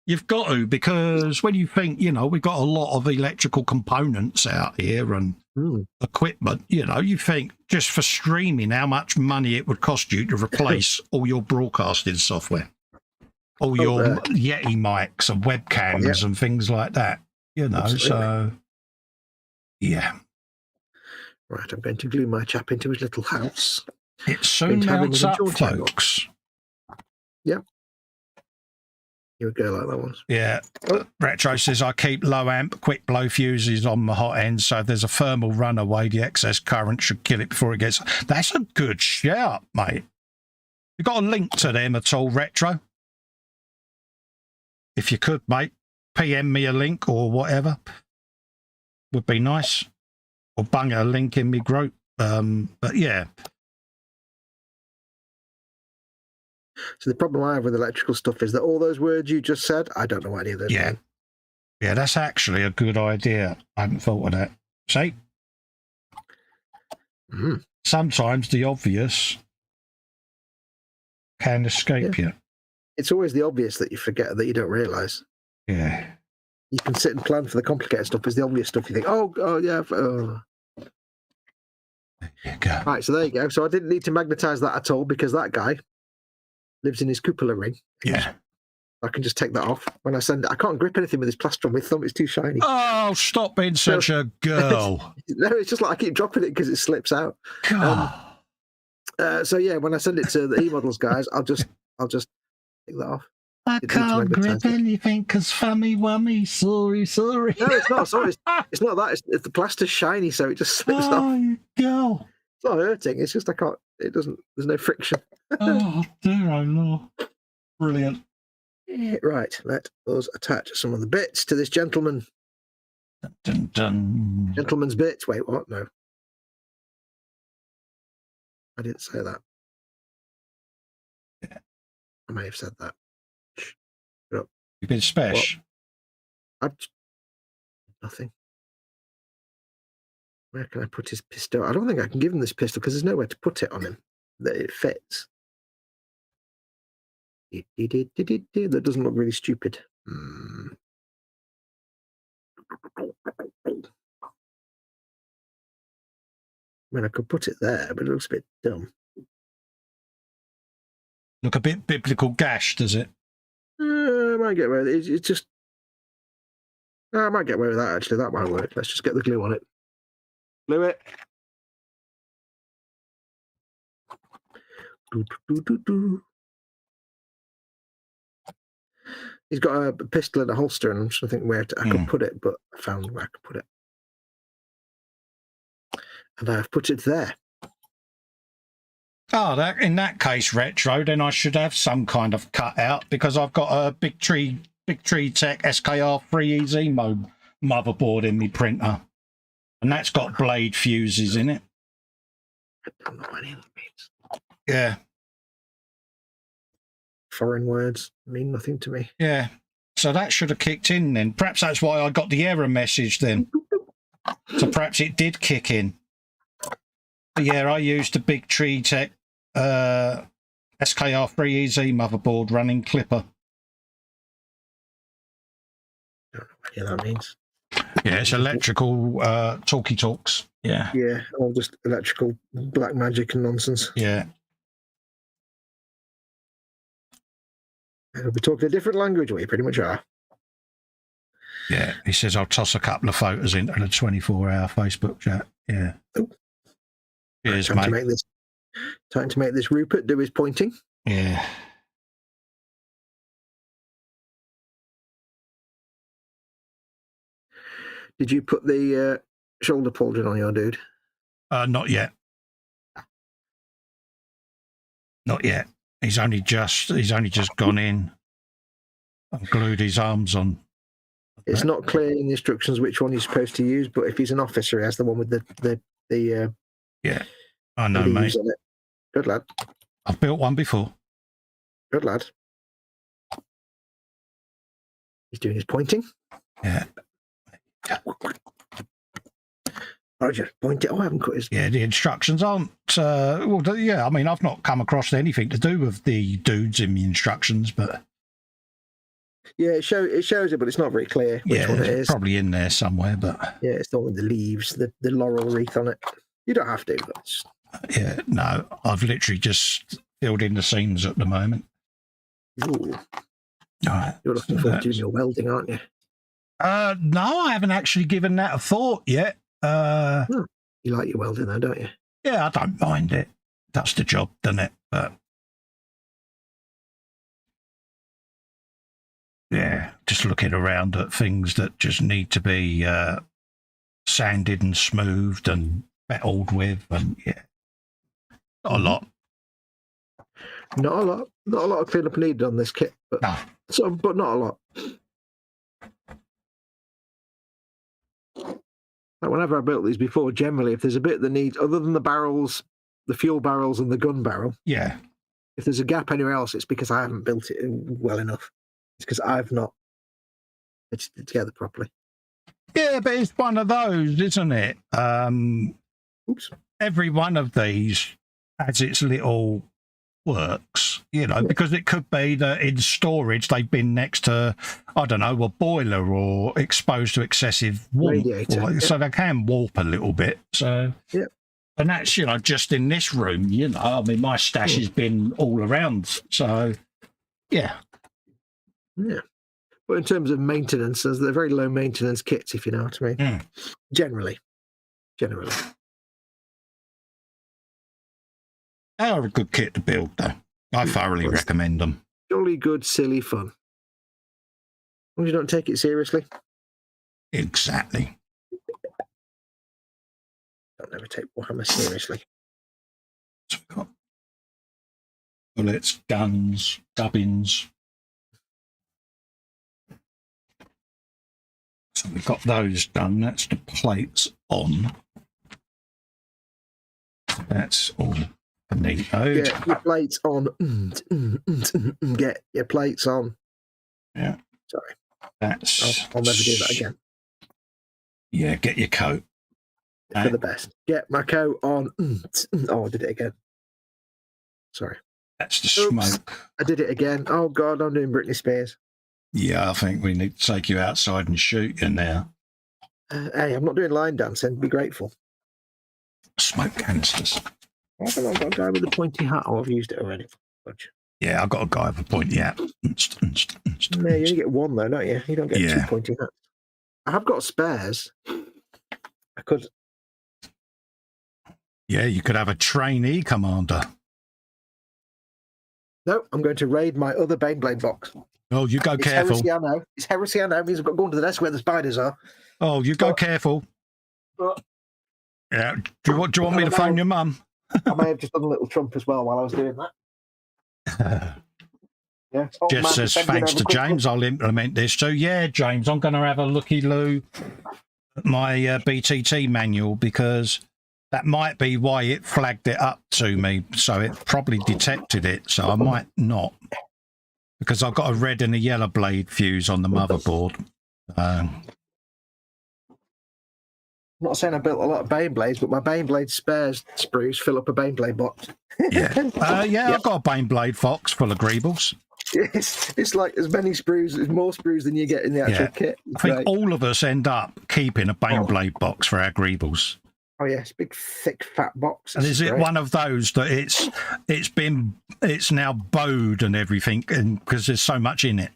you've got to, because when you think, we've got a lot of electrical components out here and equipment, you think just for streaming how much money it would cost you to replace all your broadcasting software, all your Yeti mics and webcams and things like that, Absolutely. So, yeah. Right, I'm going to glue my chap into his little house. It soon mounts up, folks. Yep. You would go like that one. Yeah. Retro says, I keep low amp, quick blow fuses on the hot end, so if there's a thermal runaway, the excess current should kill it before it gets... That's a good shout, mate. You got a link to them at all, Retro? If you could, mate, PM me a link or whatever. Would be nice. Or bung a link in me group. But yeah. So the problem I have with electrical stuff is that all those words you just said, I don't know what any of those mean. Yeah, that's actually a good idea. I hadn't thought of that. See? Sometimes the obvious can escape you. It's always the obvious that you forget, that you don't realise. Yeah. You can sit and plan for the complicated stuff. It's the obvious stuff you think, yeah. There you go. Right, so there you go. So I didn't need to magnetise that at all because that guy lives in his cupola ring. Yeah. I can just take that off. When I send it, I can't grip anything with this plaster on my thumb. It's too shiny. Oh, stop being such a girl. No, it's just like I keep dropping it because it slips out. So yeah, when I send it to the eModels guys, I'll just take that off. I can't grip anything because fammy wummy. Sorry. No, it's not. Sorry, it's not that. It's the plaster's shiny, so it just slips off. Oh, you go. It's not hurting. It's just I can't. It doesn't. There's no friction. Oh dear, I know. Brilliant. Right, let us attach some of the bits to this gentleman. Dun, dun. Gentleman's bits. Wait, what? No. I didn't say that. Yeah. I may have said that. You've been special. Nothing. Where can I put his pistol? I don't think I can give him this pistol because there's nowhere to put it on him that it fits. That doesn't look really stupid. mean, I could put it there, but it looks a bit dumb. Look a bit biblical gash, does it? I might get away with it. It's just... I might get away with that, actually. That might work. Let's just get the glue on it. Glue it. He's got a pistol and a holster, and I'm just thinking where I could put it, but I found where I could put it. And I've put it there. Oh, in that case, Retro, then I should have some kind of cutout because I've got a Big Tree Tech SKR3EZ mode motherboard in my printer. And that's got blade fuses in it. I don't know what any of that means. Yeah. Foreign words mean nothing to me. Yeah. So that should have kicked in then. Perhaps that's why I got the error message then. So perhaps it did kick in. But yeah, I used the Big Tree Tech SKR3EZ motherboard running Clipper. I don't know what any of that means. Yeah, it's electrical talkie talks. Yeah. Yeah, all just electrical black magic and nonsense. Yeah. We're talking a different language, we pretty much are. Yeah, he says I'll toss a couple of photos into the 24-hour Facebook chat. Yeah. Ooh. Cheers, time mate. Time to make this Rupert do his pointing. Yeah. Did you put the shoulder pauldron on your dude? Not yet. Not yet. He's only just gone in and glued his arms on. It's not clear in the instructions which one you're supposed to use, but if he's an officer, he has the one with the yeah, I know, mate. On it. Good lad. I've built one before. Good lad. He's doing his pointing. Yeah. Roger, point it. Oh, I haven't cut his. Yeah, the instructions aren't. Yeah, I mean, I've not come across anything to do with the dudes in the instructions, but yeah, it shows it, but it's not very clear which one it is. Probably in there somewhere, but yeah, it's the one with the leaves, the laurel wreath on it. You don't have to, but it's... yeah, no, I've literally just filled in the seams at the moment. Ooh. All right, You're looking forward to doing your welding, aren't you? No, I haven't actually given that a thought yet. You like your welding, though, don't you? Yeah, I don't mind it. That's the job, doesn't it? But yeah, just looking around at things that just need to be sanded and smoothed and metalled with, and yeah, not a lot. Not a lot. Not a lot of cleanup needed on this kit, but No. but not a lot. Like whenever I built these before, generally, if there's a bit that needs, other than the barrels, the fuel barrels and the gun barrel, Yeah, if there's a gap anywhere else, it's because I haven't built it well enough. It's because I've not put it together properly. yeah, but it's one of those, isn't it? Oops. Every one of these has its little works, you know, because it could be that in storage they've been next to, I don't know, a boiler or exposed to excessive warmth, so they can warp a little bit. So, yeah. And that's, you know, just in this room, you know, I mean, my stash has been all around. So, yeah. Yeah. But in terms of maintenance, they're very low maintenance kits, if you know what I mean. Generally. They are a good kit to build, though. I thoroughly recommend them. Jolly good, silly fun. As long as you don't take it seriously. Exactly. Don't ever take Warhammer seriously. So we've got bullets, guns, gubbins. So we've got those done. That's the plates on. That's all finito. Get your plates on. Get your plates on. Yeah. Sorry. That's. I'll never do that again. Yeah, get your coat. For the best. Get my coat on. Oh, I did it again. Sorry. That's the smoke. I did it again. Oh, God, I'm doing Britney Spears. Yeah, I think we need to take you outside and shoot you now. Hey, I'm not doing line dancing. Be grateful. Smoke canisters. I haven't got a guy with a pointy hat. Oh, I've used it already. Fudge. Yeah, I've got a guy with a pointy hat. No, you only get one though, don't you? You don't get two pointy hats. I have got spares. I could. Yeah, you could have a trainee commander. No, I'm going to raid my other baneblade box. Oh, you go careful. Heresy, I know. It's heresy, I know. It means I've got to go into the desk where the spiders are. Oh, you go careful. Yeah. Do you want me to phone your mum? I may have just done a little trump as well while I was doing that. Yeah. Just says thanks to James, I'll implement this too. Yeah, James, I'm going to have a looky-loo at my BTT manual because that might be why it flagged it up to me. So it probably detected it. So I might not because I've got a red and a yellow blade fuse on the motherboard. I'm not saying I built a lot of Baneblades, but my Baneblade spares sprues fill up a Baneblade box. Yeah. I've got a Baneblade Foxx full of greebles. It's like as many sprues, more sprues than you get in the actual kit. I think all of us end up keeping a Baneblade box for our greebles. Oh yes, big thick fat box. And is it one of those that it's now bowed and everything, and because there's so much in it?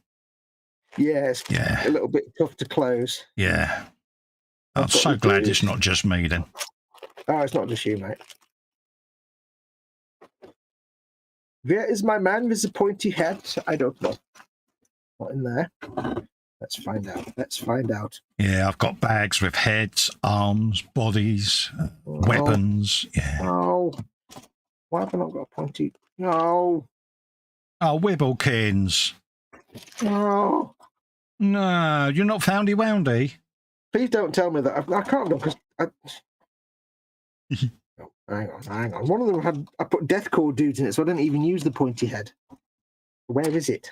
Yeah, it's a little bit tough to close. Yeah. I'm so glad it's not just me then. Oh, it's not just you, mate. Where is my man with the pointy head? I don't know. Not in there. Let's find out. Let's find out. Yeah, I've got bags with heads, arms, bodies, weapons. Yeah. Oh. Why have I not got a pointy? No. Oh, Wibblekins. No. No, you're not Foundy Woundy. Please don't tell me that. I can't look because hang on. One of them I put deathcore dudes in it, so I didn't even use the pointy head. Where is it?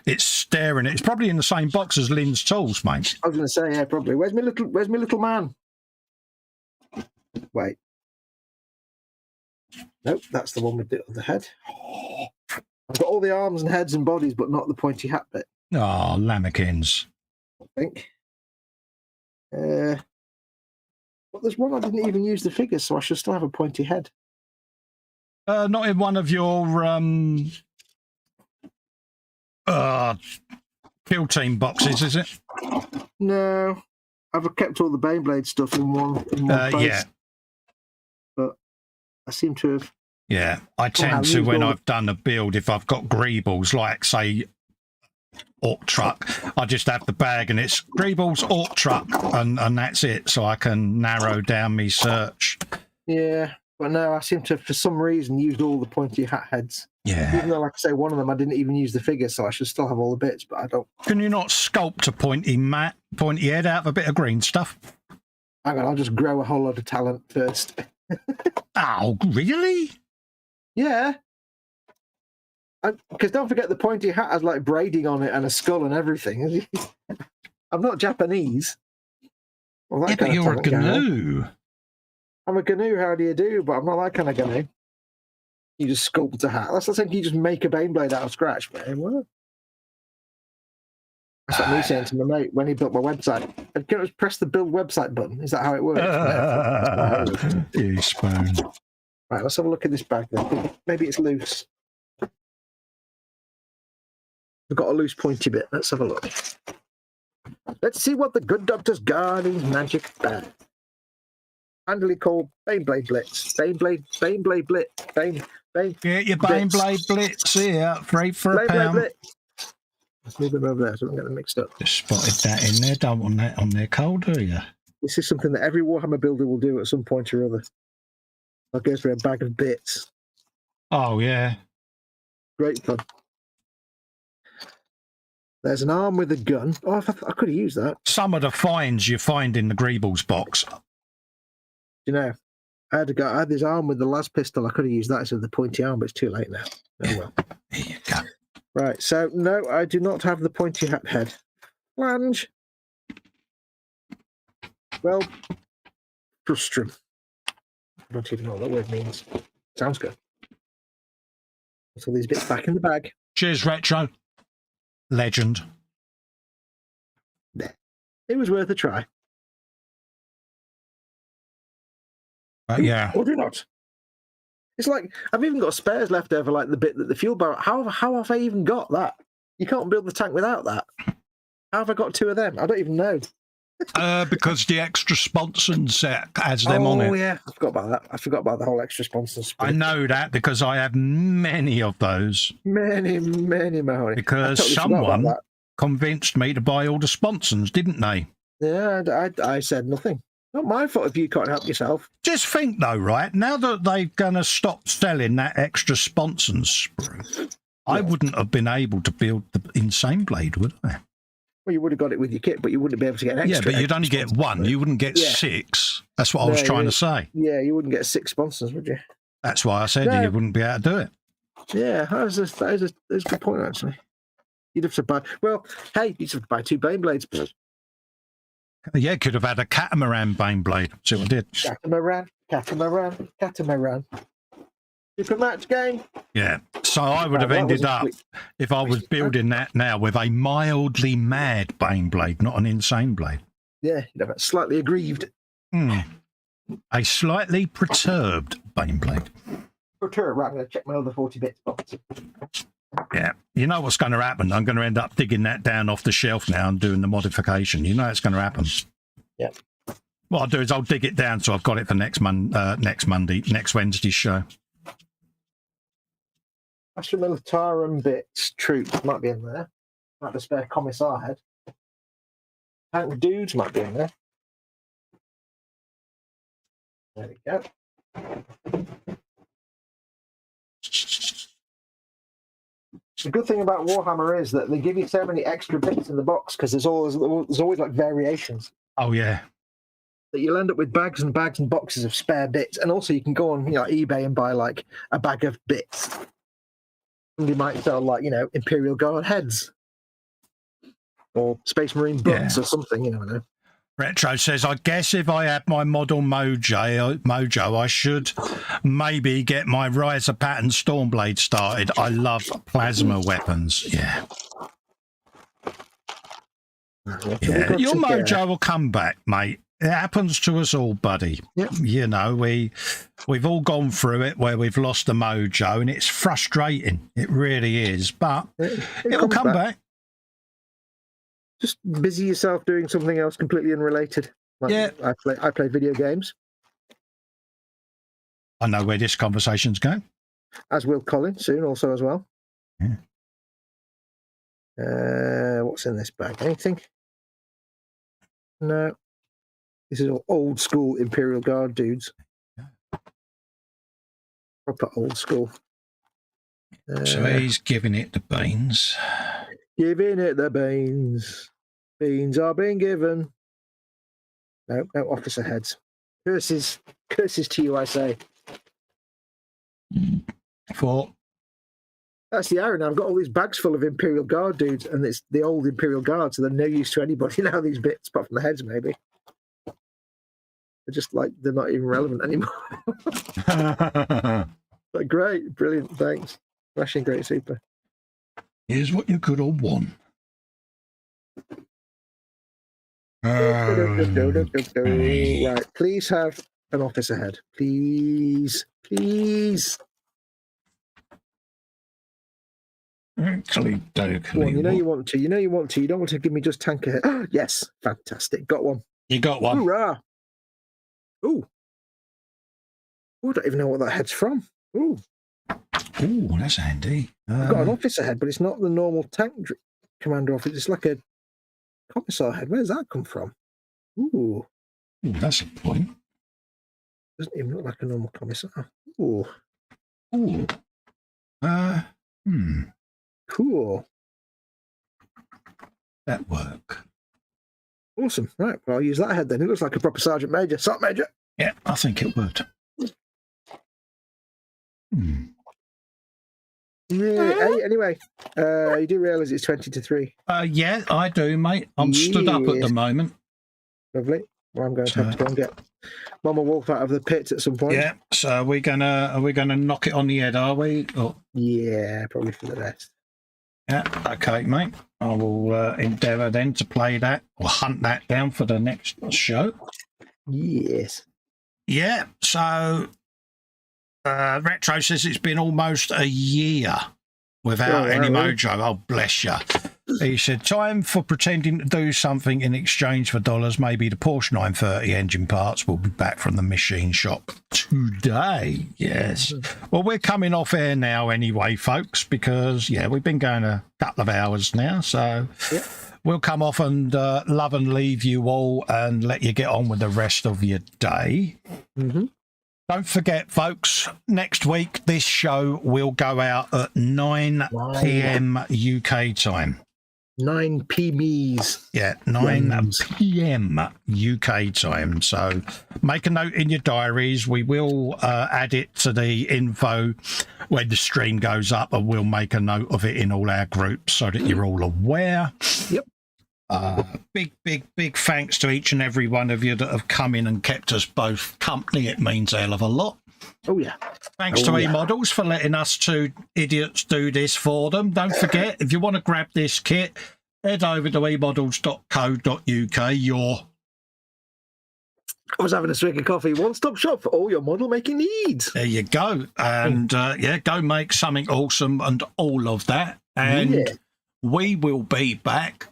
It's staring. It's probably in the same box as Lynn's tools, mate. I was going to say, yeah, probably. Where's my little man? Wait. Nope, that's the one with the head. I've got all the arms and heads and bodies, but not the pointy hat bit. Oh, lamekins. I think. But there's one I didn't even use the figures, so I should still have a pointy head. Not in one of your kill team boxes, is it? No, I've kept all the Baneblade stuff in one place. Yeah. But I seem to have. Yeah, I tend to, when I've done a build, if I've got greebles, like, say, Orc Truck, I just have the bag and it's greebles, Orc Truck, and that's it, so I can narrow down my search. Yeah, but no, I seem to have, for some reason, used all the pointy hat heads. Yeah. Even though, like I say, one of them I didn't even use the figure, so I should still have all the bits, but I don't. Can you not sculpt a pointy head out of a bit of green stuff? Hang on, I'll just grow a whole lot of talent first. Oh, really? Yeah. Because don't forget the pointy hat has like braiding on it and a skull and everything. I'm not Japanese. Well, yeah, but you're a GNU. I'm a GNU, how do you do? But I'm not that kind of GNU. You just sculpt a hat. That's the thing, you just make a Baneblade out of scratch, man. What? That's what me saying to my mate when he built my website. I can just press the build website button. Is that how it works? You spoon. Right, let's have a look at this bag then. Maybe it's loose. We've got a loose pointy bit. Let's have a look. Let's see what the good doctor's got in his magic bag. Handily called Baneblade Blitz. Baneblade Blitz. Get your Baneblade Blitz here. Free for a pound. Blitz. Let's move them over there so I don't get them mixed up. Just spotted that in there. Don't want that on their cold, do you? This is something that every Warhammer builder will do at some point or other. I'll go for a bag of bits. Oh, yeah. Great fun. There's an arm with a gun. Oh, I could have used that. Some of the finds you find in the Greebles box. You know, I had this arm with the las pistol. I could have used that instead of the pointy arm, but it's too late now. Oh well. There you go. Right, so no, I do not have the pointy hat head. Flange. Well, frustrum. I don't even know what that word means. Sounds good. Put all these bits back in the bag. Cheers, Retro. Legend. It was worth a try. Yeah. Or do not. It's like, I've even got spares left over, like the bit that the fuel barrel. How have I even got that? You can't build the tank without that. How have I got 2 of them? I don't even know. Because the extra sponson set has them on it. Oh, yeah. I forgot about that. I forgot about the whole extra sponsors. I know that because I have many of those. Many, Mahoney. Because totally someone convinced me to buy all the sponsons, didn't they? Yeah, I said nothing. Not my fault if you can't help yourself. Just think, though, right? Now that they're going to stop selling that extra sponsons sprue, I wouldn't have been able to build the Insane Blade, would I? Well, you would have got it with your kit, but you wouldn't be able to get an extra. Yeah, but you'd only get 1. You wouldn't get 6. That's what I was trying to say. Yeah, you wouldn't get 6 sponsors, would you? That's why I said you wouldn't be able to do it. Yeah, that's a good point, actually. You'd have to buy... Well, hey, you'd have to buy 2 baneblades. Yeah, could have had a catamaran baneblade. See what I did? Catamaran. Super match game. Yeah. So I would have ended up, if I was building that now, with a mildly mad baneblade, not an insane blade. Yeah, you'd have a slightly aggrieved. A slightly perturbed baneblade. Perturbed. Right, I'm going to check my other 40 bits box. Yeah. You know what's going to happen? I'm going to end up digging that down off the shelf now and doing the modification. You know it's going to happen. Yeah. What I'll do is I'll dig it down so I've got it for next Wednesday's show. Astra Militarum bits, troops might be in there. Might be a spare commissar head. Tank dudes might be in there. There we go. The good thing about Warhammer is that they give you so many extra bits in the box because there's always like variations. Oh yeah. That you'll end up with bags and bags and boxes of spare bits, and also you can go on eBay and buy like a bag of bits. Somebody might sell like Imperial Guard heads or Space Marine butts or something. You never know. Retro says, I guess if I had my model mojo, I should maybe get my Riser pattern Stormblade started. I love plasma weapons. Yeah. Yeah. Your mojo will come back, mate. It happens to us all, buddy. Yep. We've all gone through it where we've lost the mojo, and it's frustrating. It really is, but it'll come back. Just busy yourself doing something else completely unrelated. Like I play video games. I know where this conversation's going. As will Colin soon, also as well. Yeah. What's in this bag? Anything? No. This is all old school Imperial Guard dudes. Proper old school. So he's giving it the beans. Giving it the beans. Beans are being given. No officer heads. Curses to you, I say. For that's the irony. I've got all these bags full of Imperial Guard dudes, and it's the old Imperial Guard, so they're no use to anybody now. These bits, apart from the heads, maybe. They're just like they're not even relevant anymore. But great, brilliant, thanks. Smashing, great, super. Here's what you could all want. Right, please have an officer head. Please. Actually, you know you want to. You don't want to give me just tanker head. Yes, fantastic. Got one. You got one. Hoorah! Ooh. I don't even know what that head's from. Ooh, that's handy. I've got an officer head, but it's not the normal tank commander officer. It's like a commissar head. Where does that come from? Ooh, that's a point. Doesn't even look like a normal commissar. Ooh. Cool. That work. Awesome. Right, well, I'll use that head then. It looks like a proper Sergeant Major. Sergeant Major. Yeah, I think it would. Yeah, hey, anyway, you do realise it's 20-3. Yeah, I do, mate. I'm stood up at the moment. Lovely. Well, I'm going to have to go and get Mama Wolf out of the pit at some point. Yeah. So are we gonna knock it on the head? Are we? Or... Yeah, probably for the best. Yeah. Okay, mate. I will endeavour then to play that or hunt that down for the next show. Yes. Yeah, so Retro says it's been almost a year without any mojo. Oh, bless you. He said, time for pretending to do something in exchange for dollars. Maybe the Porsche 930 engine parts will be back from the machine shop today. Yes. Well, we're coming off air now anyway, folks, because, we've been going a couple of hours now. So we'll come off and love and leave you all and let you get on with the rest of your day. Mm-hmm. Don't forget, folks, next week this show will go out at 9 p.m. UK time. 9 p.m. Yeah, 9 p.m. UK time. So make a note in your diaries. We will add it to the info when the stream goes up, and we'll make a note of it in all our groups so that you're all aware. Yep. Big thanks to each and every one of you that have come in and kept us both company. It means a hell of a lot. Oh, yeah. Thanks to eModels for letting us two idiots do this for them. Don't forget, if you want to grab this kit, head over to eModels.co.uk. I was having a swig of coffee. One-stop shop for all your model making needs. There you go. And go make something awesome and all of that. And we will be back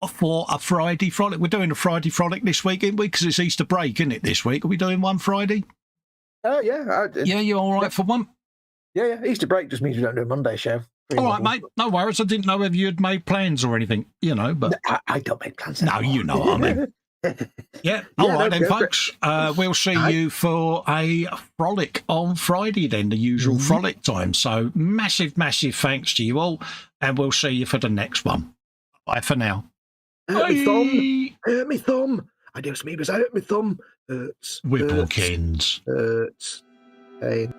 for a Friday frolic. We're doing a Friday frolic this week, aren't we? Because it's Easter break, isn't it, this week? Are we doing one Friday? Yeah. Yeah, you all right for one? Yeah. Easter break just means we don't do a Monday show. All right, mate. No worries. I didn't know if you had made plans or anything, but... No, I don't make plans anymore. No, you know what I mean. All right then, folks. We'll see you for a frolic on Friday then, the usual frolic time. So massive thanks to you all, and we'll see you for the next one. Bye for now. Hurt me thumb. Adios, amigos. I hurt me thumb. Hurts. Whipplekind. Hurts. Pain.